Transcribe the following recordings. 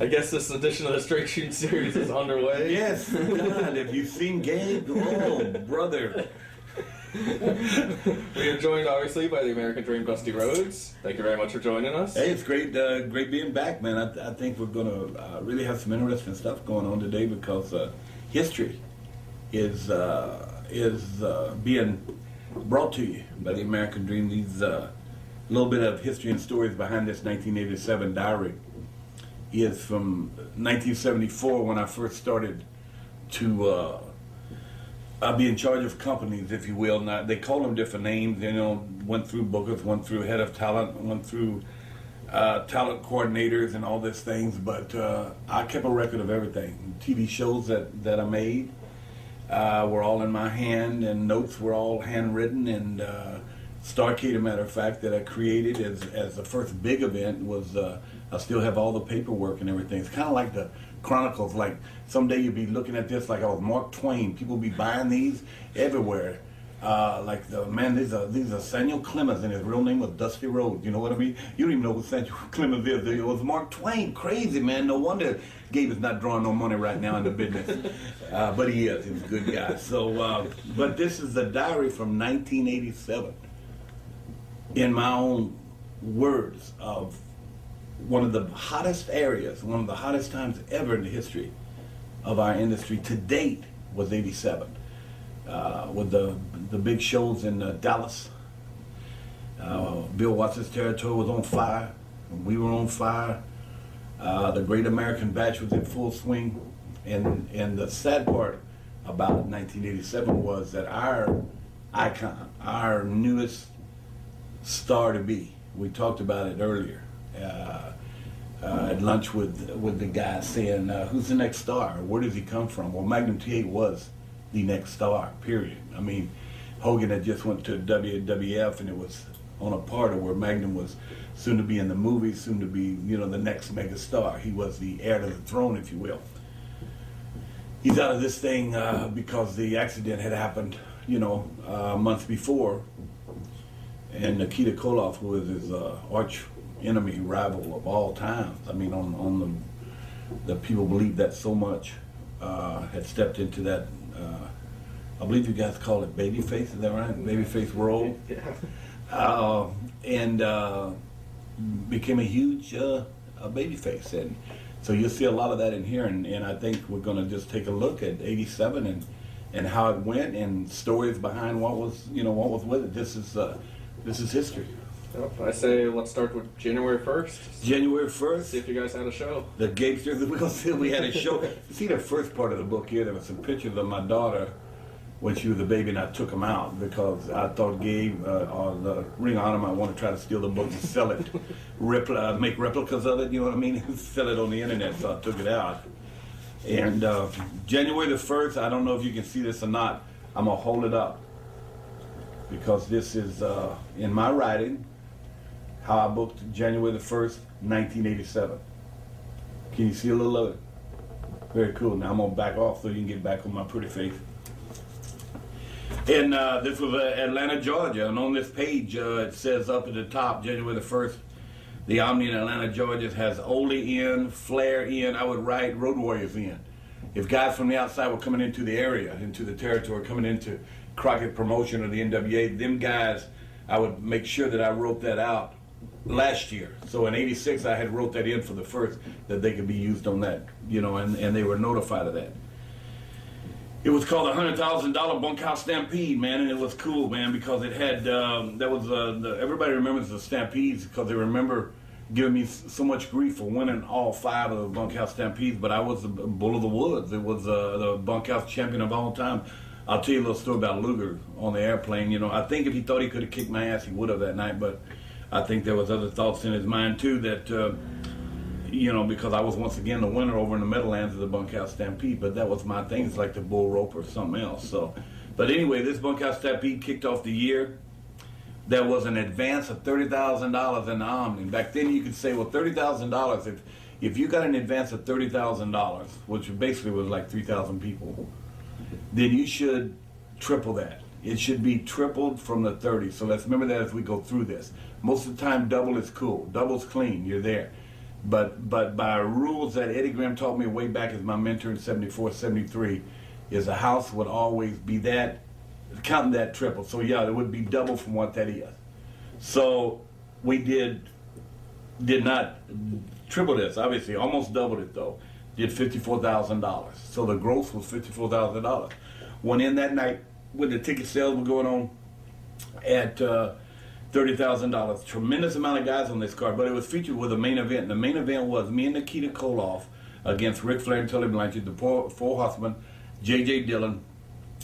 I guess this edition of the Straight Shooting series is underway. Yes, God, have you seen Gabe? Oh, brother. We are joined, obviously, by the American Dream, Dusty Rhodes. Thank you very much for joining us. Hey, it's great being back, man. I think we're going to really have some interesting stuff going on today because history is being brought to you by the American Dream. These little bit of history and stories behind this 1987 diary is from 1974 when I first started to be in charge of companies, if you will. Now, they call them different names, you know, went through bookers, went through head of talent, went through talent coordinators and all these things, but I kept a record of everything. TV shows that I made were all in my hand, and notes were all handwritten, and Starcade, a matter of fact, that I created as the first big event was, I still have all the paperwork and everything. It's kind of like the Chronicles, like someday you'll be looking at this like I was Mark Twain. People be buying these everywhere. Like these are Samuel Clemens, and his real name was Dusty Rhodes. You know what I mean? You don't even know who Samuel Clemens is. It was Mark Twain. Crazy, man. No wonder Gabe is not drawing no money right now in the business. But he is. He's a good guy. So, but this is the diary from 1987. In my own words, of one of the hottest areas, one of the hottest times ever in the history of our industry to date was 87. With the big shows in Dallas. Bill Watts' territory was on fire. We were on fire. The Great American Bash was in full swing. And the sad part about 1987 was that our icon, our newest star to be, we talked about it earlier at lunch with the guy saying, who's the next star? Where does he come from? Well, Magnum T8 was the next star, period. I mean, Hogan had just went to WWF, and it was on a part of where Magnum was soon to be in the movies, soon to be, you know, the next mega star. He was the heir to the throne, if you will. He's out of this thing because the accident had happened, you know, months before. And Nikita Koloff, who is his arch enemy, rival of all times, I mean, on the people believe that so much, had stepped into that, I believe you guys call it babyface, is that right? Babyface role. Yeah. And became a huge babyface. And so you'll see a lot of that in here, and I think we're going to just take a look at 87 and how it went and stories behind what was with it. This is history. Well, I say let's start with January 1st. January 1st. See if you guys had a show. The Gapesters, we're going to see if we had a show. You see the first part of the book here, there were some pictures of my daughter when she was a baby, and I took them out because I thought Gabe or the Ring of Honor might want to try to steal the book and sell it, make replicas of it, you know what I mean, sell it on the internet, so I took it out. And January the 1st, I don't know if you can see this or not, I'm going to hold it up because this is in my writing, how I booked January the 1st, 1987. Can you see a little of it? Very cool. Now I'm going to back off so you can get back on my pretty face. And this was Atlanta, Georgia. And on this page, it says up at the top, January the 1st, the Omni in Atlanta, Georgia has Ole in, Flair in, I would write Road Warriors in. If guys from the outside were coming into the area, into the territory, coming into Crockett Promotion or the NWA, them guys, I would make sure that I wrote that out last year. So in 86, I had wrote that in for the first, that they could be used on that, you know, and they were notified of that. It was called the $100,000 Bunkhouse Stampede, man, and it was cool, man, because it had, everybody remembers the Stampedes because they remember giving me so much grief for winning all 5 of the Bunkhouse Stampedes, but I was the Bull of the Woods. It was the Bunkhouse champion of all time. I'll tell you a little story about Luger on the airplane. You know, I think if he thought he could have kicked my ass, he would have that night, but I think there was other thoughts in his mind, too, that, you know, because I was once again the winner over in the Meadowlands of the Bunkhouse Stampede, but that was my thing. It's like the bull rope or something else. So, but anyway, this Bunkhouse Stampede kicked off the year. There was an advance of $30,000 in the Omni. Back then you could say, well, $30,000, if you got an advance of $30,000, which basically was like 3,000 people, then you should triple that. It should be tripled from the 30. So let's remember that as we go through this. Most of the time, double is cool. Double's clean. You're there. But by rules that Eddie Graham taught me way back as my mentor in 74, 73, is a house would always be that, counting that triple. So yeah, it would be double from what that is. So we did not triple this, obviously, almost doubled it though. Did $54,000. So the gross was $54,000. Went in that night when the ticket sales were going on at $30,000. Tremendous amount of guys on this card, but it was featured with a main event. The main event was me and Nikita Koloff against Ric Flair and Tully Blanchard, the four horsemen, J.J. Dillon.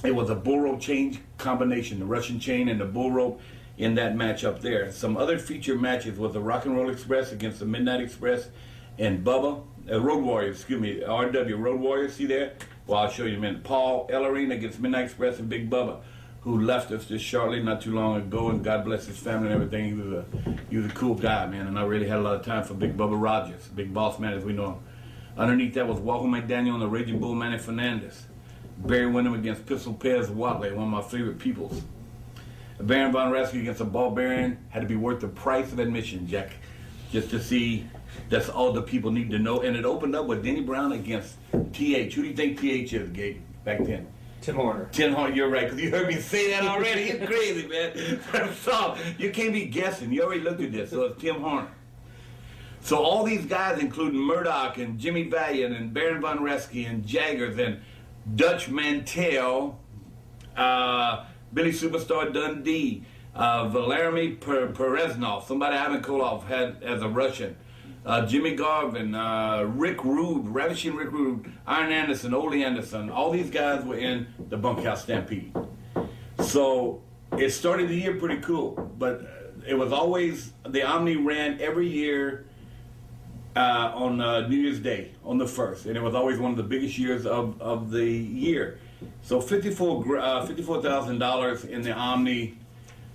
It was a bull rope chain combination, the Russian chain and the bull rope in that match up there. Some other featured matches was the Rock and Roll Express against the Midnight Express and Bubba, Road Warriors, RW Road Warriors, see there? Well, I'll show you in a minute. Paul Ellering against Midnight Express and Big Bubba, who left us just shortly not too long ago, and God bless his family and everything. He was a cool guy, man, and I really had a lot of time for Big Bubba Rogers, Big Boss Man as we know him. Underneath that was Walter McDaniel and the Raging Bull Manny Fernandez. Barry Windham against Pistol Pez Watley, one of my favorite peoples. Baron Von Raschke against a barbarian had to be worth the price of admission, Jack, just to see. That's all the people need to know. And it opened up with Denny Brown against T.H. Who do you think T.H. is, Gabe, back then? Tim Horner. Tim Horner, you're right, because you heard me say that already. You're crazy, man. So you can't be guessing. You already looked at this. So it's Tim Horner. So all these guys, including Murdoch and Jimmy Valiant and Baron Von Raschke and Jaggers and Dutch Mantell, Billy Superstar Dundee, Vladimir Pereznov, somebody Ivan Koloff had as a Russian, Jimmy Garvin, Rick Rude, Ravishing Rick Rude, Iron Anderson, Ole Anderson, all these guys were in the Bunkhouse Stampede. So it started the year pretty cool, but it was always, the Omni ran every year on New Year's Day, on the 1st, and it was always one of the biggest years of the year. So $54,000 in the Omni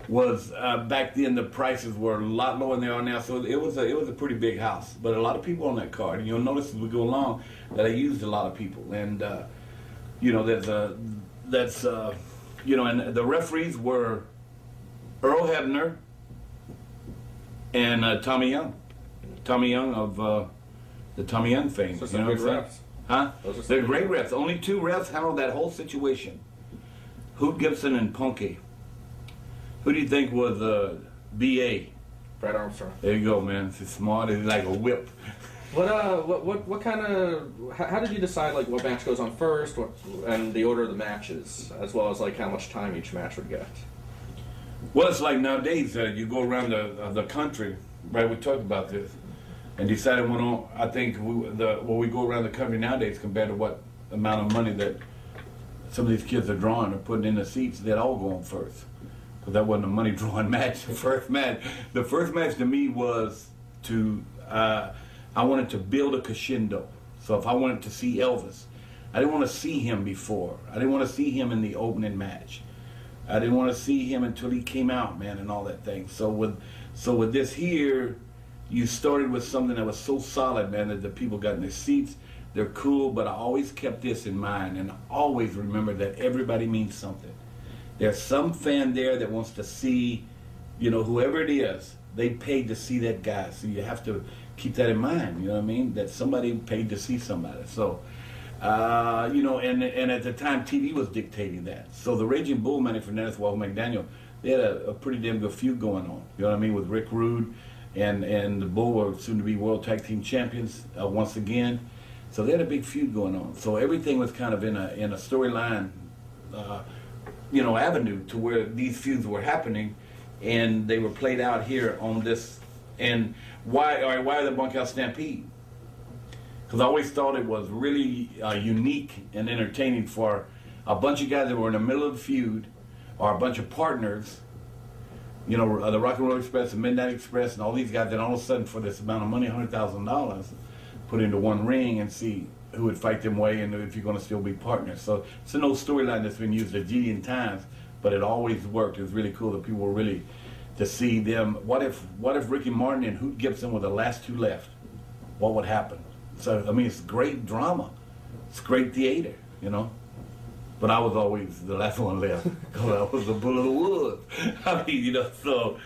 was back then. The prices were a lot lower than they are now, so it was a pretty big house. But a lot of people on that card, and you'll notice as we go along that I used a lot of people. And and the referees were Earl Hebner and Tommy Young of the Tommy Young fame. So some good refs. Huh? They're great refs. Only 2 refs handled that whole situation. Hoot Gibson and Punky. Who do you think was B.A.? Brad Armstrong. There you go, man. He's smart. He's like a whip. What kind of? How did you decide like what match goes on first, and the order of the matches, as well as like how much time each match would get? Well, it's like nowadays you go around the country, right? We talked about this, and decided what on. I think we go around the country nowadays compared to what amount of money that some of these kids are drawing or putting in the seats, they'd all go on first. Because that wasn't a money drawing match. The first match to me was to. I wanted to build a crescendo. So if I wanted to see Elvis, I didn't want to see him before. I didn't want to see him in the opening match. I didn't want to see him until he came out, man, and all that thing. So with this here, you started with something that was so solid, man, that the people got in their seats. They're cool, but I always kept this in mind, and I always remember that everybody means something. There's some fan there that wants to see, whoever it is, they paid to see that guy. So you have to keep that in mind, you know what I mean? That somebody paid to see somebody. So, and at the time, TV was dictating that. So the Raging Bull, Manny Fernandez, Walter McDaniel, they had a pretty damn good feud going on, you know what I mean, with Rick Rude, and the Bull were soon to be World Tag Team Champions once again. So they had a big feud going on. So everything was kind of in a storyline, avenue to where these feuds were happening, and they were played out here on this. And why the Bunkhouse Stampede? Because I always thought it was really unique and entertaining for a bunch of guys that were in the middle of the feud, or a bunch of partners, the Rock and Roll Express and Midnight Express and all these guys, and all of a sudden for this amount of money, $100,000, put into one ring and see who would fight them way and if you're going to still be partners. So it's an old storyline that's been used a jillion times, but it always worked. It was really cool that people were really to see them. What if Ricky Martin and Hoot Gibson were the last 2 left? What would happen? So I mean, it's great drama, it's great theater, But I was always the last one left because I was the bull of the woods. I mean, so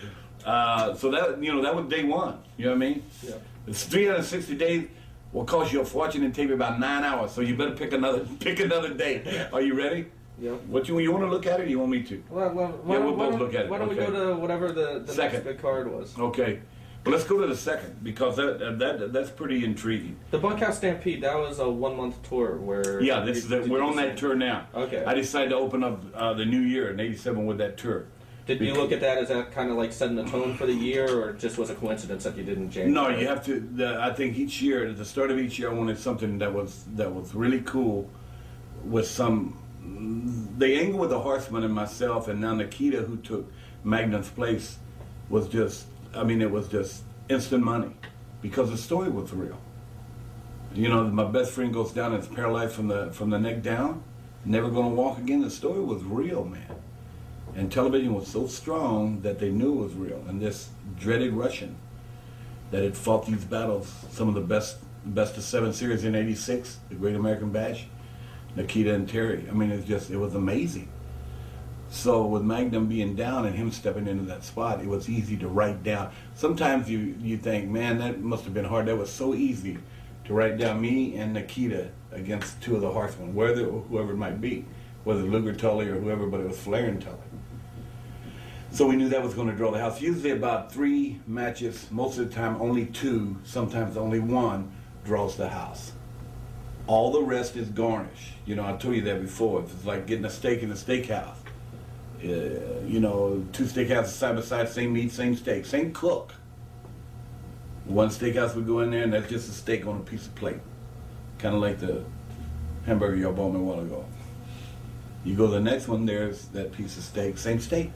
So that that was day one. You know what I mean? Yeah. It's 360 days. Will cost you a fortune and take you about 9 hours. So you better pick another day. Are you ready? Yeah. What you want to look at it? Or you want me to? Well, we'll both look at it. Why don't we Okay. go to whatever the next Second. good card was? Okay. But let's go to the second because that's pretty intriguing. The Bunkhouse Stampede. That was a 1-month tour where. Yeah, we're on that tour now. Okay. I decided to open up the new year in '87 with that tour. Did you look at that as that kind of like setting the tone for the year, or just was a coincidence that you did in January? No, you have to. I think each year, at the start of each year, I wanted something that was really cool, with some. The angle with the Horseman and myself, and now Nikita, who took Magnum's place, was just. I mean, it was just instant money, because the story was real. My best friend goes down and is paralyzed from the neck down, never going to walk again. The story was real, man. And television was so strong that they knew it was real. And this dreaded Russian that had fought these battles, some of the best of 7 series in '86, the Great American Bash, Nikita and Terry. I mean, it was amazing. So with Magnum being down and him stepping into that spot, it was easy to write down. Sometimes you think, man, that must have been hard. That was so easy to write down me and Nikita against two of the Horsemen, whoever it might be, whether Luger, Tully, or whoever, but it was Flair and Tully. So we knew that was going to draw the house. Usually about 3 matches, most of the time only 2, sometimes only 1, draws the house. All the rest is garnish. I told you that before. It's like getting a steak in a steakhouse. 2 steakhouses side by side, same meat, same steak, same cook. One steakhouse would go in there and that's just a steak on a piece of plate. Kind of like the hamburger y'all bought me a while ago. You go to the next one, there's that piece of steak, same steak.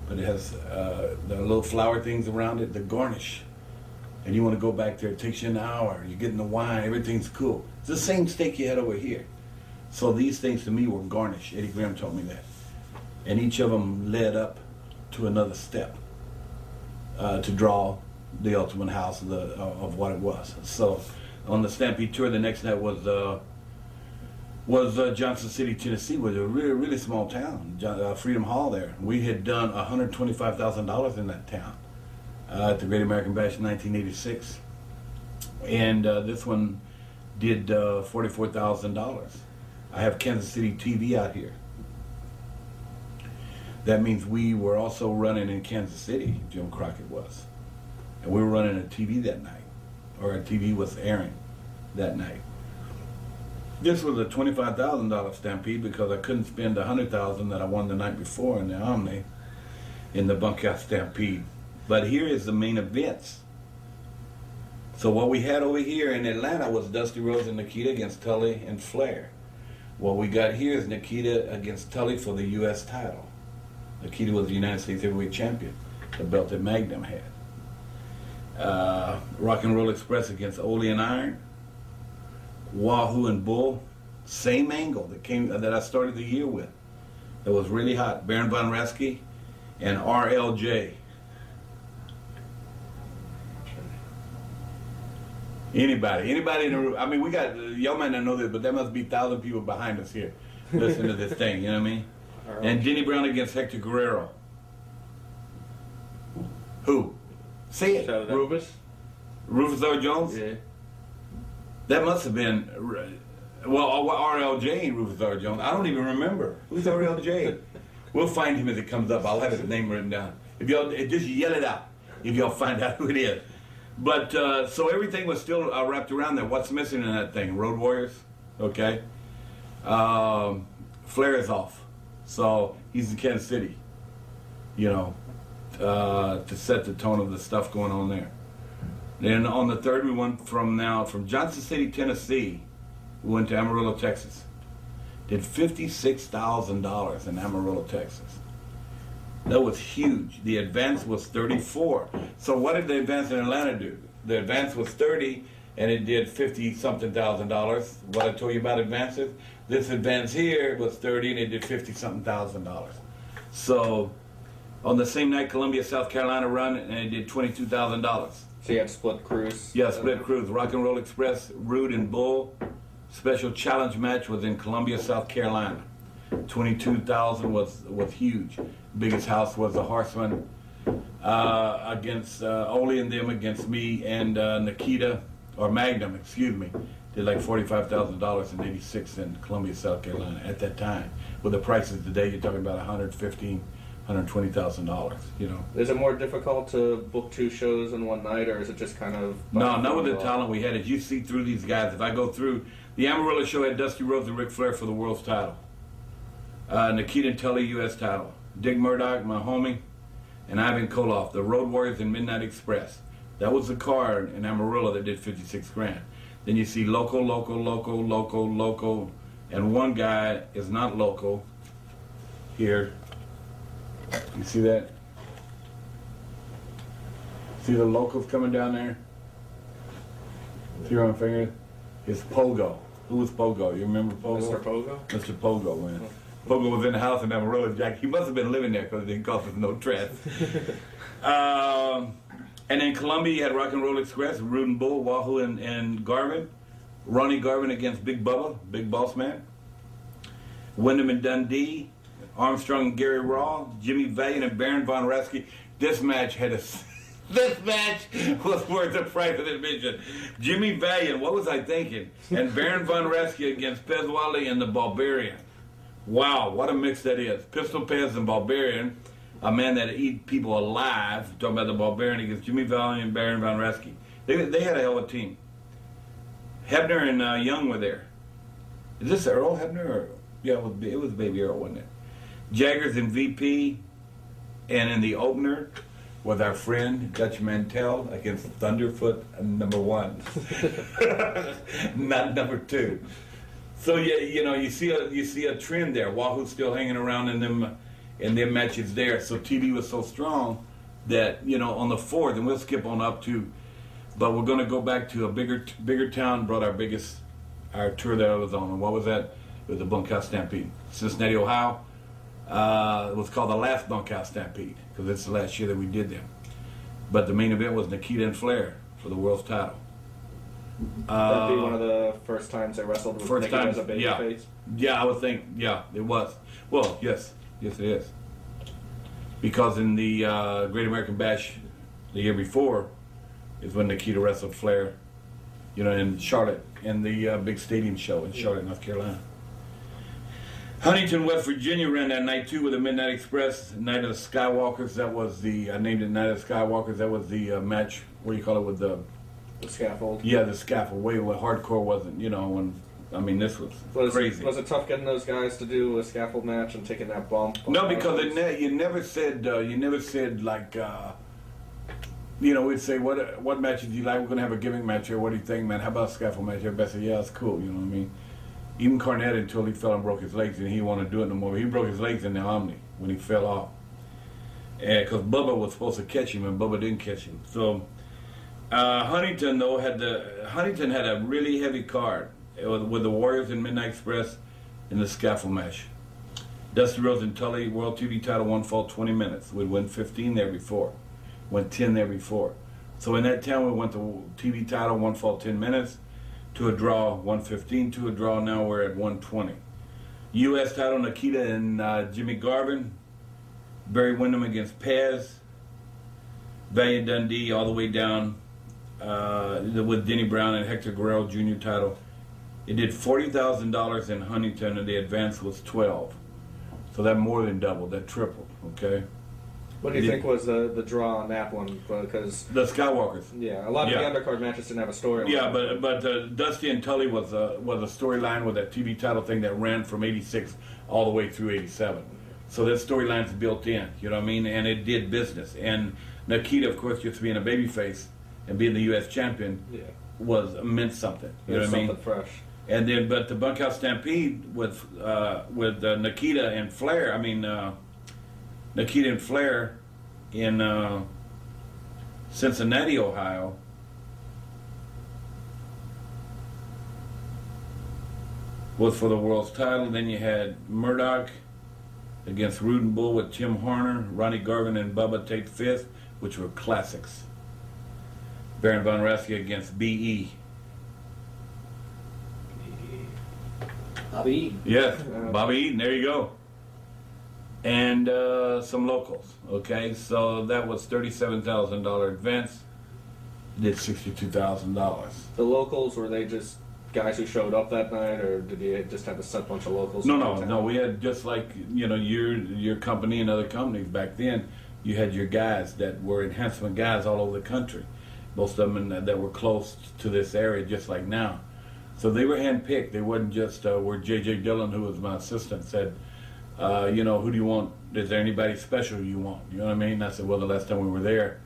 But it has the little flour things around it, the garnish. And you want to go back there, it takes you an hour, you're getting the wine, everything's cool. It's the same steak you had over here. So these things to me were garnish. Eddie Graham told me that. And each of them led up to another step to draw the ultimate house of what it was. So on the Stampede tour, the next night was Johnson City, Tennessee, was a really, really small town, Freedom Hall there. We had done $125,000 in that town at the Great American Bash in 1986. And this one did $44,000. I have Kansas City TV out here. That means we were also running in Kansas City, Jim Crockett was. And we were running a TV that night, or a TV was airing that night. This was a $25,000 Stampede because I couldn't spend the $100,000 that I won the night before in the Omni in the Bunkhouse Stampede. But here is the main events. So what we had over here in Atlanta was Dusty Rhodes and Nikita against Tully and Flair. What we got here is Nikita against Tully for the U.S. title. Nikita was the United States Heavyweight Champion, the belt that Magnum had. Rock and Roll Express against Ole and Iron. Wahoo and Bull, same angle that I started the year with. That was really hot. Baron von Raschke and RLJ. Anybody in the room. I mean, we got, y'all might not know this, but there must be 1,000 people behind us here listening to this thing, you know what I mean? And Denny Brown against Hector Guerrero. Who? Say it. Rufus? Rufus R. Jones? Yeah. That must have been, RLJ ain't Rufus R. Jones. I don't even remember. Who's RLJ? We'll find him as it comes up. I'll have his name written down. If y'all, just yell it out if y'all find out who it is. But, so everything was still wrapped around there. What's missing in that thing? Road Warriors? Okay. Flair is off. So he's in Kansas City, to set the tone of the stuff going on there. Then on the third, we went from Johnson City, Tennessee, we went to Amarillo, Texas. Did $56,000 in Amarillo, Texas. That was huge. The advance was 34. So what did the advance in Atlanta do? The advance was 30, and it did 50-something thousand dollars. What I told you about advances? This advance here was 30, and it did 50-something thousand dollars. So on the same night, Columbia, South Carolina run, and it did $22,000. So you had split crews? Yeah, split crews. Rock and Roll Express, Rude and Bull. Special challenge match was in Columbia, South Carolina. 22,000 was huge. Biggest house was the Horseman. against Ole and them against me and Nikita, or Magnum, excuse me, did like $45,000 in '86 in Columbia, South Carolina at that time. With the prices today, you're talking about $120,000. You know. Is it more difficult to book 2 shows in one night, or is it just kind of? No, not with the talent we had. As you see through these guys, if I go through the Amarillo show, had Dusty Rhodes and Ric Flair for the world's title. Nikita and Tully, U.S. title. Dick Murdoch, my homie, and Ivan Koloff, the Road Warriors and Midnight Express. That was the card in Amarillo that did 56 grand. Then you see local, and one guy is not local. Here, you see that? See the locals coming down there? See on my finger? It's Pogo. Who was Pogo? You remember Pogo? Mr. Pogo? Mr. Pogo, man. Pogo was in the house in Amarillo, Jack. He must have been living there because it didn't cost us no rent. And in Columbia, you had Rock and Roll Express, Rude and Bull, Wahoo, and Garvin. Ronnie Garvin against Big Bubba, Big Boss Man. Wyndham and Dundee, Armstrong and Gary Raw, Jimmy Valiant and Baron Von Raschke. This match this match was worth the price of admission. Jimmy Valiant, what was I thinking? And Baron Von Raschke against Pez Wally and the Barbarian. Wow, what a mix that is. Pistol Pez and Barbarian, a man that eat people alive. Talking about the Barbarian against Jimmy Valiant and Baron Von Raschke. They had a hell of a team. Hebner and Young were there. Is this Earl Hebner? Or, yeah, it was Baby Earl, wasn't it? Jaggers and VP, and in the opener was our friend Dutch Mantell against Thunderfoot number 1, not number 2. So yeah, you know, you see a trend there. Wahoo's still hanging around in them matches there. So TV was so strong that, you know, on the 4th, and we'll skip on up to, but we're going to go back to a bigger town. Brought our tour that I was on. And what was that? It was the Bunkhouse Stampede, Cincinnati, Ohio. It was called the last Bunkhouse Stampede because it's the last year that we did them. But the main event was Nikita and Flair for the world's title. That'd be one of the first times they wrestled with Nikita as a babyface. Yeah, I would think. Yeah, it was. Well, yes, it is. Because in the Great American Bash the year before is when Nikita wrestled Flair, you know, in Charlotte, in the big stadium show in Charlotte, North Carolina. Huntington, West Virginia ran that night too with the Midnight Express, Night of the Skywalkers. That was I named it Night of the Skywalkers. That was the match, what do you call it, with the scaffold? Yeah, the scaffold. Way what hardcore wasn't, you know, this was crazy. Was it tough getting those guys to do a scaffold match and taking that bump? No, because you never said like, you know, we'd say, what matches do you like? We're going to have a gimmick match here. What do you think, man? How about a scaffold match? Everybody said, yeah, it's cool, you know what I mean? Even Cornette, until he fell and broke his legs, and he didn't want to do it no more. He broke his legs in the Omni when he fell off. Because Bubba was supposed to catch him, and Bubba didn't catch him. So, Huntington, though, had a really heavy card. It was with the Warriors and Midnight Express in the scaffold match. Dusty Rhodes and Tully, World TV title, one fall 20 minutes. We'd win 15 there before. Went 10 there before. So in that town, we went to TV title, one fall 10 minutes. To a draw, 115. To a draw, now we're at 120. U.S. title, Nikita and Jimmy Garvin. Barry Windham against Pez. Valiant Dundee all the way down with Denny Brown and Hector Guerrero Jr. title. It did $40,000 in Huntington, and the advance was 12. So that more than doubled, that tripled, okay? What do you think was the draw on that one? Because the Skywalkers. Yeah, a lot of the undercard matches didn't have a storyline. Yeah, but Dusty and Tully was a storyline with that TV title thing that ran from '86 all the way through '87. So that storyline's built in, you know what I mean? And it did business. And Nikita, of course, just being a babyface and being the U.S. champion meant something. You know what I mean? Something fresh. And then, but the Bunkhouse Stampede with Nikita and Flair. Nikita and Flair in Cincinnati, Ohio. Was for the world's title. Then you had Murdoch against Rude and Bull with Tim Horner, Ronnie Garvin and Bubba take 5th, which were classics. Baron Von Raschke against B.E. Bobby Eaton. Yes, Bobby Eaton, there you go. and some locals. Okay, so that was $37,000 advance. Did $62,000. The locals, were they just guys who showed up that night, or did you just have a set bunch of locals? No. We had, just like your company and other companies back then. You had your guys that were enhancement guys all over the country. Most of them that were close to this area, just like now. So they were handpicked. They wasn't just where J.J. Dillon, who was my assistant, said, who do you want? Is there anybody special you want? You know what I mean? I said, well, the last time we were there,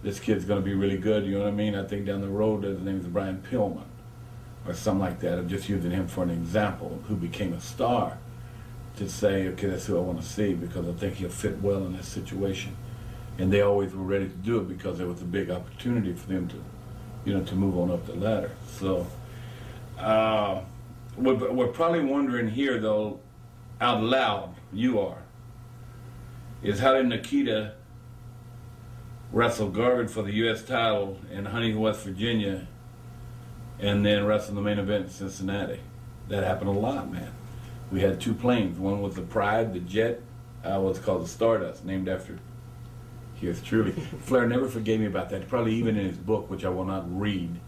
this kid's going to be really good. You know what I mean? I think down the road, his name is Brian Pillman or something like that. I'm just using him for an example, who became a star, to say, okay, that's who I want to see because I think he'll fit well in this situation. And they always were ready to do it because there was a big opportunity for them to, to move on up the ladder. So we're probably wondering here, though, out loud, you are, is how did Nikita wrestle Garvin for the U.S. title in Huntington, West Virginia, and then wrestle the main event in Cincinnati? That happened a lot, man. We had two planes. One was the Pride, the jet, what's called the Stardust, named after yours truly. Flair never forgave me about that, probably even in his book, which I will not read.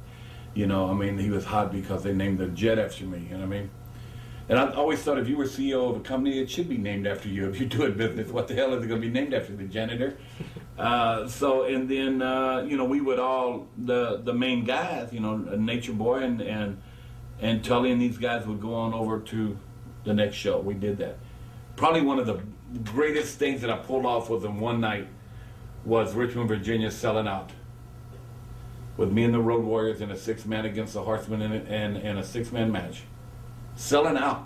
He was hot because they named the jet after me, you know what I mean? And I always thought if you were CEO of a company, it should be named after you. If you're doing business, what the hell is it going to be named after? The janitor? And then we would all, the main guys, Nature Boy and Tully and these guys would go on over to the next show. We did that. Probably one of the greatest things that I pulled off was in one night was Richmond, Virginia selling out. With me and the Road Warriors in a 6-man against the Horsemen and a 6-man match. Selling out.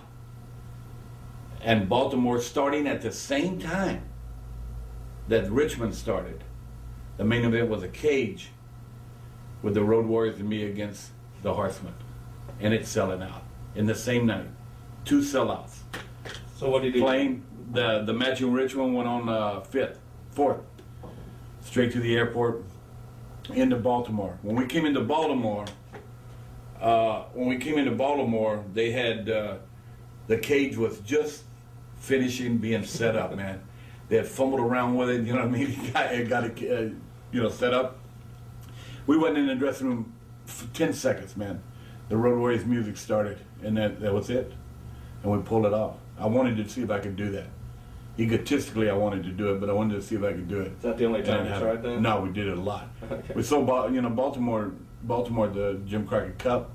And Baltimore starting at the same time that Richmond started. The main event was a cage with the Road Warriors and me against the Horsemen. And it's selling out in the same night. 2 sellouts. So what did you do? Playing the match in Richmond went on 4th. Straight to the airport into Baltimore. When we came into Baltimore, they had the cage was just finishing being set up, man. They had fumbled around with it, you know what I mean? It got it, set up. We went in the dressing room for 10 seconds, man. The Road Warriors music started, and that was it. And we pulled it off. I wanted to see if I could do that. Egotistically, I wanted to do it, but I wanted to see if I could do it. Is that the only time you tried that? No, we did it a lot. Okay. We saw, Baltimore, the Jim Crockett Cup.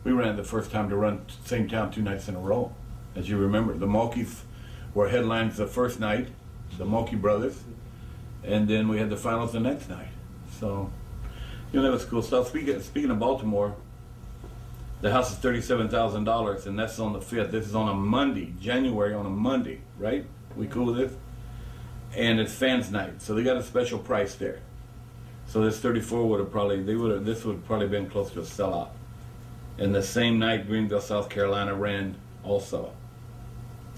We ran it the first time to run same town 2 nights in a row, as you remember. The Mulkeys were headlines the first night, the Mulkey brothers, and then we had the finals the next night. So, that was cool stuff. Speaking of Baltimore, the house is $37,000, and that's on the 5th. This is on a Monday, January on a Monday, right? We cool with this? And it's fans night, so they got a special price there. So this 34 would have probably been close to a sellout. And the same night, Greenville, South Carolina ran also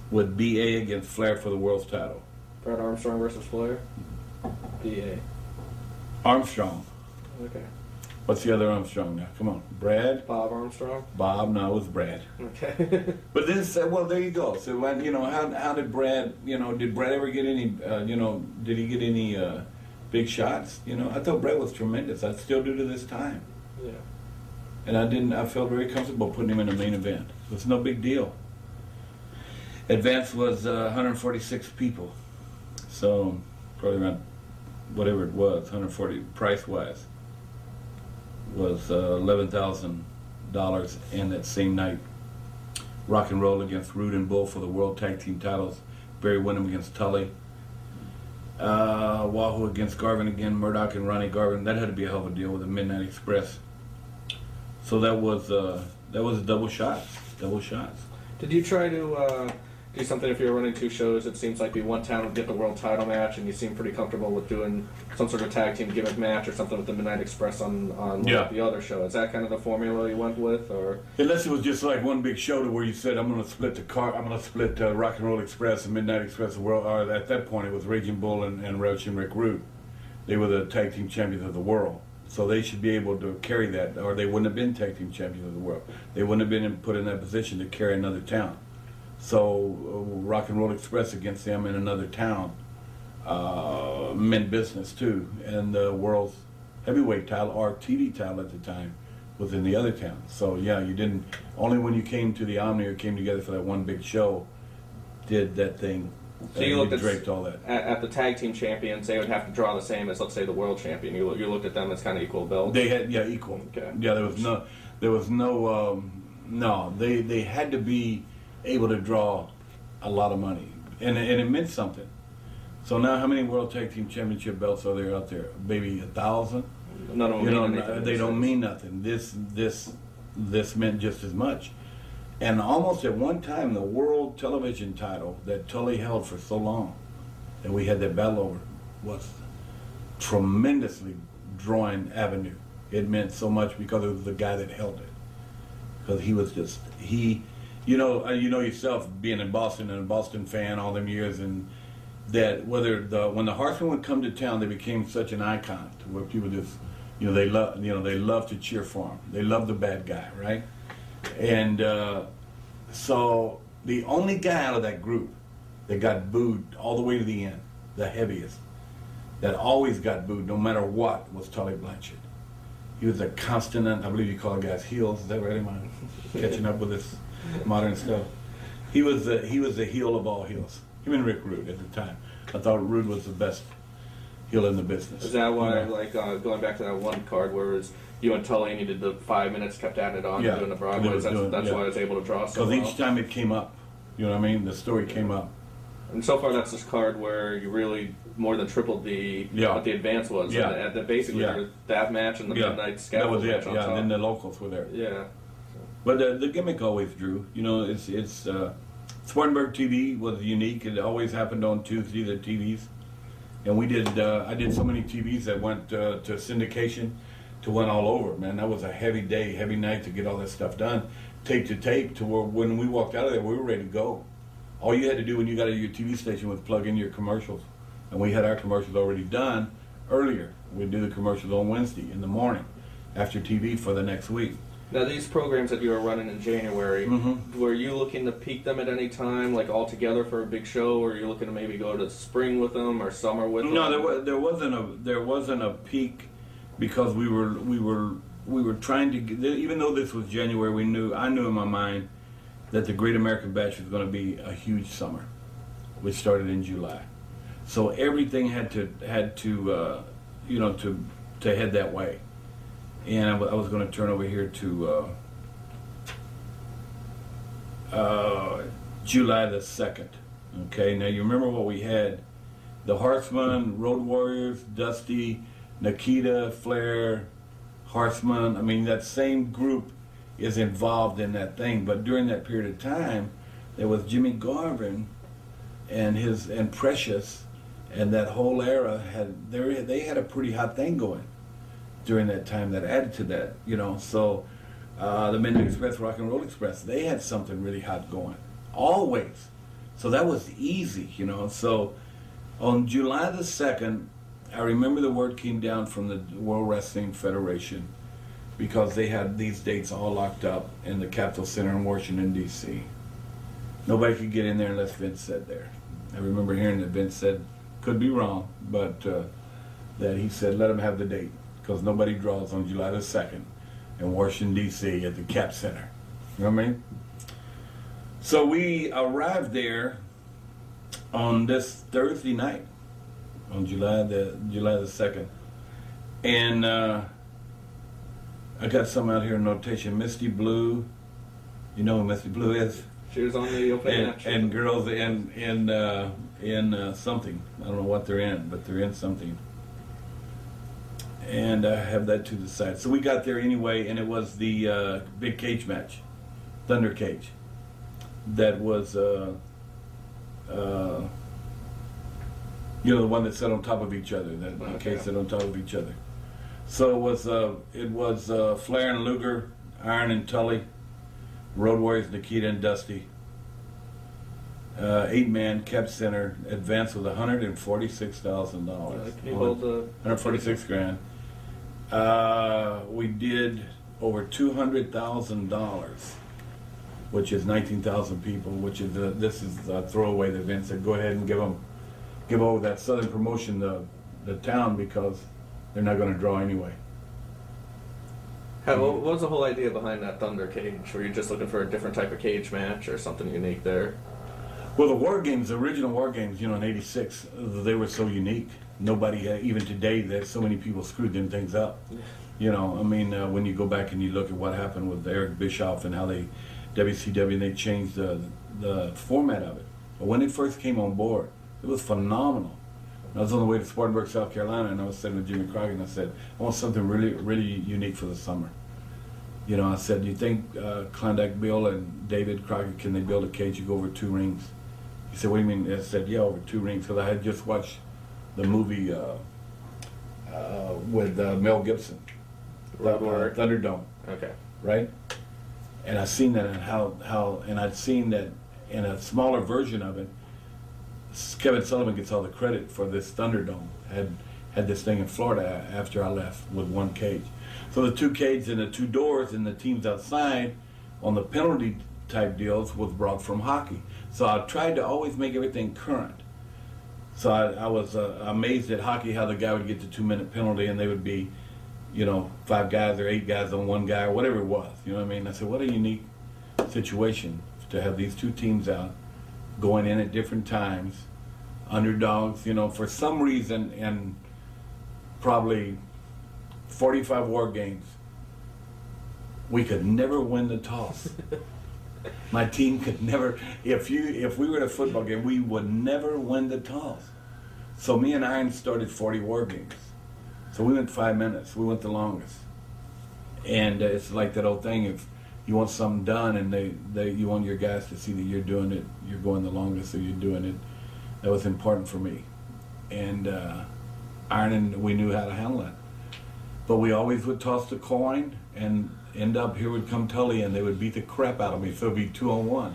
with BA against Flair for the world's title. Brad Armstrong versus Flair? BA. Armstrong. Okay. What's the other Armstrong now? Come on, Brad? Bob Armstrong? Bob, no, it was Brad. Okay. But then, there you go. So, how did Brad, did Brad ever get any, did he get any big shots? I thought Brad was tremendous. I still do to this time. Yeah. And I felt very comfortable putting him in the main event. It was no big deal. Advance was 146 people. So, probably around whatever it was, 140 price-wise, was $11,000. And that same night, Rock and Roll against Rude and Bull for the World Tag Team titles. Barry Windham against Tully. Wahoo against Garvin again. Murdoch and Ronnie Garvin. That had to be a hell of a deal with the Midnight Express. So that was a double shot. Double shots. Did you try to do something if you were running 2 shows? It seems like one town would get the world title match, and you seem pretty comfortable with doing some sort of tag team gimmick match or something with the Midnight Express on the other show. Is that kind of the formula you went with, or? Unless it was just like one big show to where you said, I'm going to split Rock and Roll Express and Midnight Express the world. Or at that point, it was Raging Bull and Rausch and Rick Rude. They were the tag team champions of the world. So they should be able to carry that, or they wouldn't have been tag team champions of the world. They wouldn't have been put in that position to carry another town. So Rock and Roll Express against them in another town meant business too. And the world's heavyweight title, or TV title at the time, was in the other town. So yeah, you didn't, only when you came to the Omni or came together for that one big show did that thing. So you looked draped all that. At the tag team champions, they would have to draw the same as, let's say, the world champion. You looked at them as kind of equal belts. They had, yeah, equal. Okay. Yeah, they had to be able to draw a lot of money, and it meant something. So now, how many World Tag Team Championship belts are there out there? Maybe 1,000. None of them mean anything. They don't mean nothing. This meant just as much. And almost at one time, the world television title that Tully held for so long, that we had that battle over, was tremendously drawing avenue. It meant so much because it was the guy that held it. Because he was just, you know yourself, being in Boston and a Boston fan all them years, and that when the Horsemen would come to town, they became such an icon to where people just, they love to cheer for him. They love the bad guy, right? And so the only guy out of that group that got booed all the way to the end, the heaviest, that always got booed no matter what, was Tully Blanchard. He was a constant, I believe you call guys heels. Is that right? Am I catching up with this modern stuff? He was the heel of all heels. Him and Rick Rude at the time. I thought Rude was the best heel in the business. Is that why, going back to that one card where it was you and Tully and you did the 5 minutes, kept adding it on, doing the Broadways, that's why I was able to draw so well? Because each time it came up, you know what I mean? The story came up. And so far that's this card where you really more than tripled what the advance was. Yeah. And basically that match and the Midnight Scaffold match on top. And then the locals were there. Yeah. But the gimmick always drew. It's Spartanburg TV was unique. It always happened on Tuesday, the TVs. And I did so many TVs that went to syndication, to went all over. Man, that was a heavy day, heavy night to get all that stuff done, tape to tape, to where when we walked out of there, we were ready to go. All you had to do when you got to your TV station was plug in your commercials. And we had our commercials already done earlier. We'd do the commercials on Wednesday in the morning after TV for the next week. Now, these programs that you were running in January, were you looking to peak them at any time, like all together for a big show, or are you looking to maybe go to spring with them or summer with them? No, there wasn't a peak, because we were trying to get, even though this was January, I knew in my mind that the Great American Bash was going to be a huge summer, which started in July. So everything had to head that way. And I was going to turn over here to July the 2nd. Okay, now you remember what we had. The Horsemen, Road Warriors, Dusty, Nikita, Flair, Horsemen. I mean, that same group is involved in that thing. But during that period of time, there was Jimmy Garvin and Precious, and that whole era they had a pretty hot thing going during that time that added to that, So the Midnight Express, Rock and Roll Express, they had something really hot going, always. So that was easy, So on July the 2nd, I remember the word came down from the World Wrestling Federation, because they had these dates all locked up in the Capitol Center in Washington, D.C. Nobody could get in there unless Vince said there. I remember hearing that Vince said, could be wrong, but that he said, let them have the date, because nobody draws on July the 2nd in Washington, D.C. at the Cap Center. You know what I mean? So we arrived there on this Thursday night, on July the 2nd. And I got some out here in notation. Misty Blue, you know who Misty Blue is? She was on the opening match. And girls in something. I don't know what they're in, but they're in something. And I have that to the side. So we got there anyway, and it was the big cage match, Thunder Cage. That was, the one that sat on top of each other. That cage sat on top of each other. So it was Flair and Luger, Iron and Tully, Road Warriors, Nikita and Dusty. 8-man Cap Center advance with $146,000. Can you hold the 146 grand. We did over $200,000 which is 19,000 people, which is this is a throwaway that Vince said, go ahead and give over that Southern promotion the town because they're not going to draw anyway. What was the whole idea behind that Thunder cage? Were you just looking for a different type of cage match or something unique there? Well, the War Games, the original War Games, in '86, they were so unique. Nobody, even today, there's so many people screwed them things up. When you go back and you look at what happened with Eric Bischoff and how WCW, they changed the format of it. But when it first came on board, it was phenomenal. I was on the way to Spartanburg, South Carolina, and I was sitting with Jimmy Crockett, and I said, I want something really, really unique for the summer. I said, do you think Klondike Bill and David Crockett, can they build a cage to go over 2 rings? He said, what do you mean? I said, yeah, over 2 rings, because I had just watched the movie with Mel Gibson, Thunderdome. Okay. Right? And I seen that and and I'd seen that in a smaller version of it. Kevin Sullivan gets all the credit for this Thunderdome. Had this thing in Florida after I left with 1 cage. So the 2 cages and the 2 doors and the teams outside on the penalty type deals was brought from hockey. So I tried to always make everything current. So I was amazed at hockey how the guy would get the 2-minute penalty and they would be, 5 guys or 8 guys on 1 guy or whatever it was. You know what I mean? I said, what a unique situation to have these 2 teams out going in at different times, underdogs, for some reason, and probably 45 War Games, we could never win the toss. My team could never, if we were at a football game, we would never win the toss. So me and Iron started 40 War Games. So we went 5 minutes. We went the longest. And it's like that old thing, if you want something done and you want your guys to see that you're doing it, you're going the longest, so you're doing it. That was important for me. And Iron, we knew how to handle it. But we always would toss the coin and end up, here would come Tully and they would beat the crap out of me, so it'd be 2-on-1.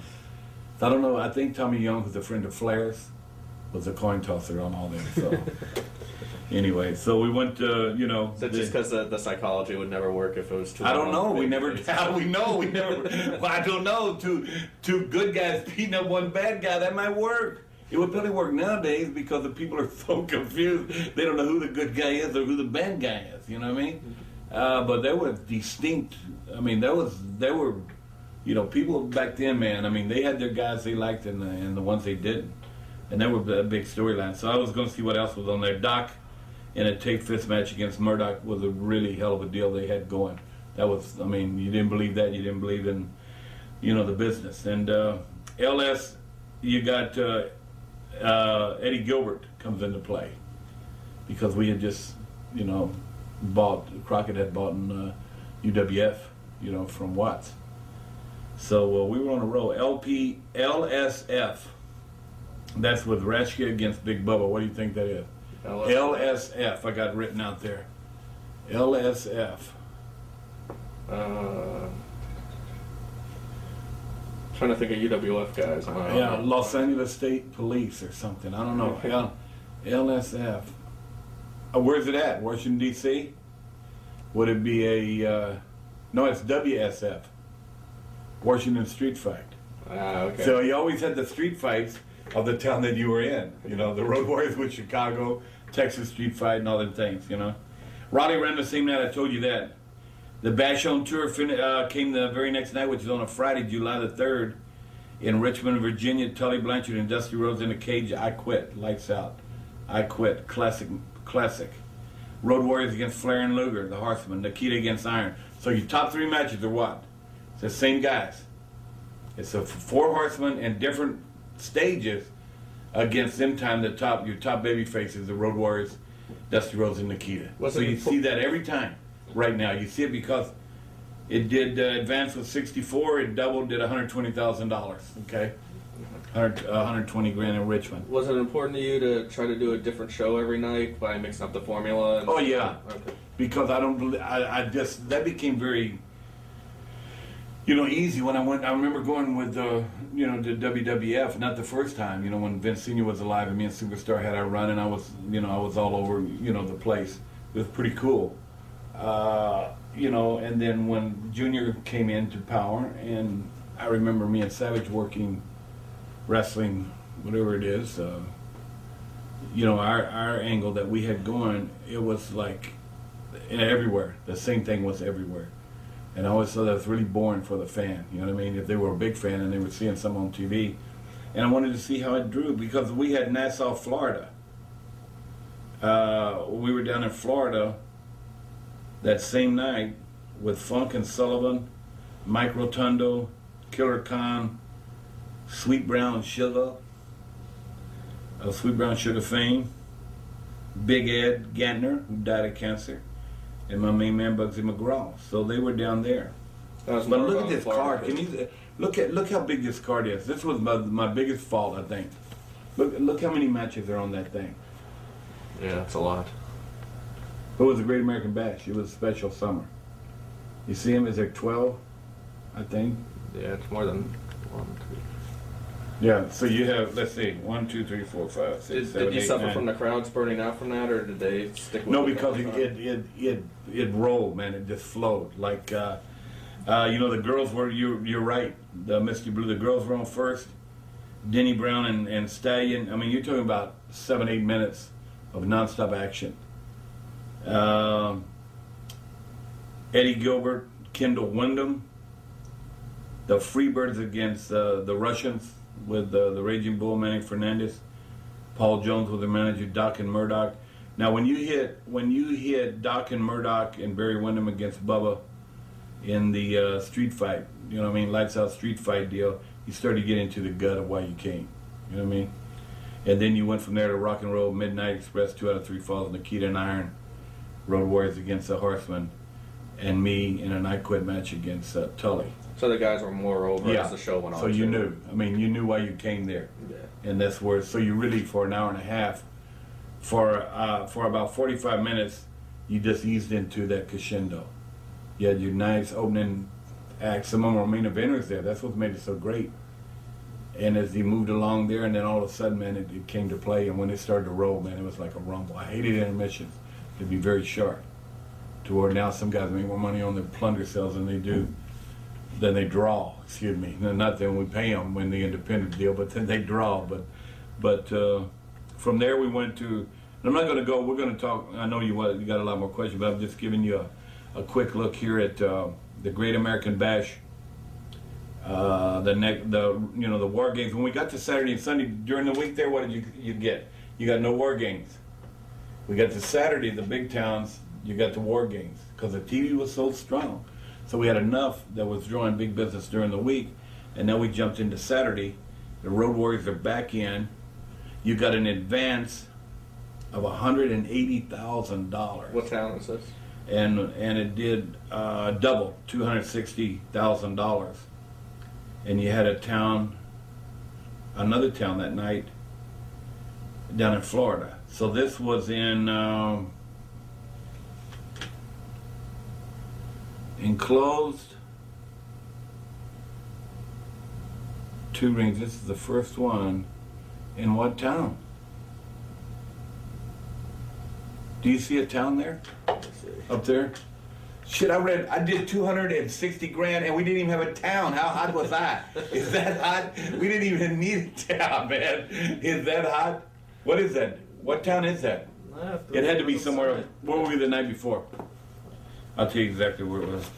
So I don't know, I think Tommy Young, who's a friend of Flair's, was a coin tosser on all them. So anyway, so we went to, So just because the psychology would never work if it was 2-on-1? I don't know, we never, well, I don't know, two good guys beating up 1 bad guy, that might work. It would probably work nowadays because the people are so confused. They don't know who the good guy is or who the bad guy is. You know what I mean? But there was distinct. I mean, there were, people back then, man. I mean, they had their guys they liked and the ones they didn't, and there were a big storyline. So I was going to see what else was on there. Doc in a tape fist match against Murdoch was a really hell of a deal they had going. That was, I mean, you didn't believe that. You didn't believe in, the business. And LS, you got. Eddie Gilbert comes into play because we had just, Crockett had bought in UWF, from Watts. So we were on a roll. LSF, that's with Ratchke against Big Bubba. What do you think that is? LSF, I got written out there. LSF. Trying to think of UWF guys. Yeah, Los Angeles State Police or something. I don't know. LSF. Where's it at? Washington, D.C.? Would it be no, it's WSF. Washington Street Fight. Okay. So you always had the street fights of the town that you were in. The Road Warriors with Chicago, Texas Street Fight, and all them things, Raleigh ran the same night, I told you that. The Bash on Tour came the very next night, which is on a Friday, July the 3rd, in Richmond, Virginia. Tully Blanchard and Dusty Rhodes in a cage. I quit. Lights out. I quit. Classic. Road Warriors against Flair and Luger, the Horsemen. Nikita against Iron. So your top 3 matches are what? It's the same guys. It's a 4 Horsemen in different stages against them time your top baby faces, the Road Warriors, Dusty Rhodes and Nikita. So you see that every time. Right now, you see it because it did advance with 64. It doubled, did $120,000. Okay, 120 grand in Richmond. Was it important to you to try to do a different show every night by mixing up the formula? Oh yeah, okay. Because I just that became very, easy when I went. I remember going with the WWF, not the first time. when Vince Senior was alive and me and Superstar had our run, and I was all over the place. It was pretty cool. And then when Junior came into power, and I remember me and Savage working wrestling, whatever it is. You know, our angle that we had going, it was like everywhere. The same thing was everywhere. And I always thought that was really boring for the fan. You know what I mean? If they were a big fan and they were seeing some on TV. And I wanted to see how it drew because we had Nassau, Florida. We were down in Florida that same night with Funk and Sullivan, Mike Rotundo, Killer Khan, Sweet Brown Sugar, Sweet Brown Sugar fame, Big Ed Gantner, who died of cancer, and my main man Bugsy McGraw. So they were down there. But look at this card. Can you look how big this card is? This was my biggest fault, I think. Look how many matches are on that thing. Yeah, that's a lot. It was a Great American Bash. It was a special summer. You see him? Is there 12? I think. Yeah, it's more than 1, 2. Yeah. So you have, let's see, 1, 2, 3, 4, 5, 6, 7, Did you 8, suffer 9. from the crowds burning out from that, or did they stick with No, it? because it rolled, man. It just flowed. Like, you know, the girls were, you're right, the Misty Blue, the girls were on first. Denny Brown and Stallion. I mean, you're talking about 7, 8 minutes of nonstop action. Eddie Gilbert, Kendall Windham, the Freebirds against the Russians with the Raging Bull, Manny Fernandez. Paul Jones with the manager, Doc and Murdoch. Now, when you hit Doc and Murdoch and Barry Windham against Bubba in the street fight, you know what I mean, lights out street fight deal, you started to get into the gut of why you came. You know what I mean? And then you went from there to Rock and Roll, Midnight Express, 2 out of 3 Falls, Nikita and Iron, Road Warriors against the Horsemen, and me in an I Quit match against Tully. So the guys were more over as the show went on. So you knew. I mean, you knew why you came there. Yeah. And that's where, so you really, for an hour and a half, for about 45 minutes, you just eased into that crescendo. You had your nice opening acts. Some of them were main eventers there. That's what made it so great. And as he moved along there, and then all of a sudden, man, it came to play. And when it started to roll, man, it was like a rumble. I hated intermissions. It'd be very sharp. To where now some guys make more money on their plunder sales than they draw. Excuse me. Not that we pay them when the independent deal, but then they draw. But from there we went to. And I'm not going to go. We're going to talk. I know you got a lot more questions, but I'm just giving you a quick look here at the Great American Bash. The War Games. When we got to Saturday and Sunday during the week there, what did you get? You got no War Games. We got to Saturday, the big towns, you got the War Games because the TV was so strong. So we had enough that was drawing big business during the week, and now we jumped into Saturday. The Road Warriors are back in. You got an advance of $180,000. What town is this? And it did double, $260,000. And you had another town that night down in Florida. So this was in enclosed 2 rings. This is the first one. In what town? Do you see a town there? Let's see. Up there? Shit, I did 260 grand and we didn't even have a town. How hot was that? Is that hot? We didn't even need a town, man. Is that hot? What is that? What town is that? It had to be somewhere. Where were we the night before? I'll tell you exactly where it was.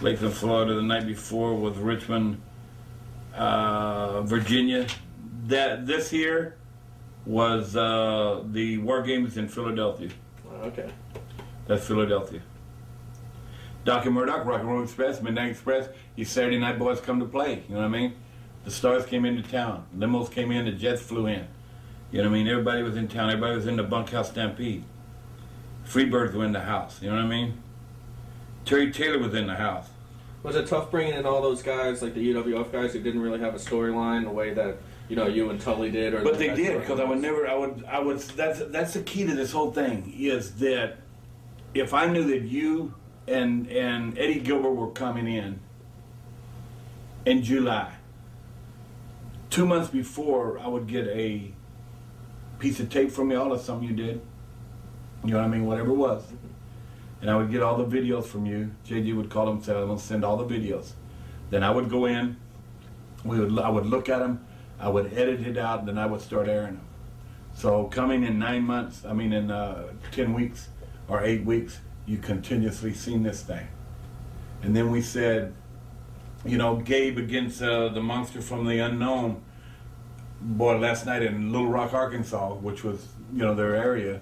Lakeland, Florida. The night before was Richmond, Virginia. This here was the War Games in Philadelphia. Okay. That's Philadelphia. Doc and Murdoch, Rock and Roll Express, Midnight Express. These Saturday night boys come to play. You know what I mean? The stars came into town. Limos came in. The jets flew in. You know what I mean? Everybody was in town. Everybody was in the bunkhouse stampede. Freebirds were in the house. You know what I mean? Terry Taylor was in the house. Was it tough bringing in all those guys, like the UWF guys, who didn't really have a storyline the way that you and Tully did? Or but they did, because I would. That's the key to this whole thing, is that if I knew that you and Eddie Gilbert were coming in July, 2 months before, I would get a piece of tape from y'all or something you did. You know what I mean? Whatever it was. And I would get all the videos from you. JD would call them and say, I'm going to send all the videos. Then I would go in, I would look at them, I would edit it out, and then I would start airing them. So coming in 9 months, in 10 weeks or 8 weeks, you continuously seen this thing. And then we said, Gabe against the monster from the unknown, boy, last night in Little Rock, Arkansas, which was, their area.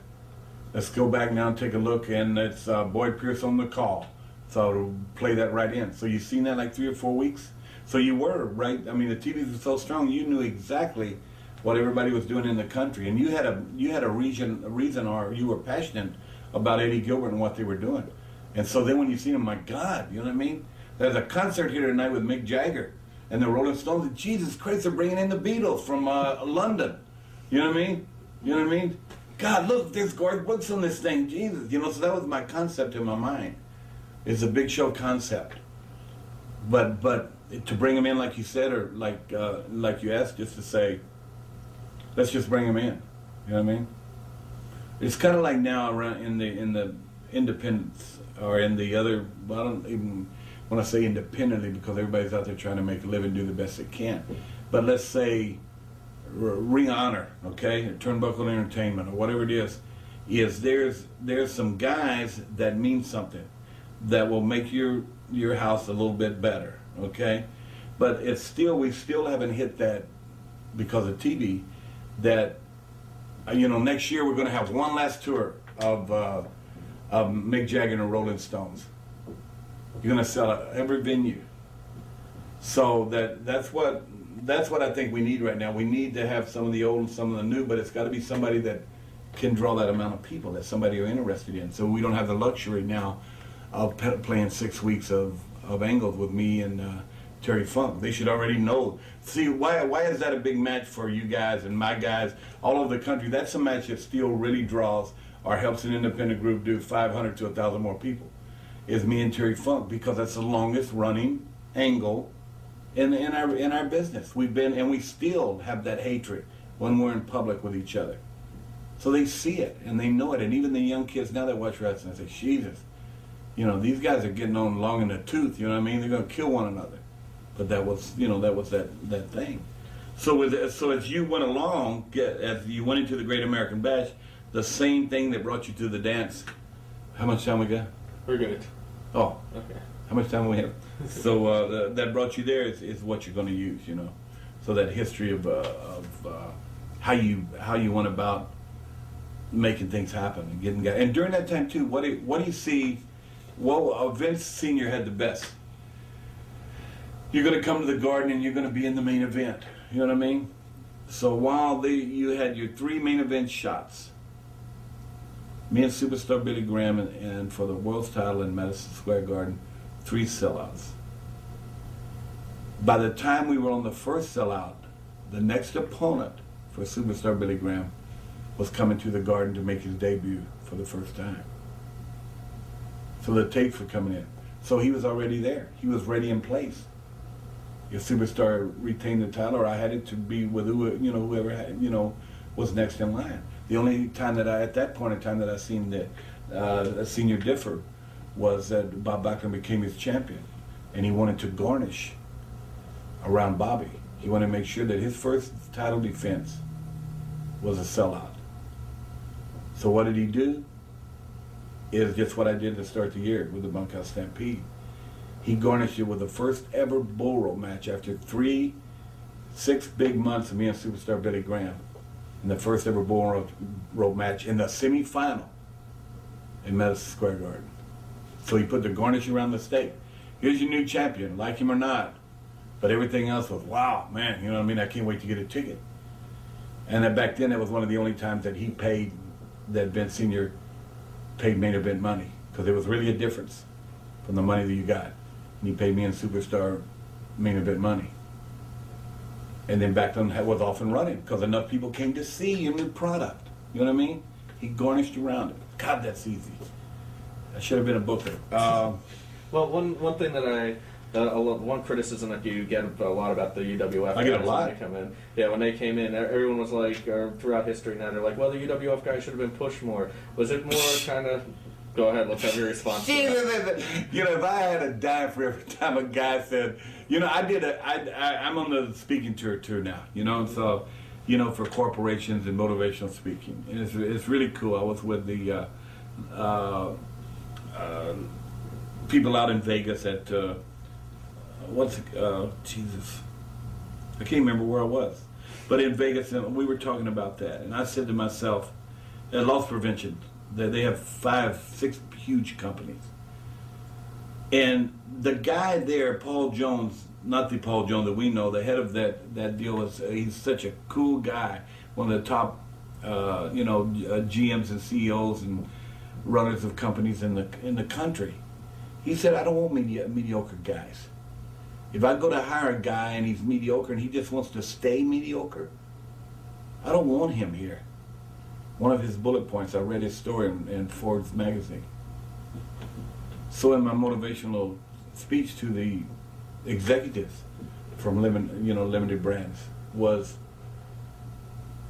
Let's go back now and take a look, and it's Boyd Pierce on the call. So to play that right in. So you've seen that like 3 or 4 weeks? So you were, right? The TVs were so strong, you knew exactly what everybody was doing in the country. And you had a reason, or you were passionate about Eddie Gilbert and what they were doing. And so then when you see them, my God, you know what I mean? There's a concert here tonight with Mick Jagger and the Rolling Stones. And Jesus Christ, they're bringing in the Beatles from London. You know what I mean? God, look, there's Garth Brooks on this thing. Jesus, so that was my concept in my mind. It's a big show concept. But to bring them in, like you said, or like you asked, just to say, let's just bring them in. You know what I mean? It's kind of like now around in the independents or in the other. Well, I don't even want to say independently because everybody's out there trying to make a living, do the best they can. But let's say Ring of Honor, okay, Turnbuckle Entertainment or whatever it is there's some guys that mean something that will make your house a little bit better, okay? But we still haven't hit that because of TV. That next year we're going to have one last tour of Mick Jagger and the Rolling Stones. You're going to sell out every venue. So that's what I think we need right now. We need to have some of the old and some of the new, but it's got to be somebody that can draw that amount of people, that somebody are interested in. So we don't have the luxury now of playing 6 weeks of angles with me and Terry Funk. They should already know. See, why is that a big match for you guys and my guys all over the country? That's a match that still really draws or helps an independent group do 500 to 1,000 more people. Is me and Terry Funk, because that's the longest running angle in our business. We still have that hatred when we're in public with each other. So they see it and they know it, and even the young kids now that watch wrestling say, Jesus, these guys are getting on long in the tooth. You know what I mean? They're going to kill one another. But that was that thing. So as you went along, as you went into the Great American Bash, the same thing that brought you to the dance. How much time we got? We're good. Oh, okay. How much time we have? So that brought you there is what you're going to use, So that history of how you went about making things happen and getting guys. And during that time too, what do you see? Well, Vince Senior had the best. You're going to come to the Garden and you're going to be in the main event. You know what I mean? So while you had your 3 main event shots, me and Superstar Billy Graham, and for the world's title in Madison Square Garden, 3 sellouts. By the time we were on the first sellout, the next opponent for Superstar Billy Graham was coming to the Garden to make his debut for the first time. So the tapes were coming in. So he was already there. He was ready in place. If Superstar retained the title, or I had it to be with whoever had, was next in line. The only time at that point in time that I seen that Senior differ was that Bob Backlund became his champion, and he wanted to garnish around Bobby. He wanted to make sure that his first title defense was a sellout. So what did he do? Is just what I did to start the year with the Bunkhouse Stampede. He garnished it with the first ever bull rope match after 6 big months of me and Superstar Billy Graham. And the first ever bull rope match in the semifinal in Madison Square Garden. So he put the garnish around the stake. Here's your new champion, like him or not. But everything else was, wow, man, you know what I mean? I can't wait to get a ticket. And back then, that was one of the only times that he paid, that Vince Sr. paid main event money. Because there was really a difference from the money that you got. And he paid me and Superstar main event money. And then Backlund was off and running because enough people came to see your new product. You know what I mean? He garnished around it. God, that's easy. I should have been a booker. Well, one thing that one criticism that you get a lot about the UWF I get a guys lot. when they come in. Yeah, when they came in, everyone was like, or throughout history now, they're like, well, the UWF guys should have been pushed more. Was it more kind of... Go ahead, let's have your response. If I had a dime for every time a guy said I'm on the speaking tour now, so, for corporations and motivational speaking. And it's really cool. I was with the people out in Vegas at, Jesus. I can't remember where I was. But in Vegas, and we were talking about that. And I said to myself, at loss prevention, they have 5, 6 huge companies. And the guy there, Paul Jones, not the Paul Jones that we know, the head of that deal, he's such a cool guy, one of the top, GMs and CEOs and runners of companies in the country. He said, I don't want mediocre guys. If I go to hire a guy and he's mediocre and he just wants to stay mediocre, I don't want him here. One of his bullet points, I read his story in Forbes magazine. So in my motivational speech to the executives from limited brands was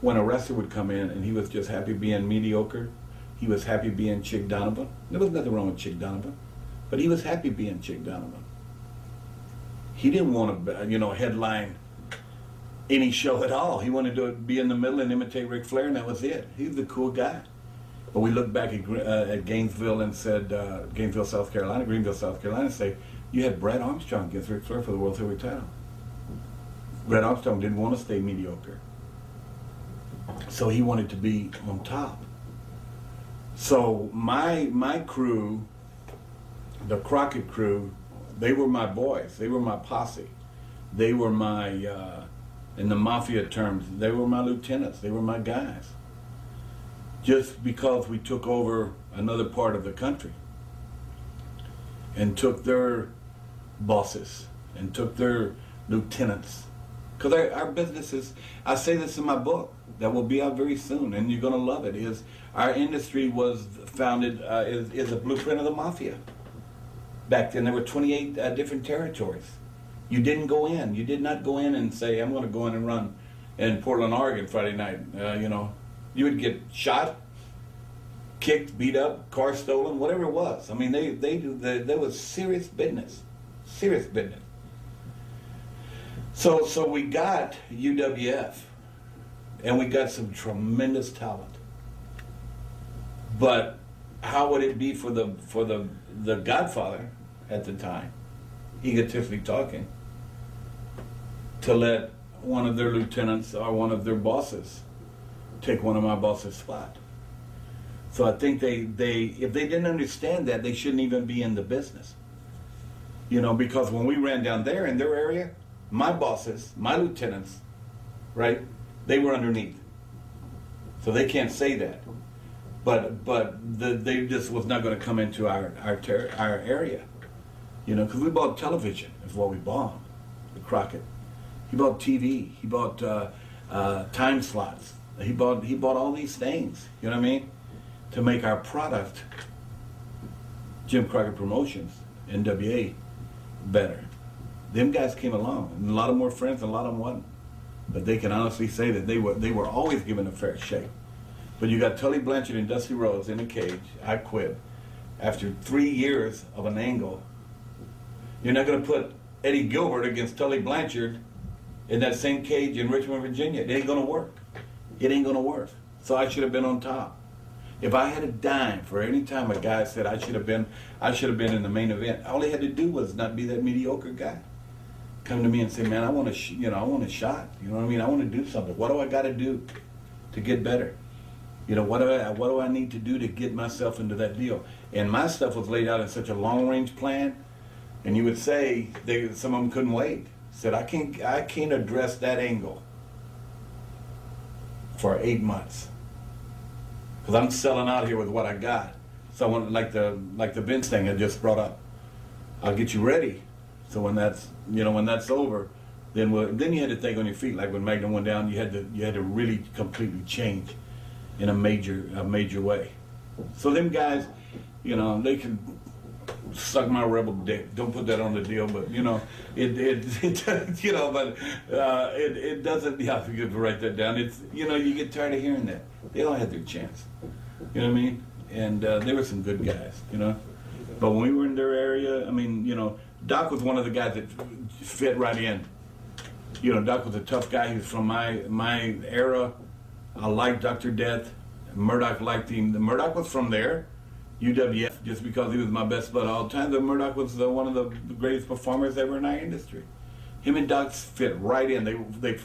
when a wrestler would come in and he was just happy being mediocre, he was happy being Chick Donovan. There was nothing wrong with Chick Donovan, but he was happy being Chick Donovan. He didn't want to, headline any show at all. He wanted to be in the middle and imitate Ric Flair, and that was it. He was a cool guy. But we looked back at Gainesville and said, Greenville, South Carolina, and say, you had Brad Armstrong against Ric Flair for the World Heavyweight title. Brad Armstrong didn't want to stay mediocre. So he wanted to be on top. So my crew, the Crockett crew, they were my boys. They were my posse. They were my, in the mafia terms, they were my lieutenants. They were my guys. Just because we took over another part of the country and took their bosses and took their lieutenants. Because our businesses, I say this in my book, that will be out very soon, and you're going to love it, is our industry was founded, is a blueprint of the mafia. Back then there were 28 different territories. You didn't go in. You did not go in and say, I'm going to go in and run in Portland, Oregon Friday night. You would get shot, kicked, beat up, car stolen, whatever it was. I mean, there was serious business. Serious business. So we got UWF, and we got some tremendous talent. But how would it be for the Godfather at the time, egotistically talking, to let one of their lieutenants or one of their bosses take one of my boss's spot? So I think they if they didn't understand that, they shouldn't even be in the business. Because when we ran down there in their area, my bosses, my lieutenants, right, they were underneath. So they can't say that. But they just was not going to come into our area. Because we bought television is what we bought, the Crockett. He bought TV. He bought time slots. He bought all these things, you know what I mean, to make our product, Jim Crockett Promotions, NWA, better. Them guys came along, and a lot of more friends, and a lot of them wasn't. But they can honestly say that they were always given a fair shake. But you got Tully Blanchard and Dusty Rhodes in the cage. I quit after 3 years of an angle. You're not going to put Eddie Gilbert against Tully Blanchard in that same cage in Richmond, Virginia. It ain't going to work. It ain't going to work. So I should have been on top. If I had a dime for any time a guy said I should have been in the main event, all he had to do was not be that mediocre guy. Come to me and say, man, I want I want a shot. You know what I mean? I want to do something. What do I got to do to get better? What do I need to do to get myself into that deal? And my stuff was laid out in such a long-range plan, and you would say some of them couldn't wait. Said I can't address that angle for 8 months because I'm selling out here with what I got. So I want like the Vince thing I just brought up. I'll get you ready. So when that's over, then you had to think on your feet. Like when Magnum went down, you had to really completely change in a major way. So them guys, they can suck my rebel dick. Don't put that on the deal, but it doesn't. Yeah, you have to write that down. It's you get tired of hearing that. They all had their chance. You know what I mean? And they were some good guys. But when we were in their area, I mean, you know, Doc was one of the guys that fit right in. You know, Doc was a tough guy. He was from my era. I liked Dr. Death. Murdoch liked him. Murdoch was from there, UWF, just because he was my best bud all the time. But Murdoch was one of the greatest performers ever in our industry. Him and Doc fit right in. They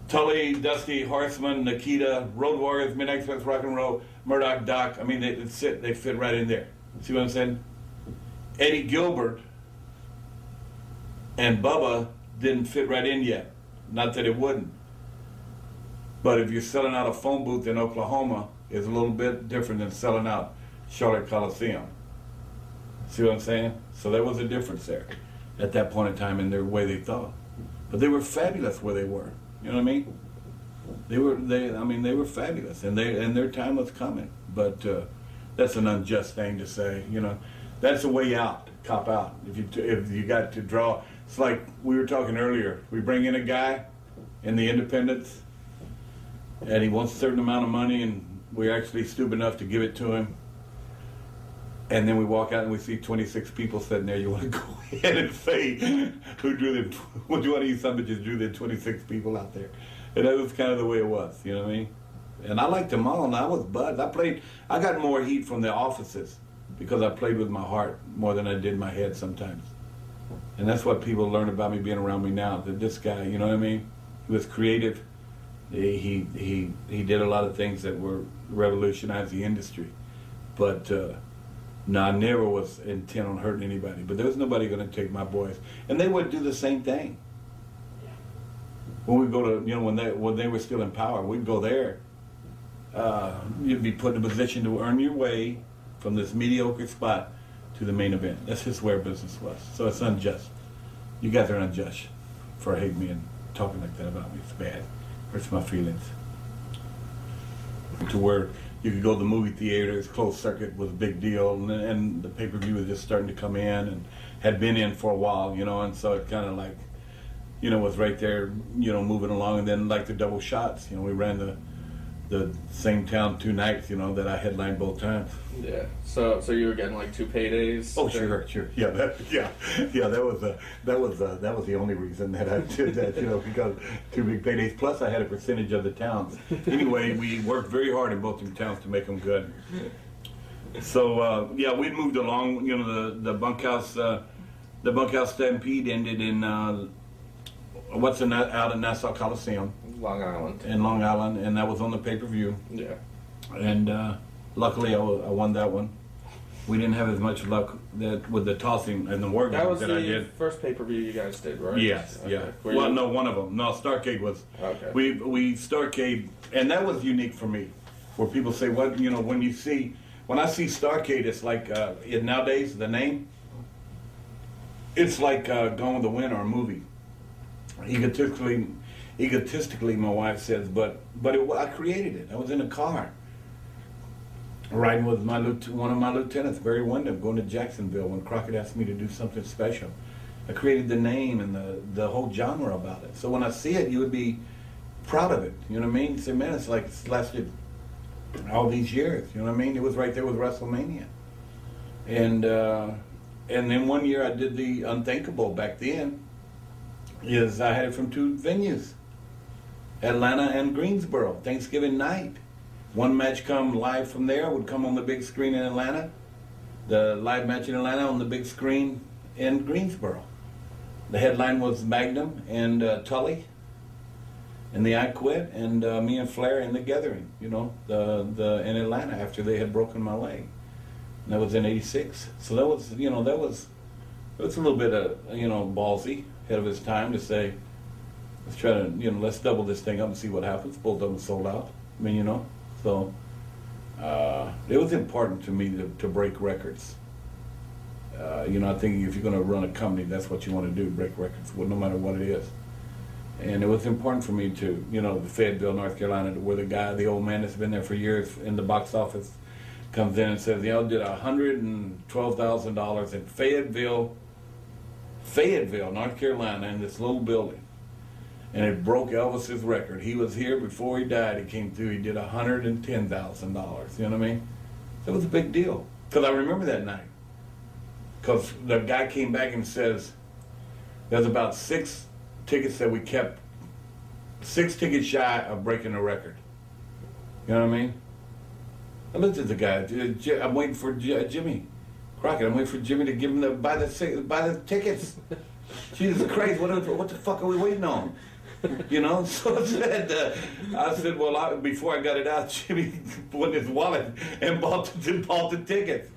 Tully, Dusty, Horseman, Nikita, Road Warriors, Midnight Express, Rock and Roll, Murdoch, Doc. I mean, they fit right in there. See what I'm saying? Eddie Gilbert and Bubba didn't fit right in yet. Not that it wouldn't. But if you're selling out a phone booth in Oklahoma, it's a little bit different than selling out Charlotte Coliseum. See what I'm saying? So there was a difference there at that point in time in their way they thought. But they were fabulous where they were. You know what I mean? They were fabulous, and their time was coming. But that's an unjust thing to say. You know, that's a way out, cop out. If you got to draw, it's like we were talking earlier. We bring in a guy in the independents, and he wants a certain amount of money, and we're actually stupid enough to give it to him. And then we walk out and we see 26 people sitting there. You want to go ahead and say, which one of you son bitches drew the 26 people out there? And that was kind of the way it was, you know what I mean? And I liked them all, and I was buzzed. I got more heat from the offices because I played with my heart more than I did my head sometimes. And that's what people learn about me being around me now, that this guy, you know what I mean? He was creative. He did a lot of things that were revolutionized the industry. But, no, I never was intent on hurting anybody, but there was nobody going to take my boys, and they would do the same thing. When we go to, you know, when they were still in power, we'd go there. You'd be put in a position to earn your way from this mediocre spot to the main event. That's just where business was. So it's unjust. You guys are unjust for hating me and talking like that about me. It's bad. Hurts my feelings. To where you could go to the movie theaters, closed circuit was a big deal, and the pay-per-view was just starting to come in and had been in for a while, you know, and so it kind of like, you know, was right there, you know, moving along. And then like the double shots, you know, we ran the same town 2 nights, you know, that I headlined both times. Yeah. So you were getting like 2 paydays? Oh, sure. Yeah, that was the only reason that I did that, you know, because 2 big paydays. Plus, I had a percentage of the towns. Anyway, we worked very hard in both them towns to make them good. So yeah, we moved along. You know, the bunkhouse stampede ended in out at Nassau Coliseum, Long Island. In Long Island, and that was on the pay-per-view. Yeah. And luckily, I won that one. We didn't have as much luck with the tossing and the war games that I did. That was the first pay-per-view you guys did, right? Yes, okay. yeah. Well, no, one of them. No, Starcade was. Okay. We Starcade, and that was unique for me, where people say, "What you know?" When I see Starcade, it's like nowadays the name. It's like Gone with the Wind or a movie. Egotistically, my wife says, but I created it. I was in a car, riding with one of my lieutenants, Barry Windham, going to Jacksonville when Crockett asked me to do something special. I created the name and the whole genre about it. So when I see it, you would be proud of it. You know what I mean? You say, man, it's like it's lasted all these years. You know what I mean? It was right there with WrestleMania. And then one year I did the unthinkable back then. I had it from 2 venues, Atlanta and Greensboro, Thanksgiving night. One match come live from there, would come on the big screen in Atlanta. The live match in Atlanta on the big screen in Greensboro. The headline was Magnum and Tully and the I Quit, and me and Flair in the Gathering, you know, in Atlanta after they had broken my leg. And that was in '86. So that was, you know, it was a little bit of, you know, ballsy, ahead of his time to say, let's try to, you know, let's double this thing up and see what happens. Both of them sold out. I mean, you know, so it was important to me to break records. You know, I think if you're going to run a company, that's what you want to do, break records, well, no matter what it is. And it was important for me to, you know, the Fayetteville, North Carolina, where the old man that's been there for years in the box office comes in and says, you know, did $112,000 in Fayetteville, North Carolina, in this little building. And it broke Elvis's record. He was here before he died. He came through. He did $110,000. You know what I mean? That was a big deal. Because I remember that night. because the guy came back and says, there's about 6 tickets that we kept, 6 tickets shy of breaking the record. You know what I mean? I looked at the guy. I'm waiting for Jimmy Crockett. I'm waiting for Jimmy to give him buy the tickets. Jesus Christ! What the fuck are we waiting on? You know. So I said, well, before I got it out, Jimmy put in his wallet and bought the tickets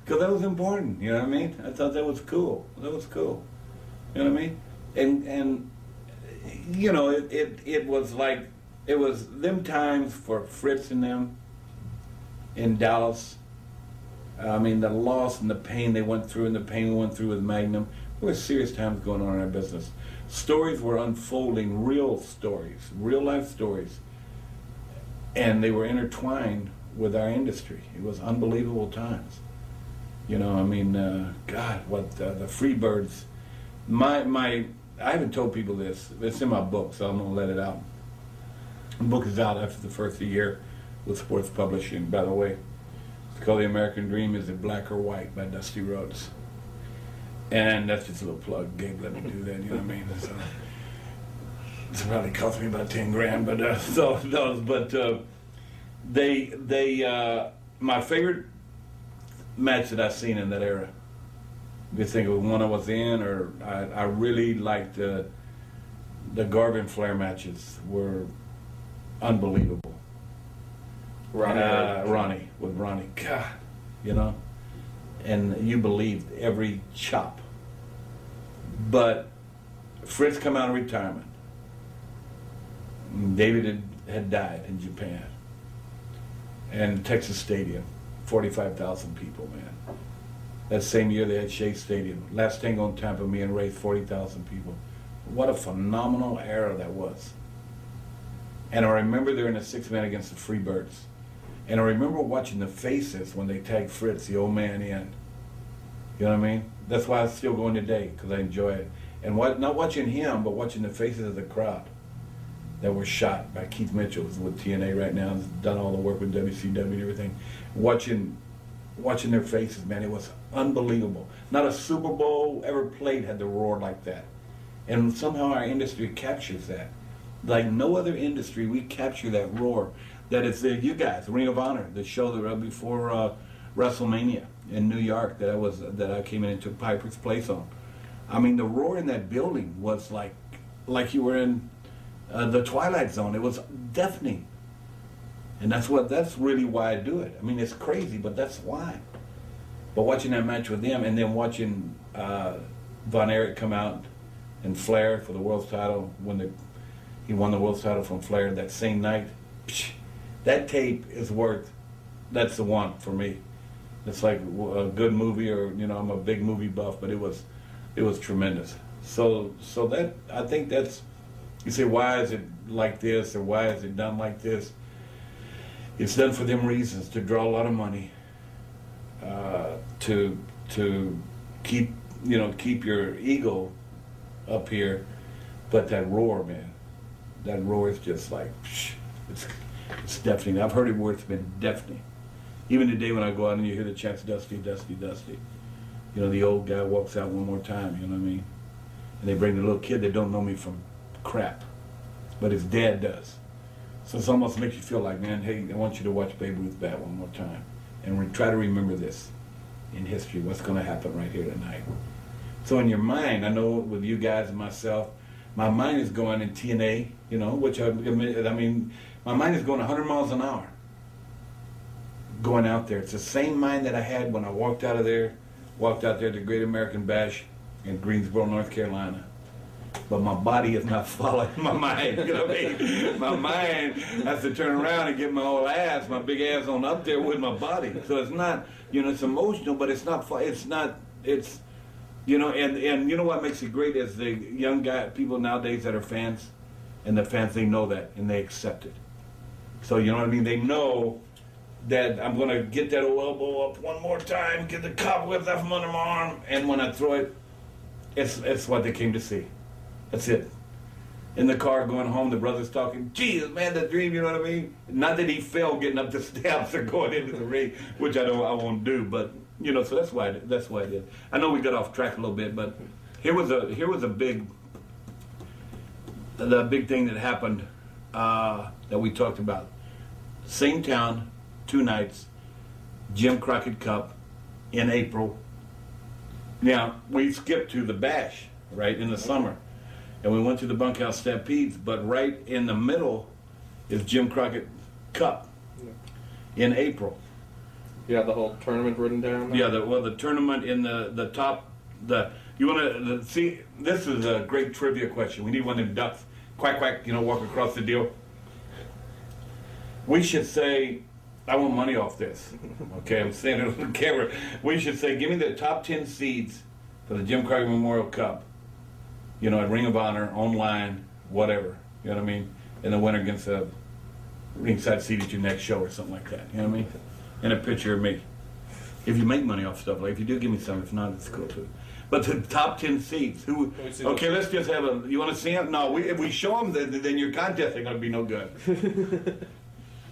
because that was important. You know what I mean? I thought that was cool. That was cool. You know what I mean? And you know, it was like it was them times for Fritz and them in Dallas. I mean, the loss and the pain they went through and the pain we went through with Magnum. There were serious times going on in our business. Stories were unfolding, real stories, real life stories. And they were intertwined with our industry. It was unbelievable times. You know, I mean, God, what the Freebirds. I haven't told people this. It's in my book, so I'm going to let it out. The book is out after the first year with Sports Publishing, by the way. It's called The American Dream, Is It Black or White by Dusty Rhodes. And that's just a little plug. Gabe let me do that, you know what I mean? So, it's probably cost me about 10 grand, but my favorite match that I've seen in that era, if you think of one I was in, or I really liked the Garvin Flair matches were unbelievable. Ronnie, God, you know, and you believed every chop. But Fritz come out of retirement. David had died in Japan. And Texas Stadium, 45,000 people, man. That same year they had Shea Stadium. Last Tango in Tampa, me and Ray, 40,000 people. What a phenomenal era that was. And I remember they're in a 6-man against the Freebirds. And I remember watching the faces when they tagged Fritz, the old man, in. You know what I mean? That's why I still going today, because I enjoy it. And not watching him, but watching the faces of the crowd that were shot by Keith Mitchell, who's with TNA right now, has done all the work with WCW and everything. Watching their faces, man, it was unbelievable. Not a Super Bowl ever played had the roar like that. And somehow our industry captures that. Like no other industry, we capture that roar. That it's you guys, Ring of Honor, the show that before WrestleMania in New York that I came in and took Piper's place on. I mean, the roar in that building was like you were in the Twilight Zone. It was deafening, and that's really why I do it. I mean, it's crazy, but that's why. But watching that match with them, and then watching Von Erich come out and Flair for the world's title when he won the world's title from Flair that same night. That tape is that's the one for me. It's like a good movie, or you know, I'm a big movie buff, but it was tremendous. So that I think that's, you say, why is it like this, or why is it done like this? It's done for them reasons, to draw a lot of money, to keep your ego up here, but that roar, man, that roar is just like it's deafening. I've heard it where it's been deafening. Even today when I go out and you hear the chants, Dusty, Dusty, Dusty. You know, the old guy walks out one more time, you know what I mean? And they bring the little kid that don't know me from crap, but his dad does. So it almost makes you feel like, man, hey, I want you to watch Babe Ruth bat one more time. And try to remember this in history, what's going to happen right here tonight. So in your mind, I know with you guys and myself, my mind is going in TNA, you know, which I mean, my mind is going 100 miles an hour going out there. It's the same mind that I had when I walked out there to Great American Bash in Greensboro, North Carolina. But my body is not following my mind, you know what I mean? My mind has to turn around and get my whole ass, my big ass on up there with my body. So it's not, you know, it's emotional, but it's you know, and you know what makes it great is the young people nowadays that are fans, and the fans, they know that, and they accept it. So, you know what I mean? They know that I'm going to get that elbow up one more time, get the cobwebs off from under my arm, and when I throw it, it's what they came to see. That's it. In the car going home, the brother's talking, Jesus, man, the dream, you know what I mean? Not that he fell getting up the steps or going into the ring, which I won't do, but, So that's why it is. I know we got off track a little bit, but here was a big thing that happened that we talked about. Same town, 2 nights, Jim Crockett Cup in April. Now we skipped to the Bash right in the summer, and we went to the Bunkhouse Stampedes. But right in the middle is Jim Crockett Cup in April. Yeah, the whole tournament written down. Yeah, the tournament in the top. You want to see? This is a great trivia question. We need one of them ducks, quack quack. Walk across the deal. We should say, I want money off this. Okay, I'm saying it on camera. We should say, give me the top 10 seeds for the Jim Crockett Memorial Cup. At Ring of Honor, online, whatever. You know what I mean? And the winner gets a ringside seat at your next show or something like that. You know what I mean? And a picture of me. If you make money off stuff, like if you do give me some, if not, it's cool too. But the top 10 seeds, okay, let's just have you want to see them? No, if we show them, then your contest ain't going to be no good.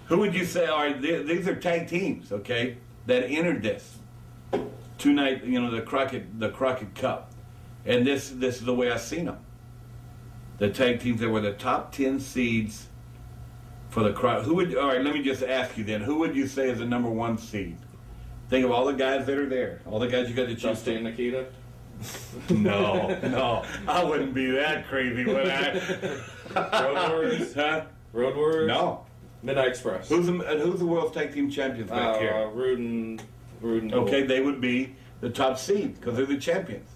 Who would you say, all right, these are tag teams, okay, that entered this 2-night, the Crockett Cup. And this is the way I seen them. The tag teams that were the top 10 seeds for the Crockett. All right, let me just ask you then, who would you say is the number 1 seed? Think of all the guys that are there, all the guys you got to choose. Dusty and Nikita? No, I wouldn't be that crazy, would I? Road Warriors? Huh? Road Warriors? No. Midnight Express. Who's the world's tag team champions back here? Rudin. Okay, they would be the top seed because they're the champions.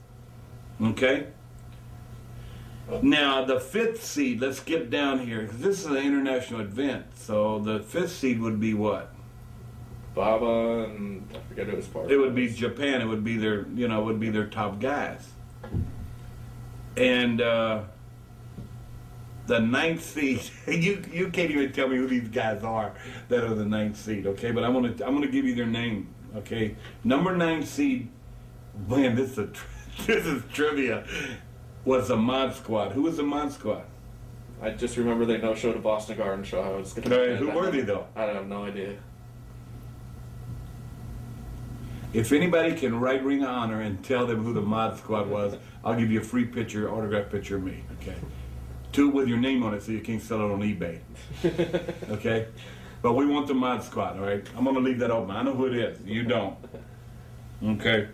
Okay. Now the 5th seed. Let's skip down here because this is an international event. So the 5th seed would be what? Baba and I forget who was part. It would be Japan. It would be their top guys. And the 9th seed, you can't even tell me who these guys are that are the 9th seed, okay? But I'm gonna give you their name, okay? Number 9 seed, man, this is trivia. Was the Mod Squad? Who was the Mod Squad? I just remember they no-showed a Boston Garden show. I was who were they though? I have no idea. If anybody can write Ring of Honor and tell them who the Mod Squad was, I'll give you a free picture, autographed picture of me, okay? 2 with your name on it so you can't sell it on eBay. Okay? But we want the Mod Squad, all right? I'm going to leave that open. I know who it is. You don't. Okay.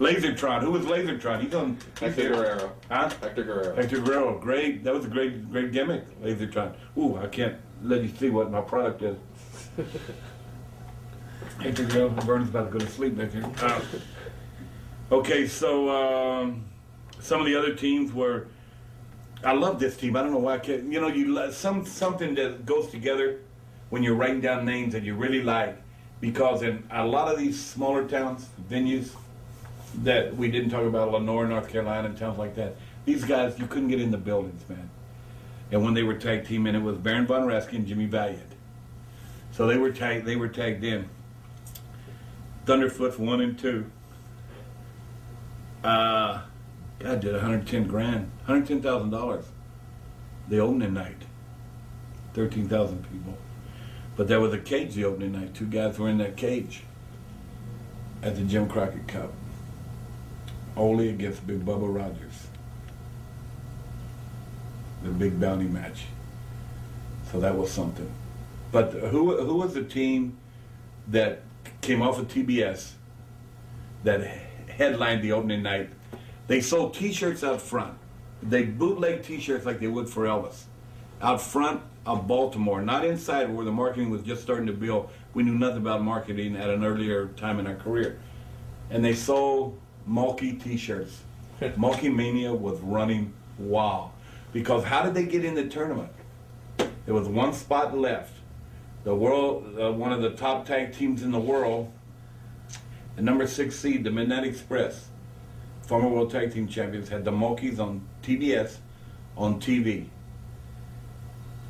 Lasertron. Who was Lasertron? He's on... Hector Guerrero. Huh? Hector Guerrero. Hector Guerrero. Great. That was a great gimmick, Lasertron. Ooh, I can't let you see what my product is. Hector Guerrero. Vernon's about to go to sleep back here. Okay, so some of the other teams were... I love this team. I don't know why I can't. Something that goes together when you're writing down names that you really like, because in a lot of these smaller towns, venues that we didn't talk about, Lenore, North Carolina, and towns like that, these guys, you couldn't get in the buildings, man. And when they were tag teaming, it was Baron Von Raschke and Jimmy Valiant. So they were tagged in. Thunderfoot's 1 and 2. God did $110,000. The opening night, 13,000 people. But there was a cage the opening night. 2 guys were in that cage at the Jim Crockett Cup. Ole against Big Bubba Rogers. The big bounty match. So that was something. But who was the team that came off of TBS that headlined the opening night? They sold T-shirts out front. They bootleg T-shirts like they would for Elvis. Out front of Baltimore, not inside where the marketing was just starting to build. We knew nothing about marketing at an earlier time in our career. And they sold Mulkey T-shirts. Mulkey Mania was running wild. Because how did they get in the tournament? There was 1 spot left. The world, one of the top tag teams in the world, the number 6 seed, the Midnight Express, former World Tag Team Champions, had the Mulkeys on TBS on TV.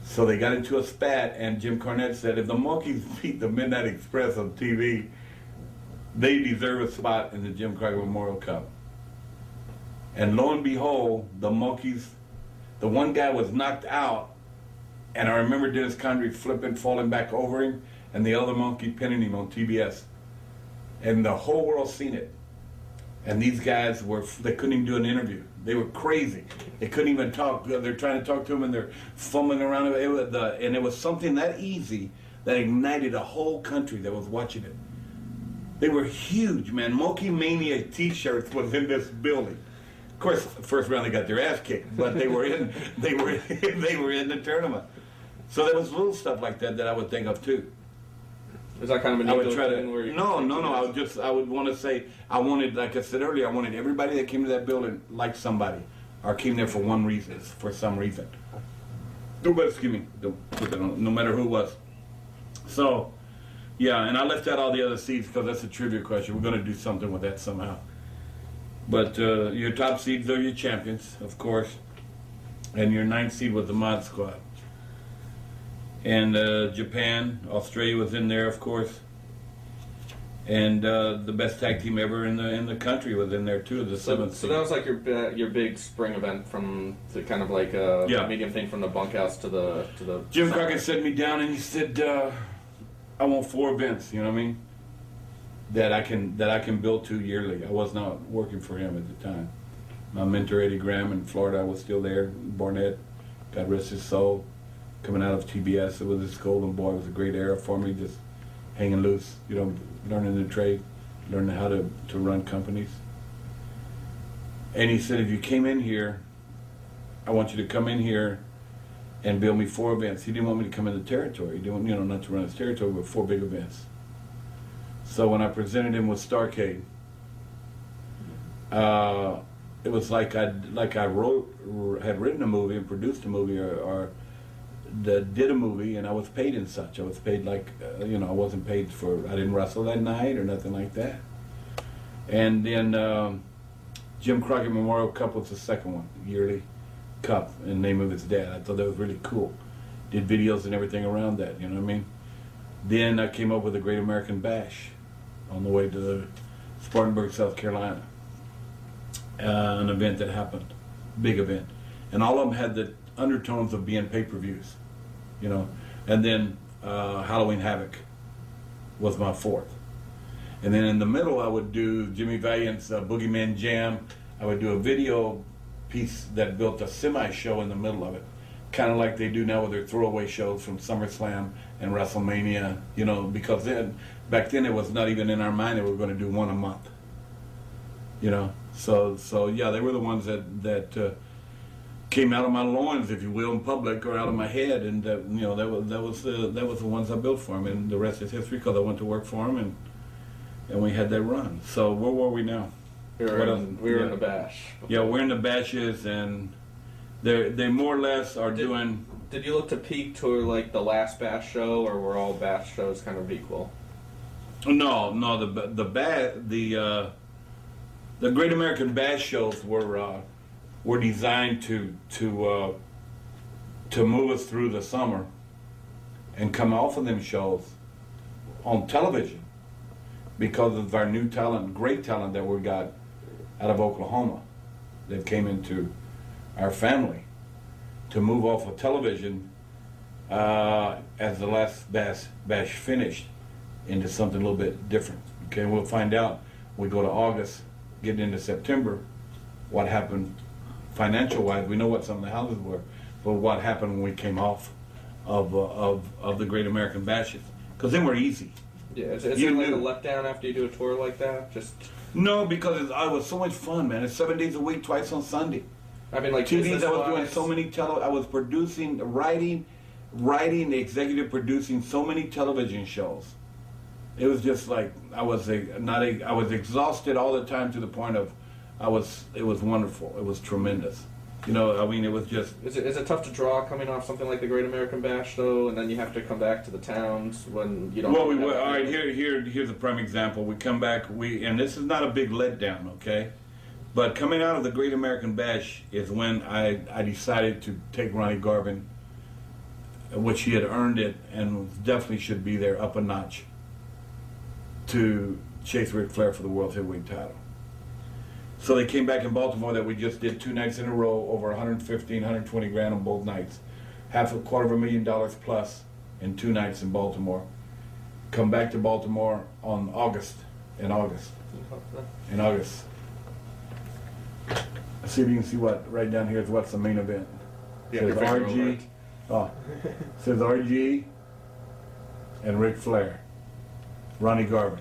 So they got into a spat, and Jim Cornette said, if the Mulkeys beat the Midnight Express on TV, they deserve a spot in the Jim Crockett Memorial Cup. And lo and behold, the Mulkeys, the one guy was knocked out, and I remember Dennis Condrey falling back over him, and the other monkey pinning him on TBS. and the whole world seen it. And these guys they couldn't even do an interview. They were crazy. They couldn't even talk. They're trying to talk to him and they're fumbling around. And it was something that easy that ignited a whole country that was watching it. They were huge, man. Monkey Mania t-shirts was in this building. Of course, first round they got their ass kicked, but they were in the tournament. So there was little stuff like that I would think of too. Is that kind of a I would try thing where to. No. I would want to say I wanted, like I said earlier, I wanted everybody that came to that building like somebody, or came there for some reason. Excuse me. No matter who it was. So, yeah, and I left out all the other seeds because that's a trivia question. We're going to do something with that somehow. But your top seeds are your champions, of course, and your 9th seed was the Mod Squad. And Japan, Australia was in there, of course, and the best tag team ever in the country was in there too. The 7th. So that was like your big spring event from the kind of like a medium thing from the bunkhouse to the. Jim Crockett set me down and he said, "I want 4 events." You know what I mean? That I can build to yearly. I was not working for him at the time. My mentor Eddie Graham in Florida was still there. Barnett, God rest his soul. Coming out of TBS, it was this golden boy. It was a great era for me, just hanging loose, learning the trade, learning how to run companies. And he said, if you came in here, I want you to come in here and build me 4 events. He didn't want me to come in the territory. He didn't want, not to run his territory, but 4 big events. So when I presented him with Starcade, it was like I had written a movie and produced a movie or did a movie, and I was paid in such. I was paid like, I wasn't paid I didn't wrestle that night or nothing like that. And then Jim Crockett Memorial Cup was the second one, yearly cup in the name of his dad. I thought that was really cool. Did videos and everything around that, you know what I mean? Then I came up with the Great American Bash on the way to Spartanburg, South Carolina. An event that happened, big event. And all of them had the undertones of being pay-per-views, and then Halloween Havoc was my 4th. And then in the middle I would do Jimmy Valiant's Boogeyman Jam. I would do a video piece that built a semi-show in the middle of it, kind of like they do now with their throwaway shows from SummerSlam and WrestleMania, because back then it was not even in our mind that we were going to do one a month, so yeah, they were the ones that came out of my loins, if you will, in public, or out of my head, and that was the ones I built for him, and the rest is history because I went to work for him, and we had that run. So where were we now? We were in the bash. Yeah, we're in the bashes, and they more or less are doing. Did you look to peak to like the last bash show, or were all bash shows kind of equal? No, the Great American Bash shows were designed to move us through the summer and come off of them shows on television because of our new talent, great talent that we got out of Oklahoma that came into our family, to move off of television as the last bash finished into something a little bit different. Okay, and we'll find out when we go to August, getting into September, what happened financial-wise. We know what some of the houses were, but what happened when we came off of the Great American Bashes, because then we're easy. Yeah, is it like a letdown after you do a tour like that? No, because it was so much fun, man. It's 7 days a week, twice on Sunday. I mean, like TVs, I was doing so many I was producing, writing, executive producing so many television shows. It was just like I was exhausted all the time to the point of it was wonderful. It was tremendous. It was just. Is it tough to draw coming off something like the Great American Bash though, and then you have to come back to the towns when you don't. Well, all right. Here's a prime example. We come back. And this is not a big letdown, okay? But coming out of the Great American Bash is when I decided to take Ronnie Garvin, which he had earned it and definitely should be there, up a notch, to chase Ric Flair for the World Heavyweight title. So they came back in Baltimore that we just did 2 nights in a row, over 115, 120 grand on both nights. $250,000 plus in 2 nights in Baltimore. Come back to Baltimore on August in August. In August. See if you can see what right down here is what's the main event. Yeah, Says your finger over RG. it. Oh, says RG and Ric Flair, Ronnie Garvin.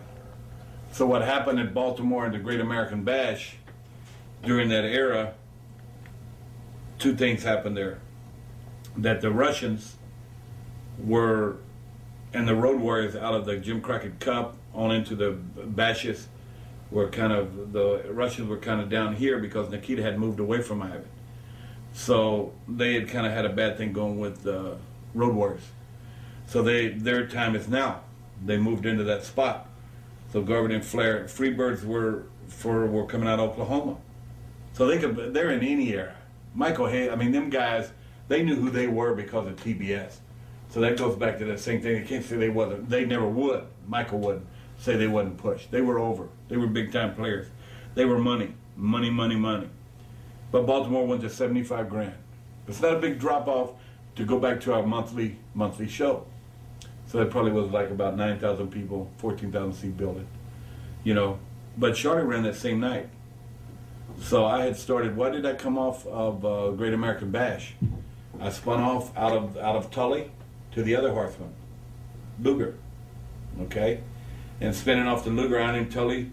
So what happened at Baltimore and the Great American Bash during that era? Two things happened there. That the Russians were, and the Road Warriors out of the Jim Crockett Cup on into the Bashes, were kind of, the Russians were kind of down here because Nikita had moved away from Ivan. So they had kind of had a bad thing going with the Road Warriors. So their time is now. They moved into that spot. So Garvin and Flair, Freebirds were coming out of Oklahoma. So they're in any era. Michael Hay, I mean, them guys, they knew who they were because of TBS. So that goes back to that same thing. They can't say they wasn't. They never would. Michael wouldn't say they wasn't pushed. They were over. They were big time players. They were money. But Baltimore went to 75 grand. It's not a big drop off to go back to our monthly show. So it probably was like about 9,000 people, 14,000 seat building, you know. But Charlotte ran that same night. So I had started. Why did I come off of Great American Bash? I spun off out of Tully to the other horseman, Luger. Okay, and spinning off to Luger out in Tully,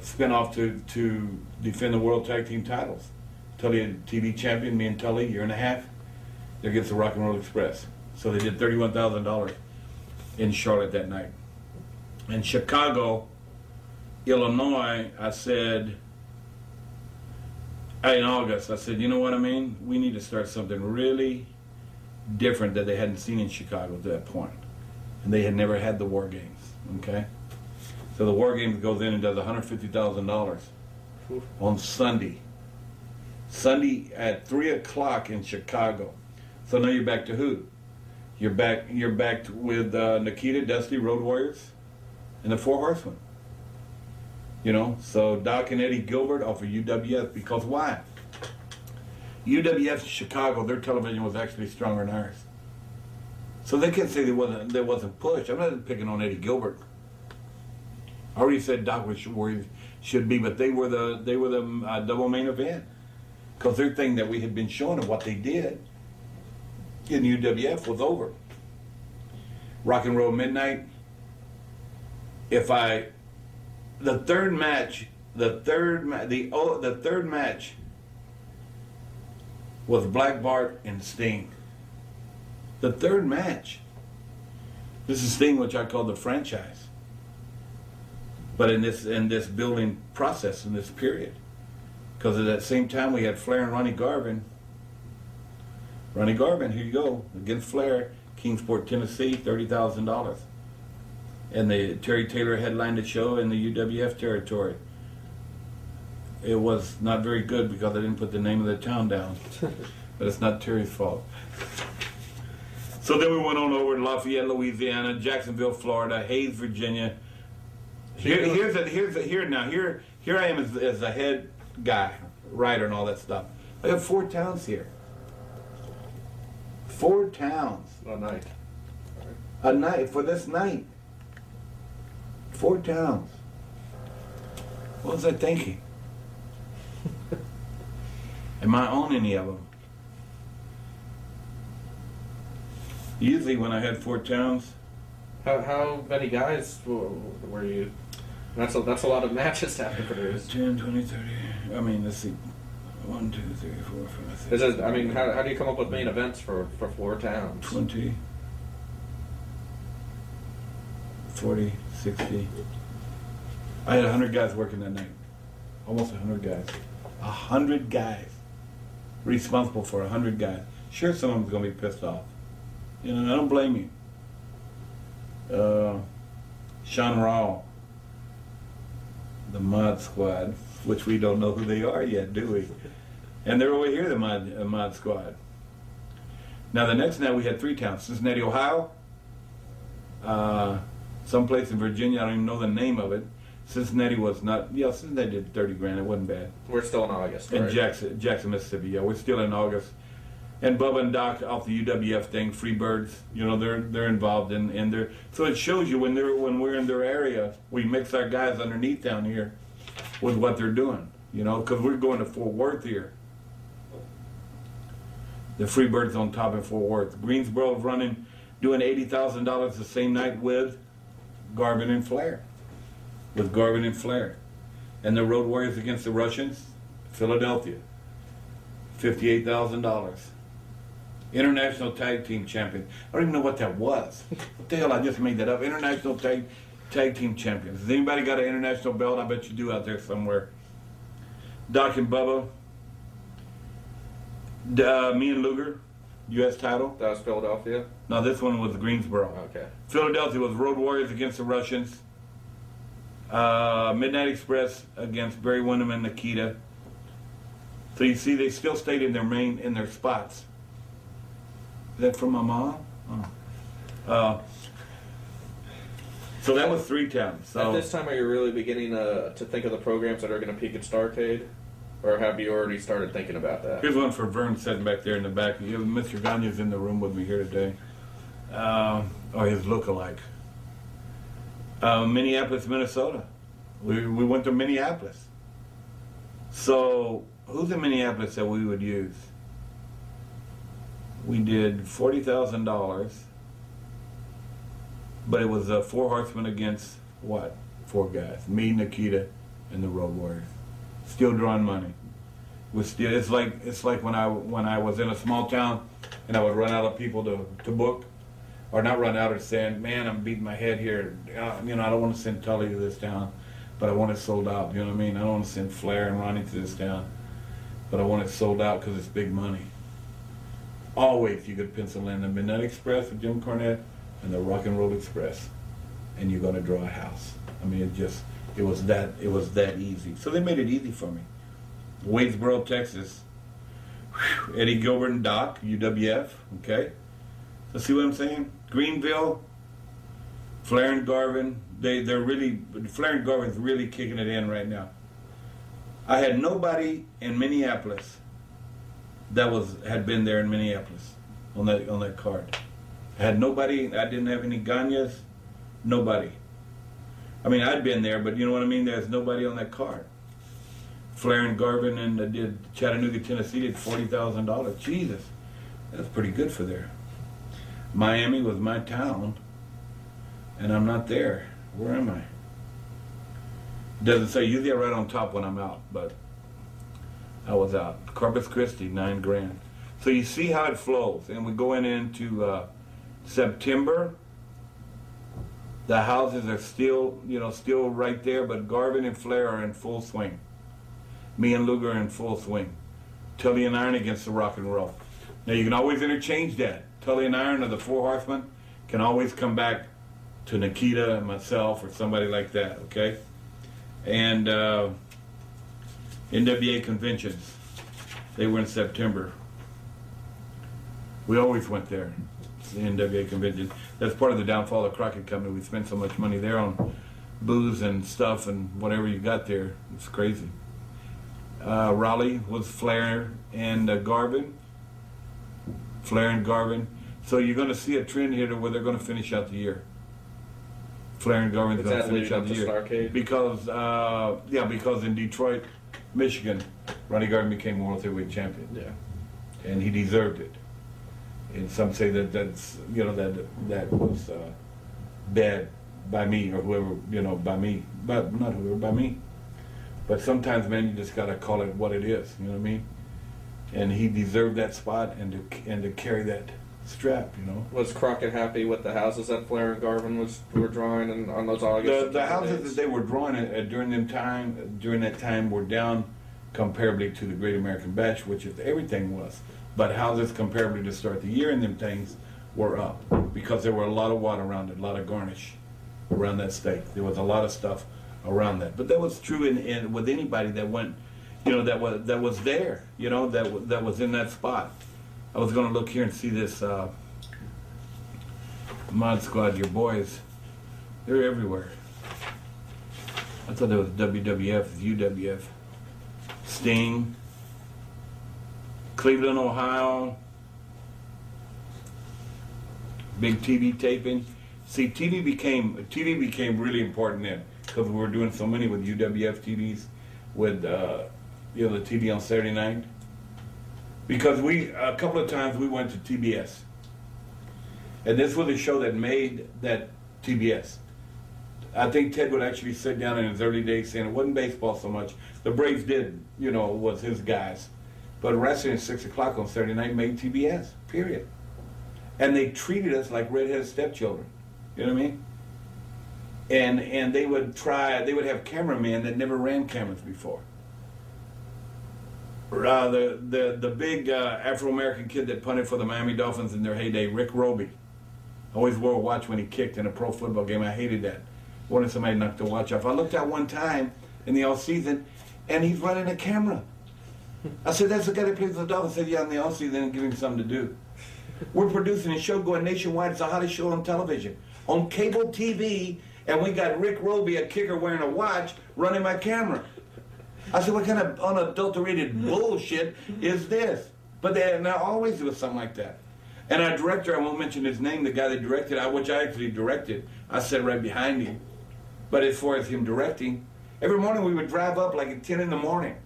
spin off to defend the World Tag Team titles. Tully TV champion, me and Tully, year and a half. There gets the Rock and Roll Express. So they did $31,000 in Charlotte that night. In Chicago, Illinois, I said, in August, I said, you know what I mean? We need to start something really different that they hadn't seen in Chicago to that point. And they had never had the War Games, okay? So the War Games goes in and does $150,000 on Sunday. Sunday at 3 o'clock in Chicago. So now you're back to who? You're back with Nikita, Dusty, Road Warriors, and the Four Horsemen. You know, so Doc and Eddie Gilbert off of UWF, because why? UWF Chicago, their television was actually stronger than ours. So they can't say there wasn't push. I'm not picking on Eddie Gilbert. I already said Doc was where he should be, but they were the double main event, because their thing that we had been showing of what they did in UWF was over. Rock and Roll Midnight. The third match was Black Bart and Sting. The third match. This is Sting, which I call the franchise. But in this building process, in this period, because at that same time we had Flair and Ronnie Garvin. Ronnie Garvin, here you go, against Flair, Kingsport, Tennessee, $30,000. And Terry Taylor headlined the show in the UWF territory. It was not very good because I didn't put the name of the town down. But it's not Terry's fault. So then we went on over to Lafayette, Louisiana, Jacksonville, Florida, Hayes, Virginia. Here I am as a head guy, writer and all that stuff. I have 4 towns here. 4 towns. A night. A night, for this night. 4 towns. What was I thinking? Am I on any of them? Usually when I had 4 towns. How many guys were you? That's a lot of matches to have to produce. 10, 20, 30. I mean, let's see. 1, 2, 3, 4, 5, 6. How do you come up with main events for 4 towns? 20, 40, 60. I had 100 guys working that night. Almost 100 guys. 100 guys. Responsible for 100 guys. Sure, some of them's going to be pissed off. You know, I don't blame you. Sean Rao, the Mod Squad, which we don't know who they are yet, do we? And they're over here, the Mod Squad. Now the next night we had 3 towns. Cincinnati, Ohio, someplace in Virginia, I don't even know the name of it. Cincinnati was not, Cincinnati did 30 grand, it wasn't bad. We're still in August, And right? Jackson, Mississippi, yeah, we're still in August. And Bubba and Doc off the UWF thing, Freebirds, you know, they're involved in their. So it shows you when we're in their area, we mix our guys underneath down here with what they're doing, you know, because we're going to Fort Worth here. The Freebirds on top in Fort Worth. Greensboro running, doing $80,000 the same night with Garvin and Flair. With Garvin and Flair. And the Road Warriors against the Russians, Philadelphia, $58,000. International Tag Team Champions. I don't even know what that was. What the hell, I just made that up. International Tag Team Champions. Has anybody got an international belt? I bet you do out there somewhere. Doc and Bubba. Me and Luger, U.S. title. That was Philadelphia? No, this one was Greensboro. Okay. Philadelphia was Road Warriors against the Russians. Midnight Express against Barry Windham and Nikita. So you see, they still stayed in their spots. Is that from my mom? Oh. So that was 3 times. So at this time, are you really beginning to think of the programs that are going to peak at Starrcade? Or have you already started thinking about that? Here's one for Vern sitting back there in the back. Mr. Gagne's in the room with me here today. Or his look-alike. Minneapolis, Minnesota. We went to Minneapolis. So who's in Minneapolis that we would use? We did $40,000, but it was 4 horsemen against what? 4 guys. Me, Nikita, and the Road Warriors. Still drawing money. It's like when I was in a small town and I would run out of people to book, or not run out of saying, man, I'm beating my head here. You know, I don't want to send Tully to this town, but I want it sold out. You know what I mean? I don't want to send Flair and Ronnie to this town, but I want it sold out because it's big money. Always you could pencil in the Midnight Express with Jim Cornette and the Rock and Roll Express, and you're going to draw a house. I mean, it was that easy. So they made it easy for me. Wadesboro, Texas. Whew. Eddie Gilbert and Doc, UWF. Okay. So see what I'm saying? Greenville, Flair and Garvin. Flair and Garvin's really kicking it in right now. I had nobody in Minneapolis that had been there in Minneapolis on that card. I had nobody. I didn't have any Gagnes. Nobody. I mean, I'd been there, but you know what I mean? There's nobody on that card. Flair and Garvin and did Chattanooga, Tennessee did $40,000. Jesus, that's pretty good for there. Miami was my town, and I'm not there. Where am I? Doesn't say. Usually I right on top when I'm out, but I was out. Corpus Christi, $9 grand. So you see how it flows, and we go into September. The houses are still right there, but Garvin and Flair are in full swing. Me and Luger are in full swing. Tully and Iron against the Rock and Roll. Now you can always interchange that. Tully and Iron, or the 4 horsemen, can always come back to Nikita and myself or somebody like that, okay? And NWA conventions, they were in September. We always went there, the NWA convention. That's part of the downfall of Crockett Company. We spent so much money there on booze and stuff and whatever you got there. It's crazy. Raleigh was Flair and Garvin. Flair and Garvin. So you're going to see a trend here to where they're going to finish out the year. Flair and Garvin's going to finish out the year. Starrcade? Because in Detroit, Michigan, Ronnie Garvin became World Heavyweight Champion. Yeah. And he deserved it. And some say that was bad by me or whoever, by me. But not whoever, by me. But sometimes, man, you just got to call it what it is, you know what I mean? And he deserved that spot and to carry that strap, Was Crockett happy with the houses that Flair and Garvin were drawing and on those August? The houses that they were drawing during that time were down comparably to the Great American Bash, which is everything was. But houses comparably to start the year and them things were up because there were a lot of water around it, a lot of garnish around that stake. There was a lot of stuff around that. But that was true in with anybody that went, that was there, that was in that spot. I was going to look here and see this Mod Squad, your boys. They're everywhere. I thought that was WWF, UWF. Sting, Cleveland, Ohio, big TV taping. See, TV became really important then because we were doing so many with UWF TVs, with the TV on Saturday night. Because a couple of times we went to TBS, and this was a show that made that TBS. I think Ted would actually sit down in his early days saying it wasn't baseball so much. The Braves did, was his guys. But wrestling at 6 o'clock on Saturday night made TBS, period. And they treated us like redheaded stepchildren. You know what I mean? And they would have cameramen that never ran cameras before. The big Afro-American kid that punted for the Miami Dolphins in their heyday, Rick Roby, always wore a watch when he kicked in a pro football game. I hated that. Wanted somebody to knock the watch off. I looked out one time in the off-season, and he's running a camera. I said, that's the guy that plays for the Dolphins. I said, yeah, in the off-season, and give him something to do. We're producing a show going nationwide. It's the hottest show on television. On cable TV, and we got Rick Roby, a kicker wearing a watch, running my camera. I said, what kind of unadulterated bullshit is this? But there always was something like that. And our director, I won't mention his name, the guy that directed, which I actually directed, I sat right behind him. But as far as him directing, every morning we would drive up like at 10 in the morning.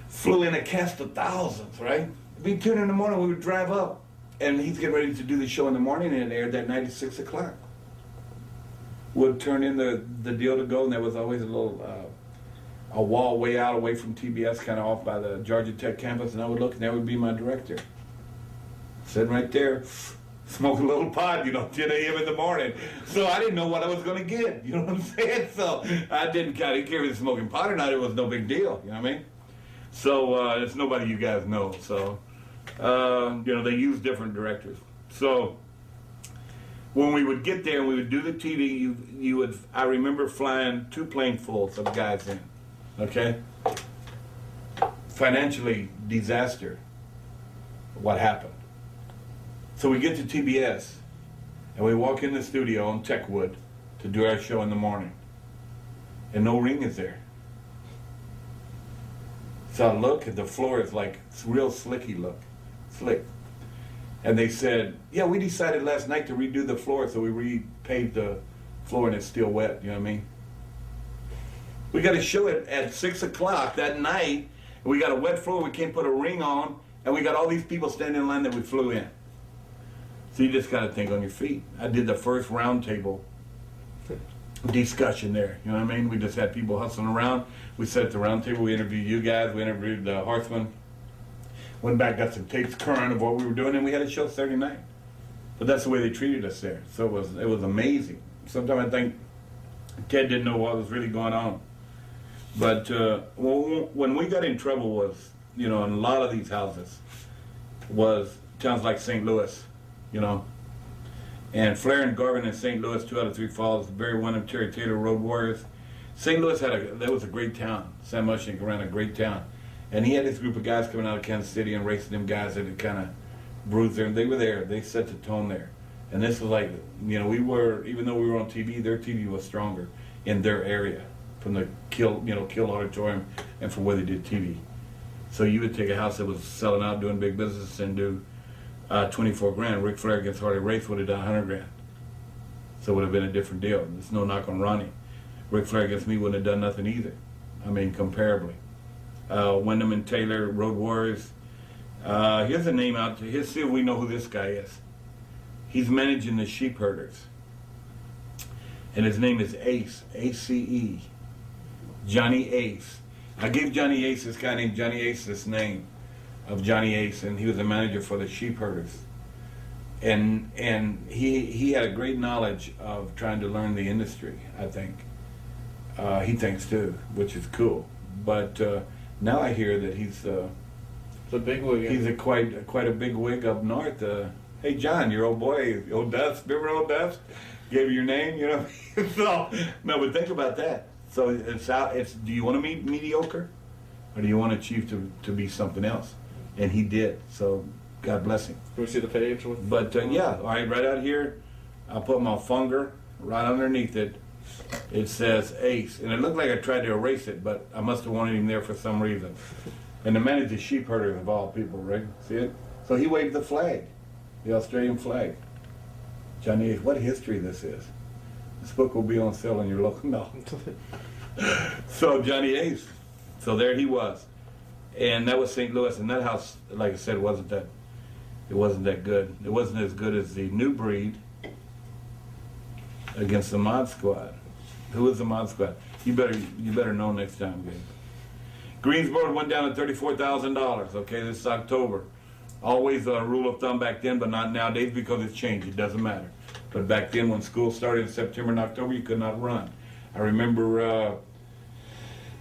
Flew in a cast of thousands, right? It'd be 10 in the morning, we would drive up. And he's getting ready to do the show in the morning, and it aired that night at 6 o'clock. Would turn in the deal to go, and there was always a little a wall way out away from TBS, kind of off by the Georgia Tech campus, and I would look, and that would be my director. Sitting right there, smoking a little pot, 10 a.m. in the morning. So I didn't know what I was going to get, you know what I'm saying? So I didn't care if he was smoking pot or not, it was no big deal, you know what I mean? So it's nobody you guys know, so, they use different directors. So when we would get there and we would do the TV, I remember flying 2 planefuls of guys in, okay? Financially, disaster, what happened. So we get to TBS, and we walk in the studio on Techwood to do our show in the morning, and no ring is there. So I look, and the floor is like real slick. And they said, yeah, we decided last night to redo the floor, so we repaved the floor, and it's still wet, you know what I mean? We got a show at 6 o'clock that night, and we got a wet floor, we can't put a ring on, and we got all these people standing in line that we flew in. So you just got to think on your feet. I did the first round table discussion there, you know what I mean? We just had people hustling around. We sat at the round table, we interviewed you guys, we interviewed the Horseman. Went back, got some tapes current of what we were doing, and we had a show Saturday night. But that's the way they treated us there. So it was amazing. Sometimes I think Ted didn't know what was really going on. But when we got in trouble was, in a lot of these houses, was towns like St. Louis, and Flair and Garvin in St. Louis, 2 out of 3 falls, Barry Windham, Terry Taylor, Road Warriors. St. Louis that was a great town. Sam Mushnick ran a great town. And he had this group of guys coming out of Kansas City and racing them guys that had kind of bruised them. They were there. They set the tone there. And this was like, even though we were on TV, their TV was stronger in their area from the Kill Auditorium and from where they did TV. So you would take a house that was selling out, doing big business, and do 24 grand. Ric Flair against Harley Race would have done 100 grand. So it would have been a different deal. There's no knock on Ronnie. Ric Flair against me wouldn't have done nothing either. I mean, comparably. Windham and Taylor, Road Warriors. Here's a name out there. Here's see if we know who this guy is. He's managing the sheep herders. And his name is Ace, A-C-E. Johnny Ace. I gave Johnny Ace, this guy named Johnny Ace, this name of Johnny Ace, and he was a manager for the sheep herders. And he had a great knowledge of trying to learn the industry, I think. He thinks too, which is cool. But now I hear that he's the big wig. He's quite a big wig up north. Hey John, your old boy, old Dust, remember old Dust? Gave you your name, So no, but think about that. So it's do you want to be mediocre, or do you want to achieve to be something else? And he did. So God bless him. Can we see the page? But yeah, all right, right out here, I'll put my finger right underneath it. It says Ace, and it looked like I tried to erase it, but I must have wanted him there for some reason. And the manager sheep herder of all people, right? See it? So he waved the flag, the Australian flag. Johnny Ace, what history this is. This book will be on sale in your local, no. So Johnny Ace, so there he was. And that was St. Louis, and that house, like I said, wasn't that good. It wasn't as good as the New Breed against the Mod Squad. Who was the Mod Squad? You better know next time, Gabe. Greensboro went down to $34,000. Okay, this is October. Always a rule of thumb back then, but not nowadays because it's changed. It doesn't matter. But back then, when school started in September and October, you could not run. I remember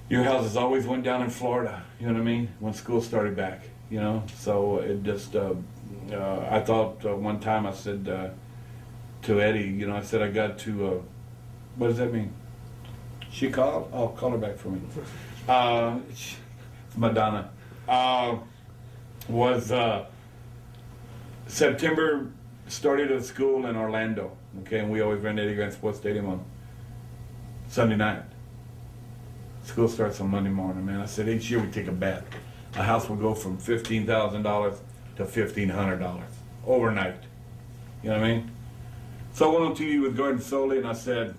your houses always went down in Florida. You know what I mean? When school started back. You know, so it just. I thought one time I said to Eddie, you know, I said I got to. What does that mean? She called? Oh, call her back for me. Madonna. Was September started at school in Orlando, okay, and we always ran Eddie Grant Sports Stadium on Sunday night. School starts on Monday morning, man. I said each year we take a bet. A house will go from $15,000 to $1,500 overnight. You know what I mean? So I went on TV with Gordon Soley and I said,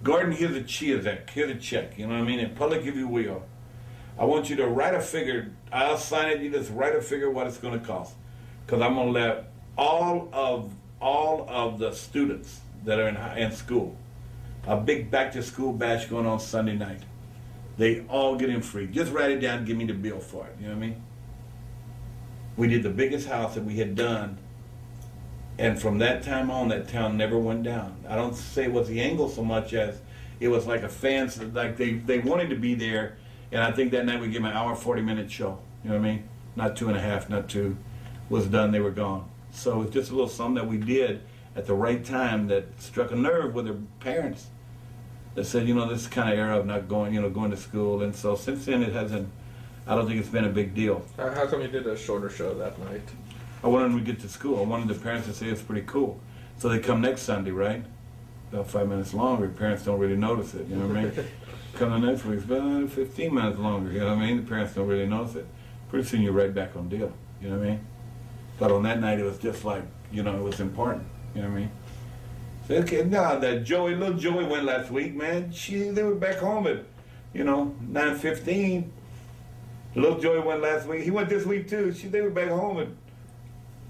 Gordon, here's a check. Here's a check. You know what I mean? In public, if you will. I want you to write a figure. I'll sign it. You just write a figure what it's going to cost, because I'm going to let all of the students that are in school, a big back to school bash going on Sunday night. They all get in free. Just write it down and give me the bill for it. You know what I mean? We did the biggest house that we had done, and from that time on, that town never went down. I don't say it was the angle so much as it was like a fans, like they wanted to be there. And I think that night we gave them an hour, 40-minute show. You know what I mean? Not 2.5, not 2. Was done, they were gone. So it's just a little something that we did at the right time that struck a nerve with their parents that said, you know, this kind of era of not going, going to school. And so since then it hasn't, I don't think it's been a big deal. How come you did a shorter show that night? I wanted them to get to school. I wanted the parents to say it's pretty cool. So they come next Sunday, right? About 5 minutes longer. Parents don't really notice it, you know what I mean? Come the next week, about 15 minutes longer, you know what I mean? The parents don't really notice it. Pretty soon you're right back on deal, you know what I mean? But on that night it was just like, it was important, you know what I mean? So, okay, now that little Joey went last week, man, they were back home at, 9:15. Little Joey went last week. He went this week too. They were back home at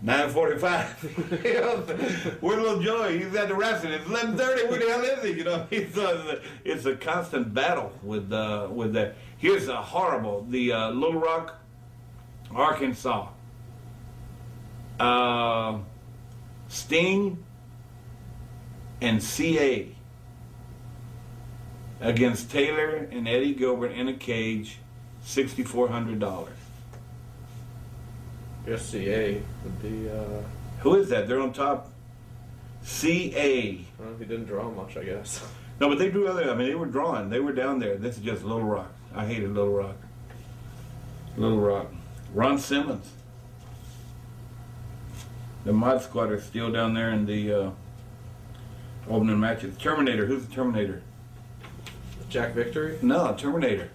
9:45. Where's little Joey? He's at the restaurant. It's 11:30. Where the hell is he? It's a constant battle with that. Here's a horrible. The Little Rock, Arkansas. Sting and CA against Taylor and Eddie Gilbert in a cage, $6,400. SCA would be. Who is that? They're on top. CA. Well, he didn't draw much, I guess. No, but they drew other. I mean, they were drawing. They were down there. This is just Little Rock. I hated Little Rock. Little Rock. Ron Simmons. The Mod Squad are still down there in the opening matches. Terminator. Who's the Terminator? Jack Victory? No, Terminator.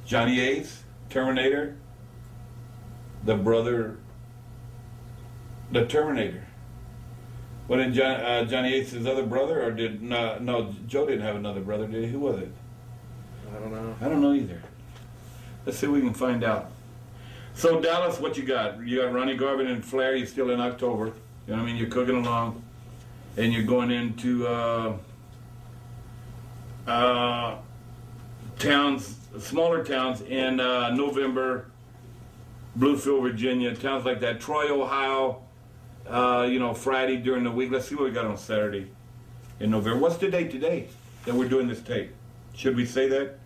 Johnny Ace. Terminator. The brother. The Terminator. What did Johnny Ace's other brother, or did no? Joe didn't have another brother, did he? Who was it? I don't know. I don't know either. Let's see if we can find out. So Dallas, what you got? You got Ronnie Garvin and Flair. You're still in October. You know what I mean? You're cooking along, and you're going into towns, smaller towns in November. Bluefield, Virginia, towns like that. Troy, Ohio. Friday during the week. Let's see what we got on Saturday in November. What's the date today that we're doing this tape? Should we say that?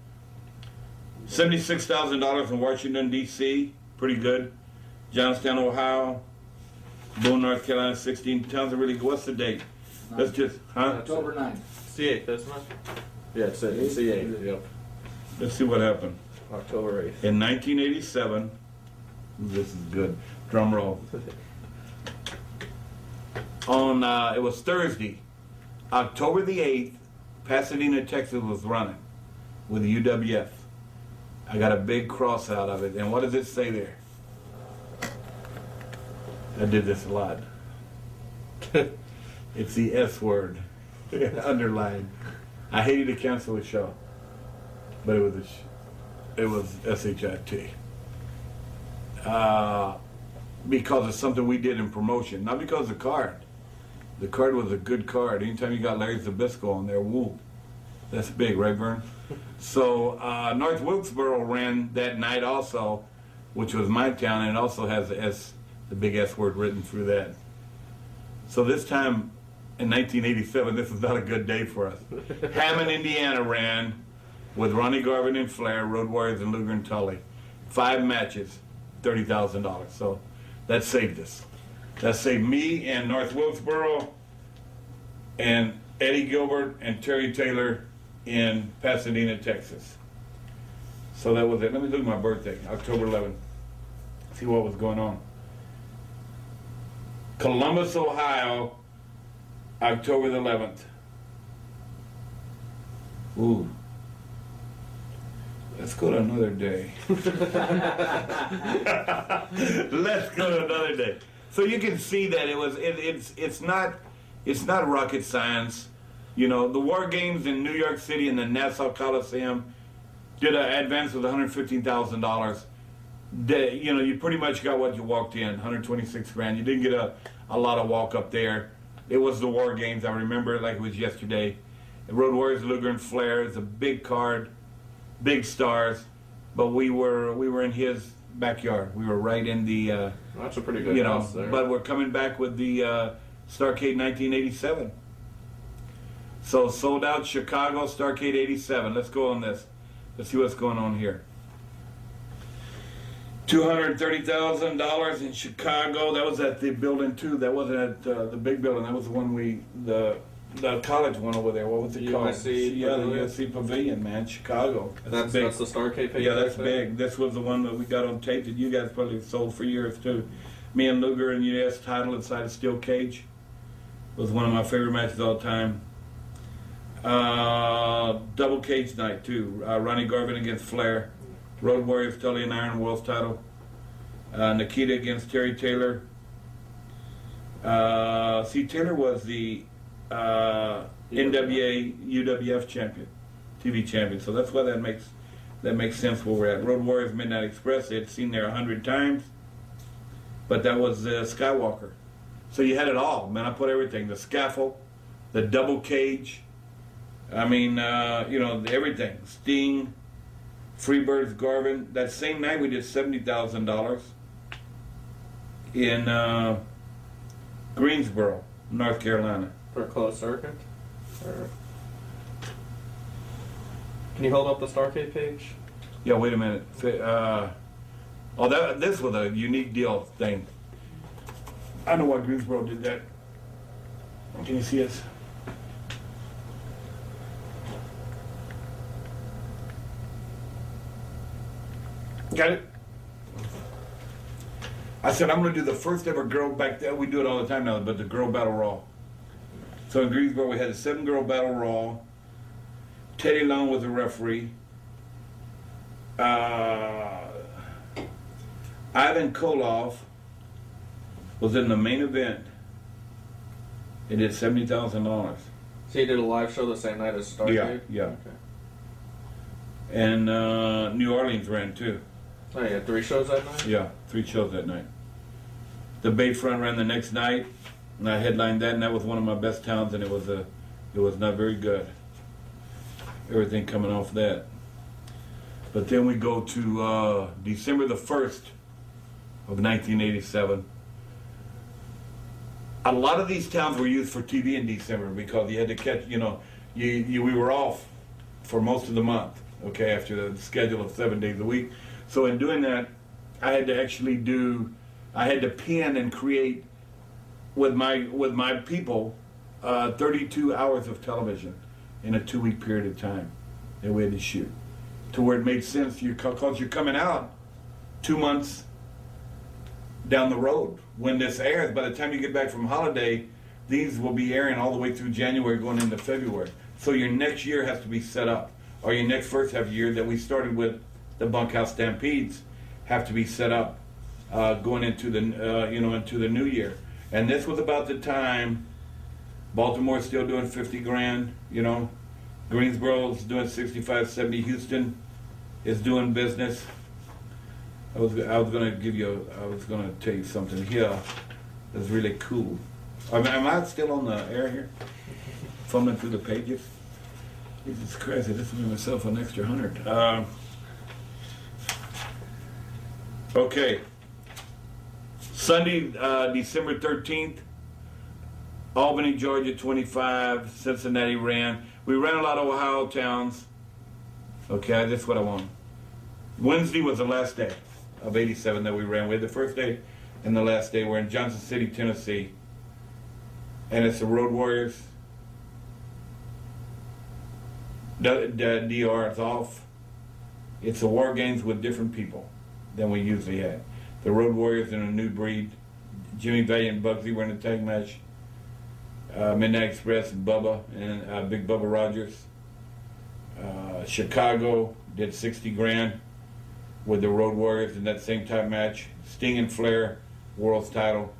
$76,000 in Washington, D.C. Pretty good. Johnstown, Ohio. Boone, North Carolina, 16 towns are really good. What's the date? Let's just, October 9th. C8, isn't it? Yeah, it's C8, yep. Let's see what happened. October 8th. In 1987, this is good. Drum roll. It was Thursday, October the 8th, Pasadena, Texas was running with the UWF. I got a big cross out of it. And what does it say there? I did this a lot. It's the S word underlined. I hated to cancel a show, but it was SHIT. Because it's something we did in promotion, not because of the card. The card was a good card. Anytime you got Larry Zabisco on there, woo, that's big, right, Vern? So North Wilkesboro ran that night also, which was my town, and it also has the big S word written through that. So this time in 1987, this was not a good day for us. Hammond, Indiana ran with Ronnie Garvin and Flair, Road Warriors, and Luger and Tully. 5 matches, $30,000. So that saved us. That saved me and North Wilkesboro and Eddie Gilbert and Terry Taylor in Pasadena, Texas. So that was it. Let me look at my birthday, October 11th. See what was going on. Columbus, Ohio, October the 11th. Ooh. Let's go to another day. Let's go to another day. So you can see that it's not rocket science. You know, the War Games in New York City and the Nassau Coliseum did an advance with $115,000. You know, you pretty much got what you walked in, 126 grand. You didn't get a lot of walk up there. It was the War Games. I remember it like it was yesterday. The Road Warriors, Luger and Flair. It's a big card, big stars, but we were in his backyard. We were right in the. That's a pretty good house there. But we're coming back with the Starrcade 1987. So sold out Chicago, Starrcade 87. Let's go on this. Let's see what's going on here. $230,000 in Chicago. That was at the building too. That wasn't at the big building. That was the one the college one over there. What was it called? Yeah, the USC Pavilion, man, Chicago. That's the Starrcade page. Yeah, that's big. This was the one that we got on tape that you guys probably sold for years too. Me and Luger and US title inside a steel cage. It was one of my favorite matches all the time. Double cage night too. Ronnie Garvin against Flair. Road Warriors, Tully and Iron World's title. Nikita against Terry Taylor. Taylor was the NWA UWF champion, TV champion. So that's why that makes sense where we're at. Road Warriors Midnight Express. They had seen there 100 times, but that was Skywalker. So you had it all, man. I put everything: the scaffold, the double cage. I mean, everything. Sting, Freebirds, Garvin. That same night we did $70,000 in Greensboro, North Carolina. For a closed circuit? Or... Can you hold up the Starrcade page? Yeah, wait a minute. This was a unique deal thing. I know why Greensboro did that. Can you see us? Got it? I said, I'm going to do the first ever girl back there. We do it all the time now, but the girl battle raw. So in Greensboro, we had a 7-girl battle raw. Teddy Long was the referee. Ivan Koloff was in the main event. He did $70,000. So you did a live show the same night as Starrcade? Yeah. Okay. And New Orleans ran too. Oh, you had 3 shows that night? Yeah, 3 shows that night. The Bayfront ran the next night, and I headlined that, and that was one of my best towns, and it was not very good. Everything coming off that. But then we go to December the 1st of 1987. A lot of these towns were used for TV in December because you had to catch, we were off for most of the month, okay, after the schedule of 7 days a week. So in doing that, I had to pin and create with my people 32 hours of television in a 2-week period of time that we had to shoot, to where it made sense because you're coming out 2 months down the road when this airs. By the time you get back from holiday, these will be airing all the way through January going into February. So your next year has to be set up, or your next first half year that we started with the Bunkhouse Stampedes have to be set up going into the into the new year. And this was about the time Baltimore's still doing 50 grand, you know. Greensboro's doing 65, 70. Houston is doing business. I was gonna tell you something here that's really cool. Am I still on the air here? Fumbling through the pages? Jesus Christ, I just made myself an extra 100. Okay. Sunday, December 13th, Albany, Georgia, 25. Cincinnati ran. We ran a lot of Ohio towns. Okay, that's what I want. Wednesday was the last day of 87 that we ran. We had the first day and the last day. We're in Johnson City, Tennessee. And it's the Road Warriors. The DR is off. It's the War Games with different people than we usually had. The Road Warriors in a new breed. Jimmy Valiant and Bugsy were in a tag match. Midnight Express and Bubba and Big Bubba Rogers. Chicago did 60 grand with the Road Warriors in that same type match. Sting and Flair, world's title.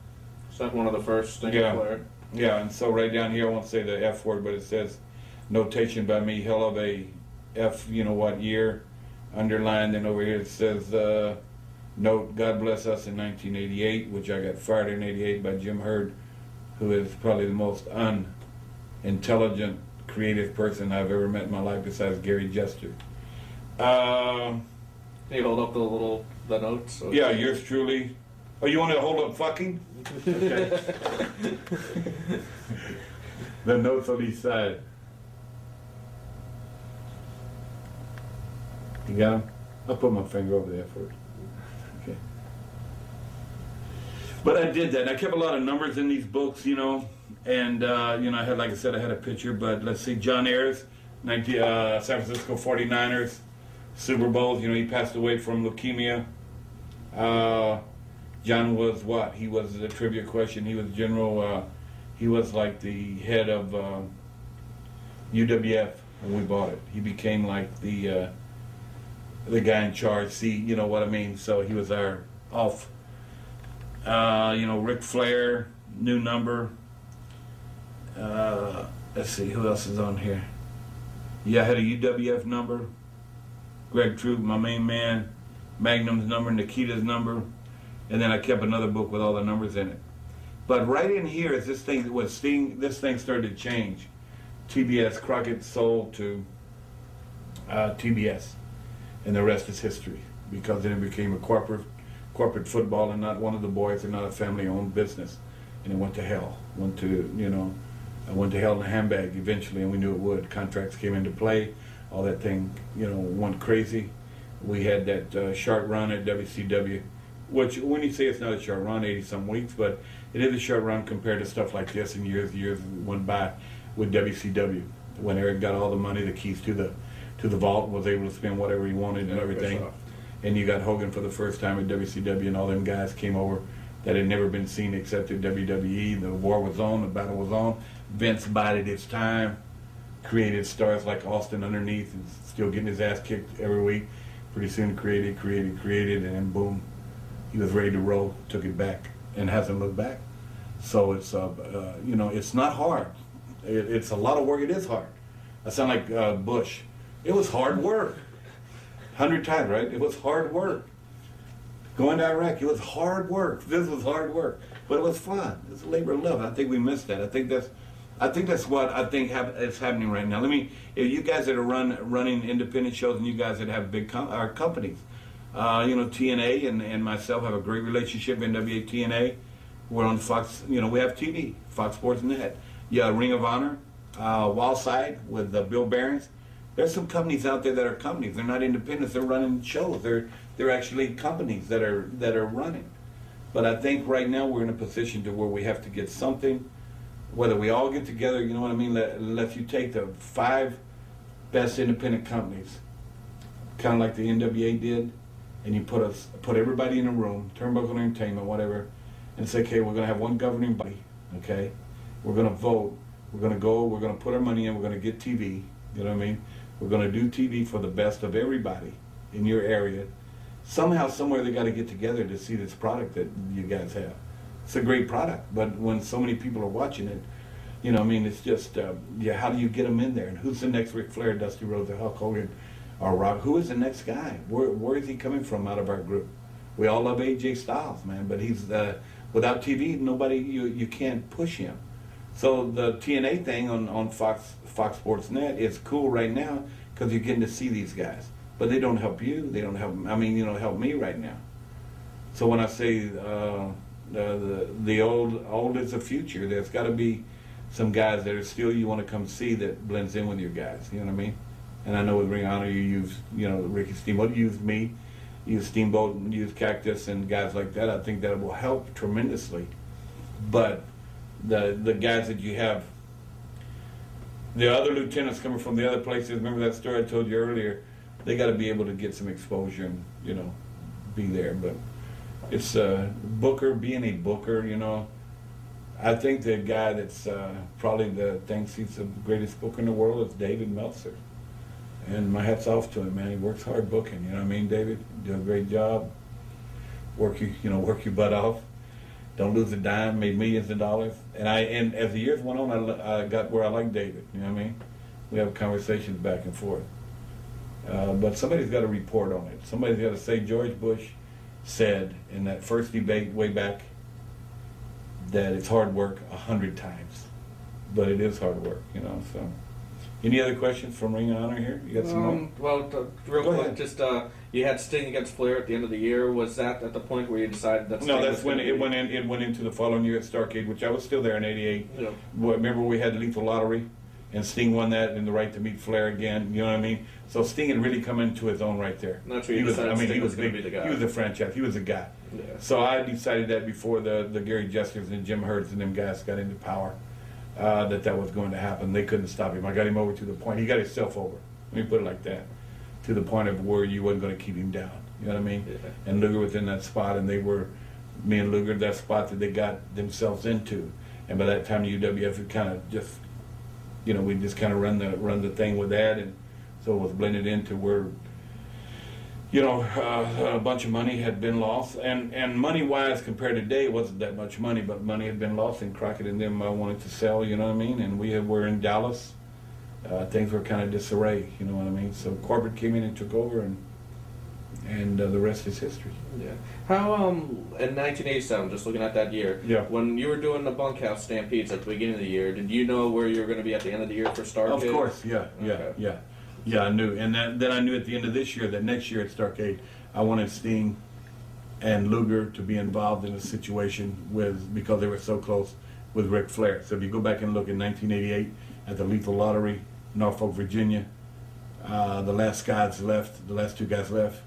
Is that one of the first Sting and Flair? Yeah, and so right down here, I won't say the F word, but it says, notation by me, hell of a F, you know what year, underlined, and over here it says, note, God bless us in 1988, which I got fired in 88 by Jim Hurd, who is probably the most unintelligent, creative person I've ever met in my life besides Gary Jester. Can you hold up the notes? Yeah, yours truly. Oh, you want to hold up fucking? Okay. The notes on each side. You got them? I'll put my finger over there first. Okay. But I did that. I kept a lot of numbers in these books, you know, and I had, like I said, I had a picture. But let's see, John Ayers, San Francisco 49ers, Super Bowls. You know, he passed away from leukemia. John was what? He was the trivia question. He was general. He was like the head of UWF when we bought it. He became like the guy in charge. See, you know what I mean? So he was our off. Ric Flair, new number. Let's see, who else is on here? Yeah, I had a UWF number. Greg Troop, my main man. Magnum's number, Nikita's number. And then I kept another book with all the numbers in it. But right in here is this thing started to change. TBS, Crockett sold to TBS. And the rest is history. Because then it became a corporate football and not one of the boys and not a family-owned business. And it went to hell. I went to hell in a handbag eventually, and we knew it would. Contracts came into play. All that thing, went crazy. We had that short run at WCW, which when you say it's not a short run, 80-some weeks, but it is a short run compared to stuff like this, and years went by with WCW. When Eric got all the money, the keys to the vault, was able to spend whatever he wanted and everything. And you got Hogan for the first time at WCW, and all them guys came over that had never been seen except at WWE. The war was on, the battle was on. Vince bided his time, created stars like Austin underneath, and still getting his ass kicked every week. Pretty soon created, and then boom, he was ready to roll, took it back, and hasn't looked back. So it's, it's not hard. It's a lot of work. It is hard. I sound like Bush. It was hard work. 100 times, right? It was hard work. Going to Iraq, it was hard work. This was hard work, but it was fun. It's a labor of love. I think we missed that. I think that's what I think is happening right now. If you guys that are running independent shows and you guys that have big companies, TNA and myself have a great relationship. NWA TNA, we're on Fox. We have TV, Fox Sports Net. Yeah, Ring of Honor, Wallside with Bill Behrens. There's some companies out there that are companies. They're not independents. They're running shows. They're actually companies that are running. But I think right now we're in a position to where we have to get something. Whether we all get together, you know what I mean. Let you take the 5 best independent companies, kind of like the NWA did, and you put everybody in a room, Turnbuckle Entertainment, whatever, and say, okay, we're going to have one governing body. Okay, we're going to vote. We're going to go. We're going to put our money in. We're going to get TV. You know what I mean? We're going to do TV for the best of everybody in your area. Somehow, somewhere, they got to get together to see this product that you guys have. It's a great product, but when so many people are watching it, You know, I mean, it's just, how do you get them in there? And who's the next Ric Flair, Dusty Rhodes, or Hulk Hogan, or Rock? Who is the next guy? Where is he coming from out of our group? We all love AJ Styles, man, but he's without TV, nobody you can't push him. So the TNA thing on Fox Sports Net is cool right now because you're getting to see these guys, but they don't help you. They don't help. I mean, help me right now. So when I say the old is the future, there's got to be some guys that are still you want to come see that blends in with your guys. You know what I mean? And I know with Ring of Honor you use Ricky Steamboat, you used me, you used Steamboat, and you used Cactus and guys like that. I think that will help tremendously. But the guys that you have, the other lieutenants coming from the other places. Remember that story I told you earlier? They got to be able to get some exposure and be there. But it's Booker being a Booker. I think the guy that's probably thinks he's the greatest booker in the world is David Meltzer. And my hat's off to him, man. He works hard booking. You know what I mean, David? You do a great job. Work your butt off. Don't lose a dime. Made millions of dollars. And as the years went on, I got where I like David. You know what I mean? We have conversations back and forth. But somebody's got to report on it. Somebody's got to say George Bush said in that first debate way back that it's hard work 100 times, but it is hard work. So. Any other questions from Ring of Honor here? You got some more? Well, real quick, just you had Sting against Flair at the end of the year. Was that at the point where you decided that? No, that's when it went in. It went into the following year at Starrcade, which I was still there in '88. Yeah. Remember we had the Lethal Lottery, and Sting won that and the right to meet Flair again. You know what I mean? So Sting had really come into his own right there. And that's where he was. He was going to be the guy. He was a franchise. He was a guy. Yeah. So I decided that before the Gary Jesters and Jim Hurts and them guys got into power. That was going to happen. They couldn't stop him. I got him over to the point. He got himself over. Let me put it like that. To the point of where you wasn't going to keep him down. You know what I mean? Yeah. And Luger was in that spot, and me and Luger, that spot that they got themselves into. And by that time, the UWF had kind of just, we just kind of run the thing with that, and so it was blended into where, a bunch of money had been lost, and money-wise compared to today, it wasn't that much money, but money had been lost, and Crockett and them wanted to sell, you know what I mean? And we were in Dallas. Things were kind of disarray, you know what I mean? So corporate came in and took over, and the rest is history. Yeah. How in 1987, just looking at that year, yeah. When you were doing the bunkhouse stampedes at the beginning of the year, did you know where you were going to be at the end of the year for Starrcade? Of course, yeah. Yeah, I knew, and then I knew at the end of this year that next year at Starrcade, I wanted Sting and Luger to be involved in a situation because they were so close with Ric Flair. So if you go back and look in 1988 at the Lethal Lottery, Norfolk, Virginia, the last two guys left,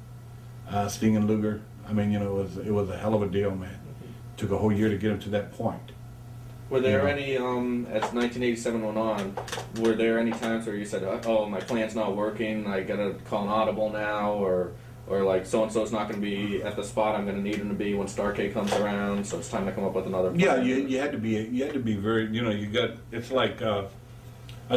Sting and Luger. I mean, it was a hell of a deal, man. Took a whole year to get them to that point. Were there any, as 1987 went on, were there any times where you said, oh, my plan's not working, I gotta call an audible now, or like so-and-so's not gonna be at the spot I'm gonna need him to be when Starrcade comes around, so it's time to come up with another plan? Yeah, you had to be very, it's like, I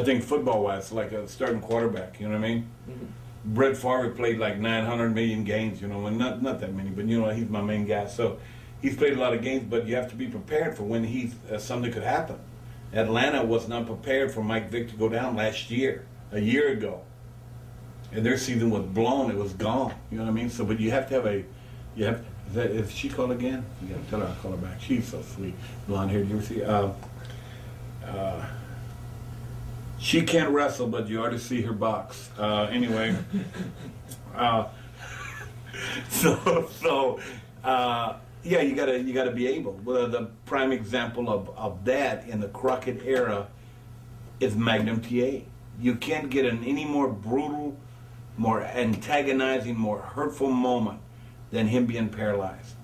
think football-wise, like a starting quarterback, you know what I mean? Mm-hmm. Brett Favre played like 900 million games, and not that many, but he's my main guy, so he's played a lot of games, but you have to be prepared for when something could happen. Atlanta was not prepared for Mike Vick to go down last year, a year ago. And their season was blown, it was gone. You know what I mean? So, but you have to have is she called again? You got to tell her I'll call her back. She's so sweet. Blonde hair, did you ever see? She can't wrestle, but you ought to see her box. Anyway. Yeah, you gotta be able. Well, the prime example of that in the Crockett era is Magnum TA. You can't get any more brutal, more antagonizing, more hurtful moment than him being paralyzed.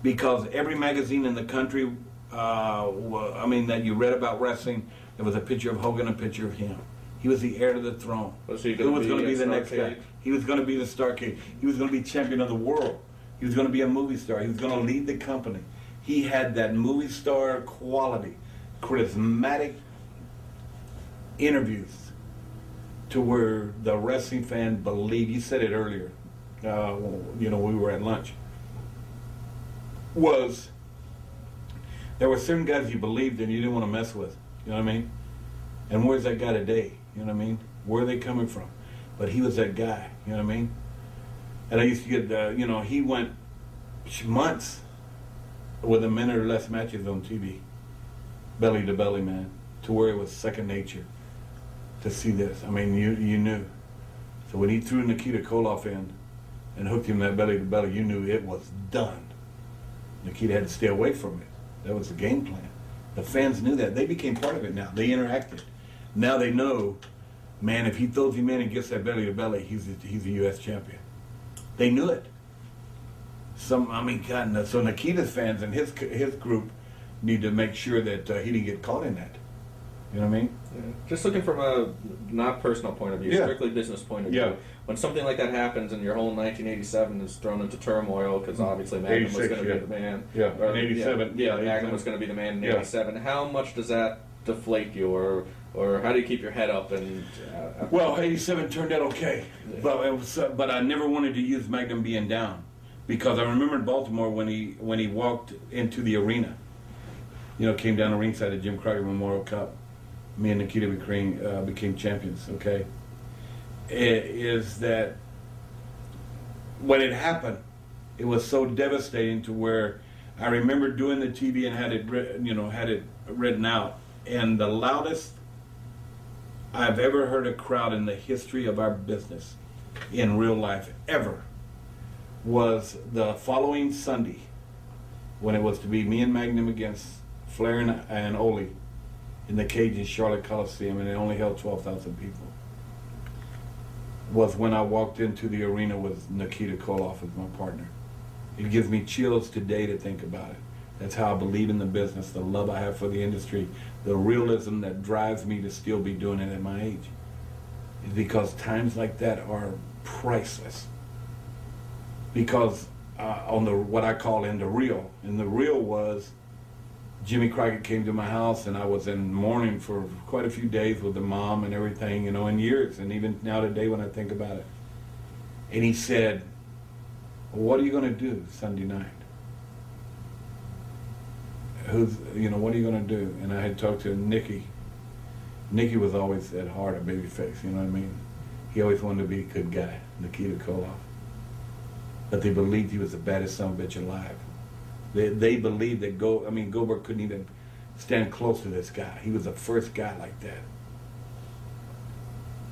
Because every magazine in the country, that you read about wrestling, there was a picture of Hogan, a picture of him. He was the heir to the throne. Who was going to be the next guy? He was going to be the Starrcade. He was going to be champion of the world. He was going to be a movie star. He was going to lead the company. He had that movie star quality, charismatic interviews to where the wrestling fan believed. You said it earlier. We were at lunch. There were certain guys you believed in you didn't want to mess with. You know what I mean? And where's that guy today? You know what I mean? Where are they coming from? But he was that guy. You know what I mean? And I used to get, he went months with a minute or less matches on TV, belly to belly, man, to where it was second nature to see this. I mean, you knew. So when he threw Nikita Koloff in and hooked him that belly to belly, you knew it was done. Nikita had to stay away from it. That was the game plan. The fans knew that. They became part of it now. They interacted. Now they know, man, if he throws him in and gets that belly to belly, he's a U.S. champion. They knew it. So Nikita's fans and his group need to make sure that he didn't get caught in that. You know what I mean? Yeah. Just looking from a not personal point of view, strictly business point of view. When something like that happens and your whole 1987 is thrown into turmoil, because obviously Magnum was going to be the man. Yeah, in 87. Magnum was going to be the man in 87. How much does that deflate you, or how do you keep your head up? And well, 87 turned out okay, but I never wanted to use Magnum being down, because I remember in Baltimore when he walked into the arena, came down the ringside at Jim Crockett Memorial Cup. Me and Nikita became champions. Okay, is that when it happened, it was so devastating to where I remember doing the TV and had it written out, and the loudest I've ever heard a crowd in the history of our business in real life ever was the following Sunday when it was to be me and Magnum against Flair and Ole in the cage in Charlotte Coliseum, and it only held 12,000 people. Was when I walked into the arena with Nikita Koloff as my partner. It gives me chills today to think about it. That's how I believe in the business, the love I have for the industry, the realism that drives me to still be doing it at my age. Is because times like that are priceless. Because on what I call in the real was Jimmy Crockett came to my house, and I was in mourning for quite a few days with the mom and everything, in years, and even now today when I think about it. And he said, well, what are you going to do Sunday night? What are you going to do? And I had talked to Nicky. Nicky was always at heart a baby face, you know what I mean? He always wanted to be a good guy, Nikita Koloff. But they believed he was the baddest son of a bitch alive. They believed that Goldberg couldn't even stand close to this guy. He was the first guy like that.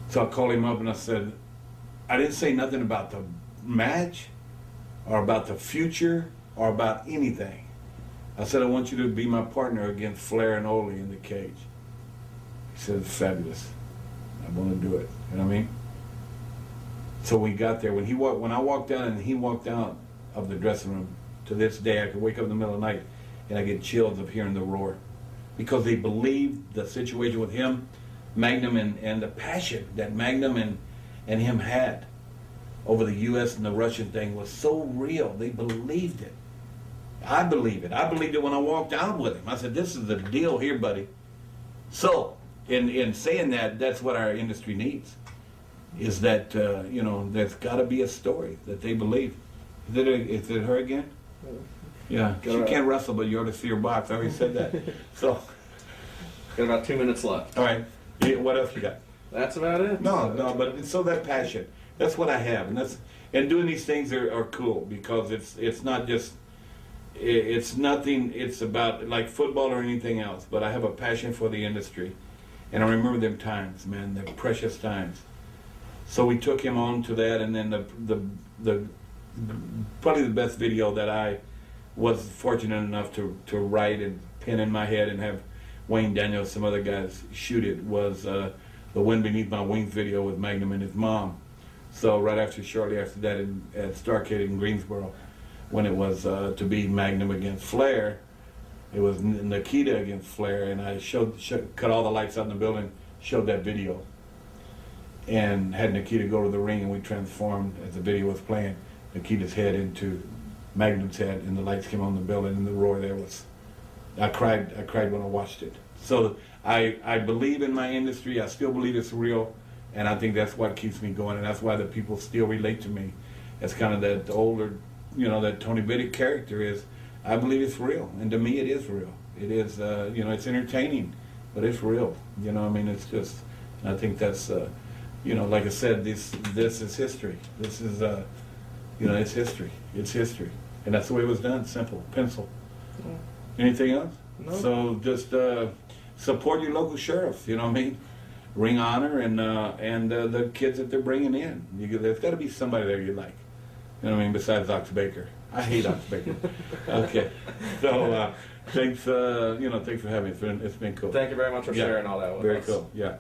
So I called him up and I said, I didn't say nothing about the match or about the future or about anything. I said, I want you to be my partner against Flair and Ole in the cage. He said, fabulous. I want to do it. You know what I mean? So we got there. When I walked down and he walked out of the dressing room, to this day, I could wake up in the middle of the night and I get chills of hearing the roar. Because they believed the situation with him, Magnum, and the passion that Magnum and him had over the U.S. and the Russian thing was so real. They believed it. I believe it. I believed it when I walked out with him. I said, this is the deal here, buddy. So, in saying that, that's what our industry needs. Is that, there's got to be a story that they believe. Is it her again? Yeah, she can't wrestle, but you ought to see her box. I already said that. So, got about 2 minutes left. All right. What else you got? That's about it. No, but so that passion. That's what I have, and doing these things are cool because it's not just it's nothing. It's about like football or anything else. But I have a passion for the industry, and I remember them times, man, the precious times. So we took him on to that, and then the probably the best video that I was fortunate enough to write and pin in my head and have Wayne Daniels, some other guys shoot it, was the Wind Beneath My Wings video with Magnum and his mom. So shortly after that at Starrcade in Greensboro, when it was to be Magnum against Flair, it was Nikita against Flair, and I cut all the lights out in the building, showed that video, and had Nikita go to the ring, and we transformed, as the video was playing, Nikita's head into Magnum's head, and the lights came on the building, and the roar there was, I cried when I watched it. So I believe in my industry. I still believe it's real, and I think that's what keeps me going, and that's why the people still relate to me as kind of that older, that Tony Biddick character is. I believe it's real, and to me it is real. It is, it's entertaining, but it's real. You know, I mean, it's just. I think that's, you know, like I said, this is history. This is, you know, it's history. It's history, and that's the way it was done. Simple, pencil. Yeah. Anything else? No. So just support your local sheriff. You know what I mean? Ring honor and the kids that they're bringing in. There's got to be somebody there you like. You know what I mean? Besides Ox Baker. I hate Ox Baker. Okay. So thanks. You know, thanks for having me. It's been cool. Thank you very much for sharing all that with Very us. cool. Yeah.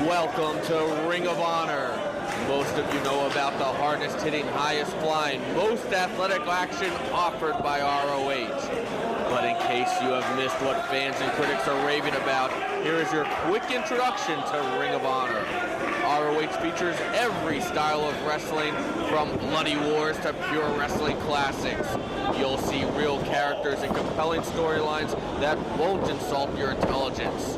Welcome to Ring of Honor. Most of you know about the hardest hitting, highest flying, most athletic action offered by ROH. But in case you have missed what fans and critics are raving about, here is your quick introduction to Ring of Honor. ROH features every style of wrestling, from bloody wars to pure wrestling classics. You'll see real characters and compelling storylines that won't insult your intelligence.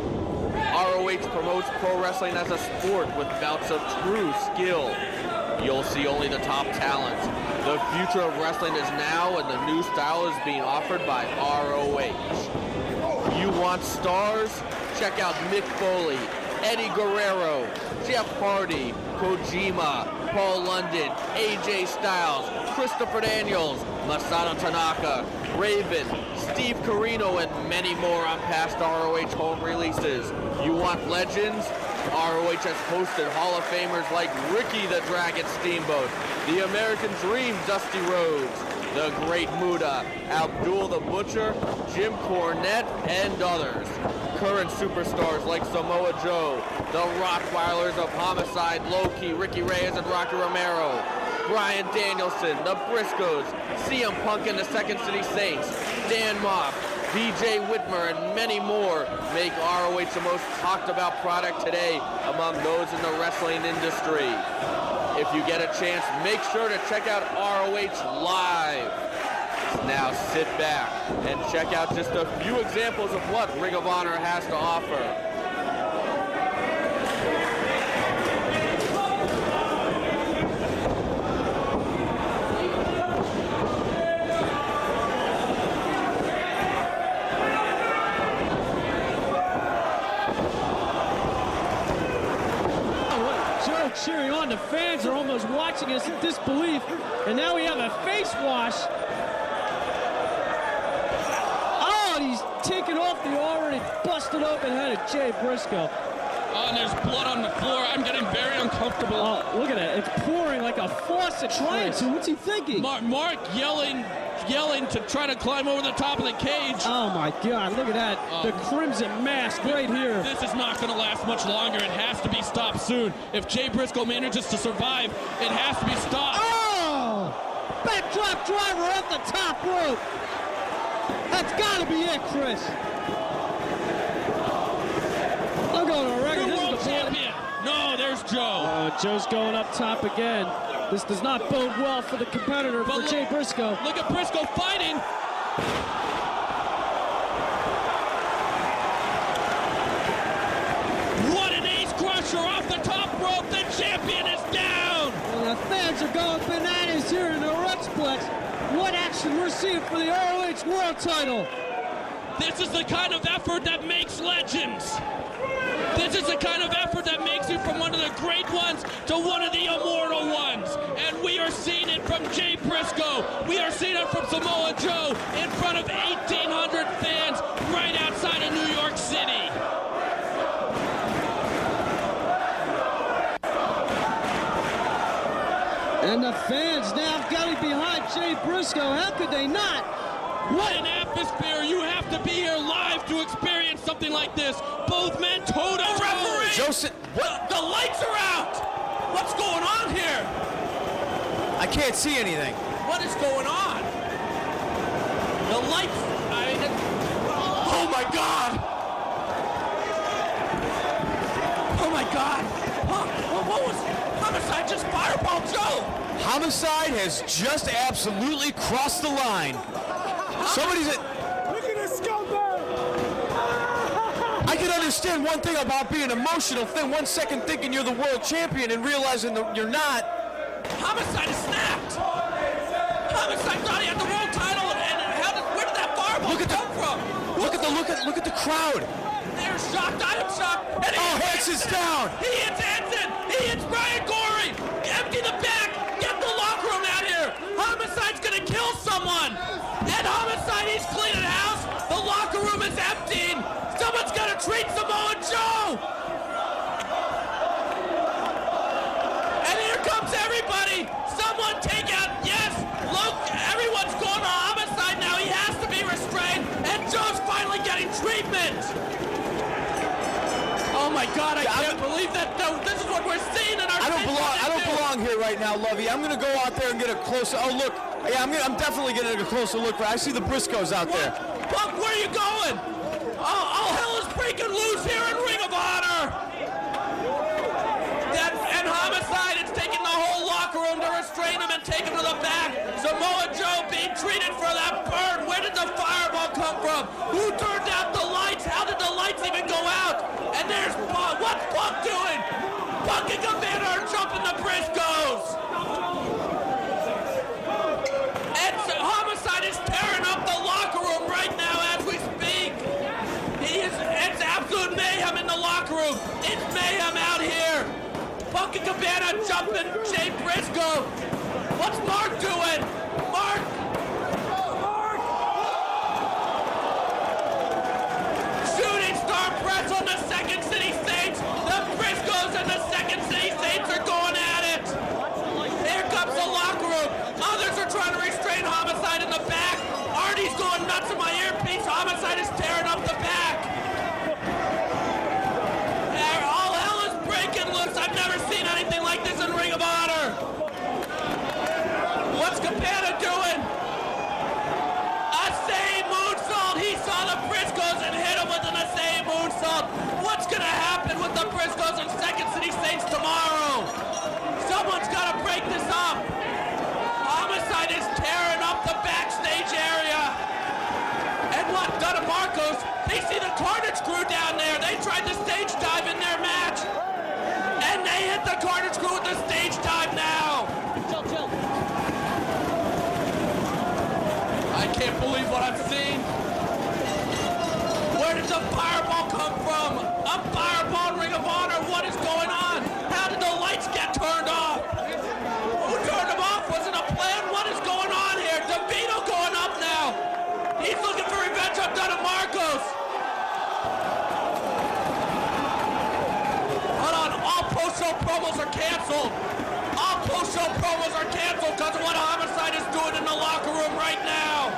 ROH promotes pro wrestling as a sport with bouts of true skill. You'll see only the top talent. The future of wrestling is now, and the new style is being offered by ROH. You want stars? Check out Mick Foley, Eddie Guerrero, Jeff Hardy, Kojima, Paul London, AJ Styles, Christopher Daniels, Masato Tanaka, Raven, Steve Carino, and many more on past ROH home releases. You want legends? ROH has hosted Hall of Famers like Ricky the Dragon Steamboat, the American Dream Dusty Rhodes, the Great Muta, Abdul the Butcher, Jim Cornette, and others. Current superstars like Samoa Joe, the Rottweilers of Homicide, Low-Ki, Ricky Reyes, and Rocky Romero, Bryan Danielson, the Briscoes, CM Punk and the Second City Saints, Dan Moff, BJ Whitmer, and many more make ROH the most talked about product today among those in the wrestling industry. If you get a chance, make sure to check out ROH Live. Now sit back and check out just a few examples of what Ring of Honor has to offer. Cheering on. The fans are almost watching us in disbelief. And now we have a face wash. Oh, and he's taken off the already busted open head of Jay Briscoe. Oh, and there's blood on the floor. I'm getting very uncomfortable. Oh, look at that. It's pouring like a faucet. Trying to. What's he thinking? Mark yelling to try to climb over the top of the cage. Oh, my God. Look at that. The crimson mask right here. This is not going to last much longer. It has to be stopped soon. If Jay Briscoe manages to survive, it has to be stopped. Oh! Backdrop driver off the top rope. That's got to be it, Chris. I'm going to record. New This world is the champion. No, there's Joe. Joe's going up top again. This does not bode well for the competitor, for Jay Briscoe. Look at Briscoe fighting. What an ace crusher off the top rope. The champion is down. And the fans are going bananas here in the Rexplex. What action we're seeing for the ROH World Title. This is the kind of effort that makes legends. This is the kind of effort that makes you from one of the great ones to one of the immortal ones. And we are seeing it from Jay Briscoe. We are seeing it from Samoa Joe in front of 1,800 fans right outside of New York City. And the fans now got it behind Jay Briscoe. How could they not? What an atmosphere. You have to be here live to experience something like this. Both men toe-to-toe. Referee! Joseph, what? The lights are out! What's going on here? I can't see anything. What is going on? The lights, oh my God! Oh my God! What was, Homicide just fireball Joe! Homicide has just absolutely crossed the line. Somebody's at... can understand one thing about being emotional. 1 second thinking you're the world champion and realizing that you're not. Homicide is snapped. Homicide thought he had the world title, and where did that fireball come from? Look at the crowd. They're shocked. I am shocked. And Hanson's down. He hits Hanson. He hits Brian Gorey. Empty the back. Get the locker room out here. Homicide's gonna kill someone. And Homicide, he's cleaning house. The locker room is emptying. Someone's gonna treat Samoa Joe. And here comes everybody. Someone take out. Yes. Look, everyone's going to Homicide now. He has to be restrained. And Joe's finally getting treatment. Oh my God! I can't believe that. This is what we're seeing in our. I don't belong here right now, Lovey. I'm gonna go out there and get a closer. Oh look, yeah, I'm definitely getting a closer look. I see the Briscoes out there. Punk, where are you going? All hell is breaking loose here in Ring of Honor. And Homicide is taking the whole locker room to restrain him and take him to the back. Samoa Joe being treated for that burn. Where did the fireball come from? Who turned out the lights? How did the lights even go out? And there's Punk. What's Punk doing? Punk and Cabana are jumping the Briscoes. And Homicide is tearing up the locker room right now as we speak. It's absolute mayhem in the locker room. It's mayhem out here. Punk and Cabana jumping Jay Briscoe. What's Mark doing? Mark! Shooting star press on the Second City Saints. The Briscoes and the Second City Saints are going at it. Here comes the locker room. Others are trying to restrain Homicide in the back. Artie's going nuts in my earpiece. Homicide is tearing up the back. All hell is breaking loose. I've never seen anything like this in Ring of Honor. What's Cabana doing? Asai moonsault. He saw the Briscoes and hit him with an Asai moonsault. What's going to happen with the Briscoes and Second City Saints tomorrow? Someone's got to break this up. Homicide is tearing up the backstage area. And what? Donna Marcos, they see the Carnage crew down there. They tried to stage dive in their match. And they hit the Carnage crew with the stage dive now. I can't believe what I'm seeing. Where did the fireball come from? A fireball in Ring of Honor. What is going on? How did the lights get turned off? Who turned them off? Was it a plan? What is going on here? DeVito going up now. He's looking for revenge on Donna Marcos. Hold on. All post-show promos are canceled. All post-show promos are canceled because of what Homicide is doing in the locker room right now.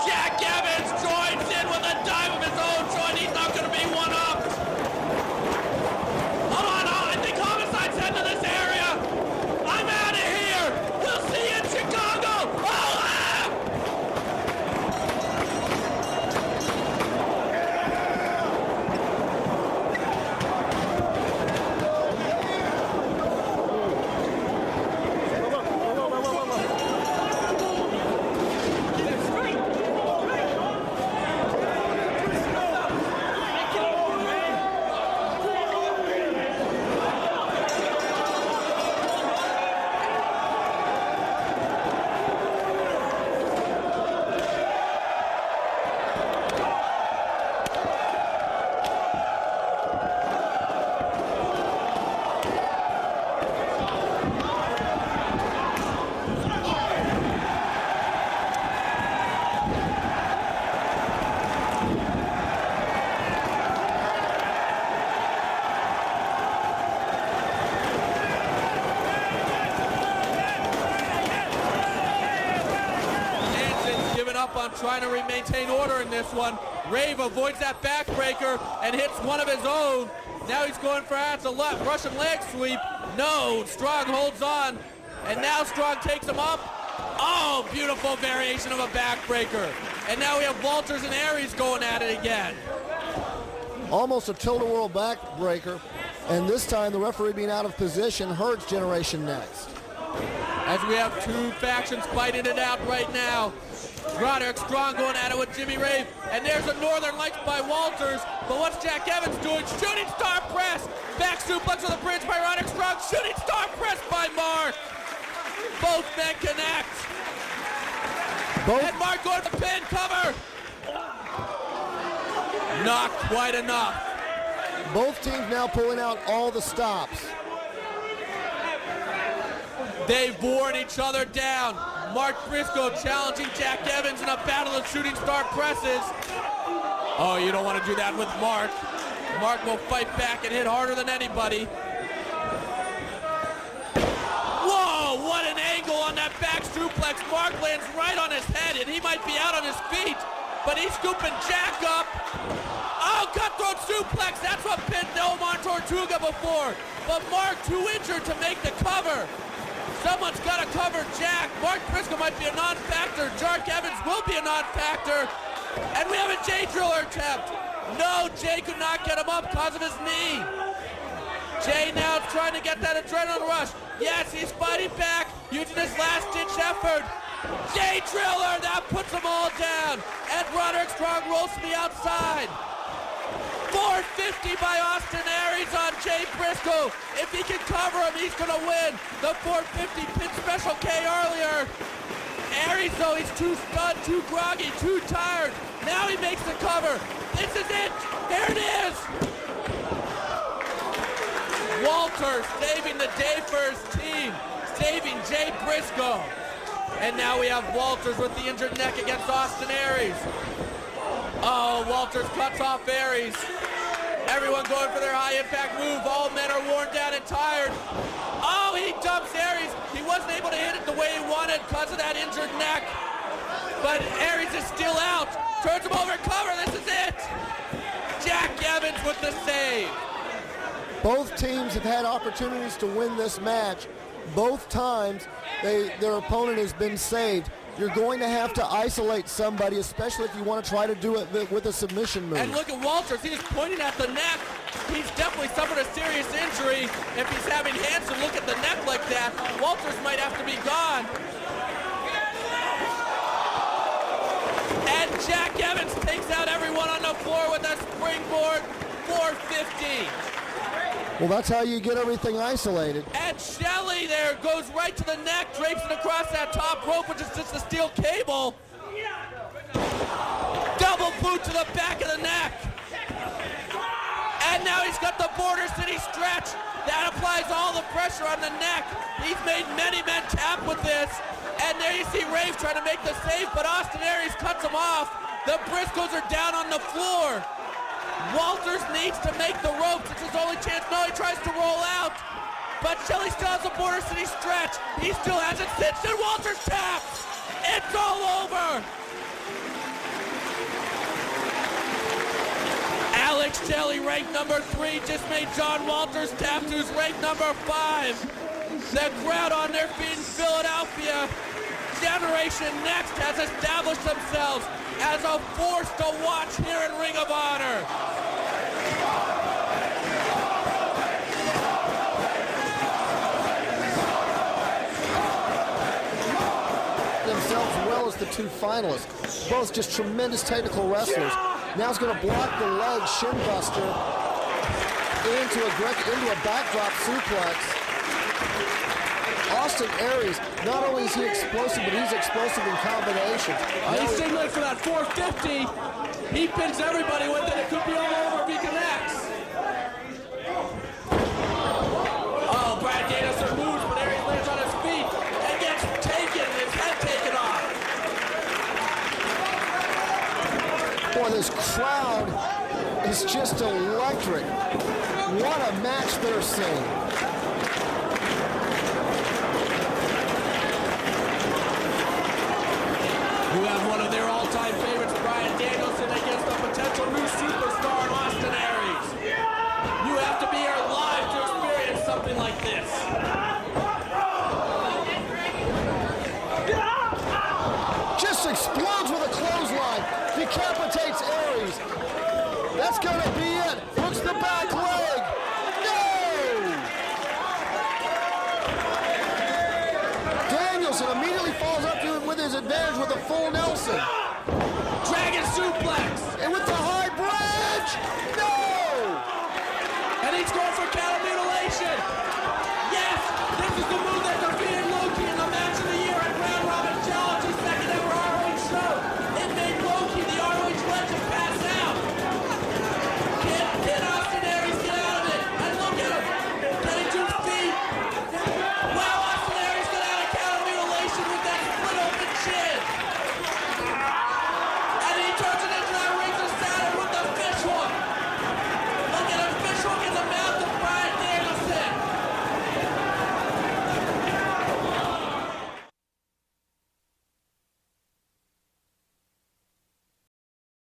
Jack Evans joins in with a dive of his own joint. He's not going to be one-upped. Hold on, I think Homicide's heading to this area. I'm out of here. We'll see you in Chicago. Oh, up on trying to maintain order in this one. Rave avoids that backbreaker and hits one of his own. Now he's going for a left Russian leg sweep. No, Strong holds on. And now Strong takes him up. Oh, beautiful variation of a backbreaker. And now we have Walters and Aries going at it again. Almost a tilt-a-whirl backbreaker. And this time the referee being out of position, Hurts generation next. as we have two factions fighting it out right now. Roderick Strong going at it with Jimmy Rave, and there's a Northern Lights by Walters, but what's Jack Evans doing? Shooting star press, back suplex on the bridge by Roderick Strong, shooting star press by Mark. Both men connect. And Mark going to the pin cover. Not quite enough. Both teams now pulling out all the stops. They've worn each other down. Mark Briscoe challenging Jack Evans in a battle of shooting star presses. Oh, you don't want to do that with Mark. Mark will fight back and hit harder than anybody. Whoa, what an angle on that back suplex. Mark lands right on his head, and he might be out on his feet, but he's scooping Jack up. Oh, cutthroat suplex. That's what pinned Omar Tortuga before. But Mark too injured to make the cover. Someone's got to cover Jack. Mark Briscoe might be a non-factor. Jack Evans will be a non-factor. And we have a Jay Driller attempt. No, Jay could not get him up because of his knee. Jay now is trying to get that adrenaline rush. Yes, he's fighting back, using his last-ditch effort. Jay Driller, that puts them all down. And Roderick Strong rolls to the outside. 450 by Austin Aries on Jay Briscoe. If he can cover him, he's going to win the 450 pin special K earlier. Aries, though, he's too stunned, too groggy, too tired. Now he makes the cover. This is it. Here it is. Walter saving the day for his team, saving Jay Briscoe. And now we have Walters with the injured neck against Austin Aries. Oh, Walters cuts off Aries. Everyone going for their high-impact move. All men are worn down and tired. Oh, he dumps Aries. He wasn't able to hit it the way he wanted because of that injured neck. But Aries is still out. Turns him over, cover. This is it. Jack Evans with the save. Both teams have had opportunities to win this match. Both times their opponent has been saved. You're going to have to isolate somebody, especially if you want to try to do it with a submission move. And look at Walters. He was pointing at the neck. He's definitely suffered a serious injury. If he's having Hanson look at the neck like that, Walters might have to be gone. And Jack Evans takes out everyone on the floor with a springboard 450. Well, that's how you get everything isolated. And Shelley there goes right to the neck, drapes it across that top rope, which is just a steel cable. Double boot to the back of the neck. And now he's got the Border City stretch. That applies all the pressure on the neck. He's made many men tap with this. And there you see Rave trying to make the save, but Austin Aries cuts him off. The Briscoes are down on the floor. Walters needs to make the ropes. It's his only chance. No, he tries to roll out. But Shelley still has a Border City stretch. He still has it cinched, and Walters taps. It's all over. Alex Shelley, ranked number 3, just made John Walters tap, who's ranked number 5. The crowd on their feet in Philadelphia. Generation Next has established themselves as a force to watch here in Ring of Honor. Themselves well as the two finalists. Both just tremendous technical wrestlers. Now he's going to block the leg shin buster into a backdrop suplex. Austin Aries, not only is he explosive, but he's explosive in combination. He's signaling for that 450. He pins everybody with it. It could be all over if he connects. Oh, Brad Danielson moves, but Aries lands on his feet and gets taken, his head taken off. Boy, this crowd is just electric. What a match they're seeing. You have one of their all-time favorites, Bryan Danielson, against a potential new superstar in Austin Aries. You have to be here live to experience something like this. Just explodes with a clothesline. Decapitates Aries. That's going to be it. Hooks the back leg. No! with a full Nelson.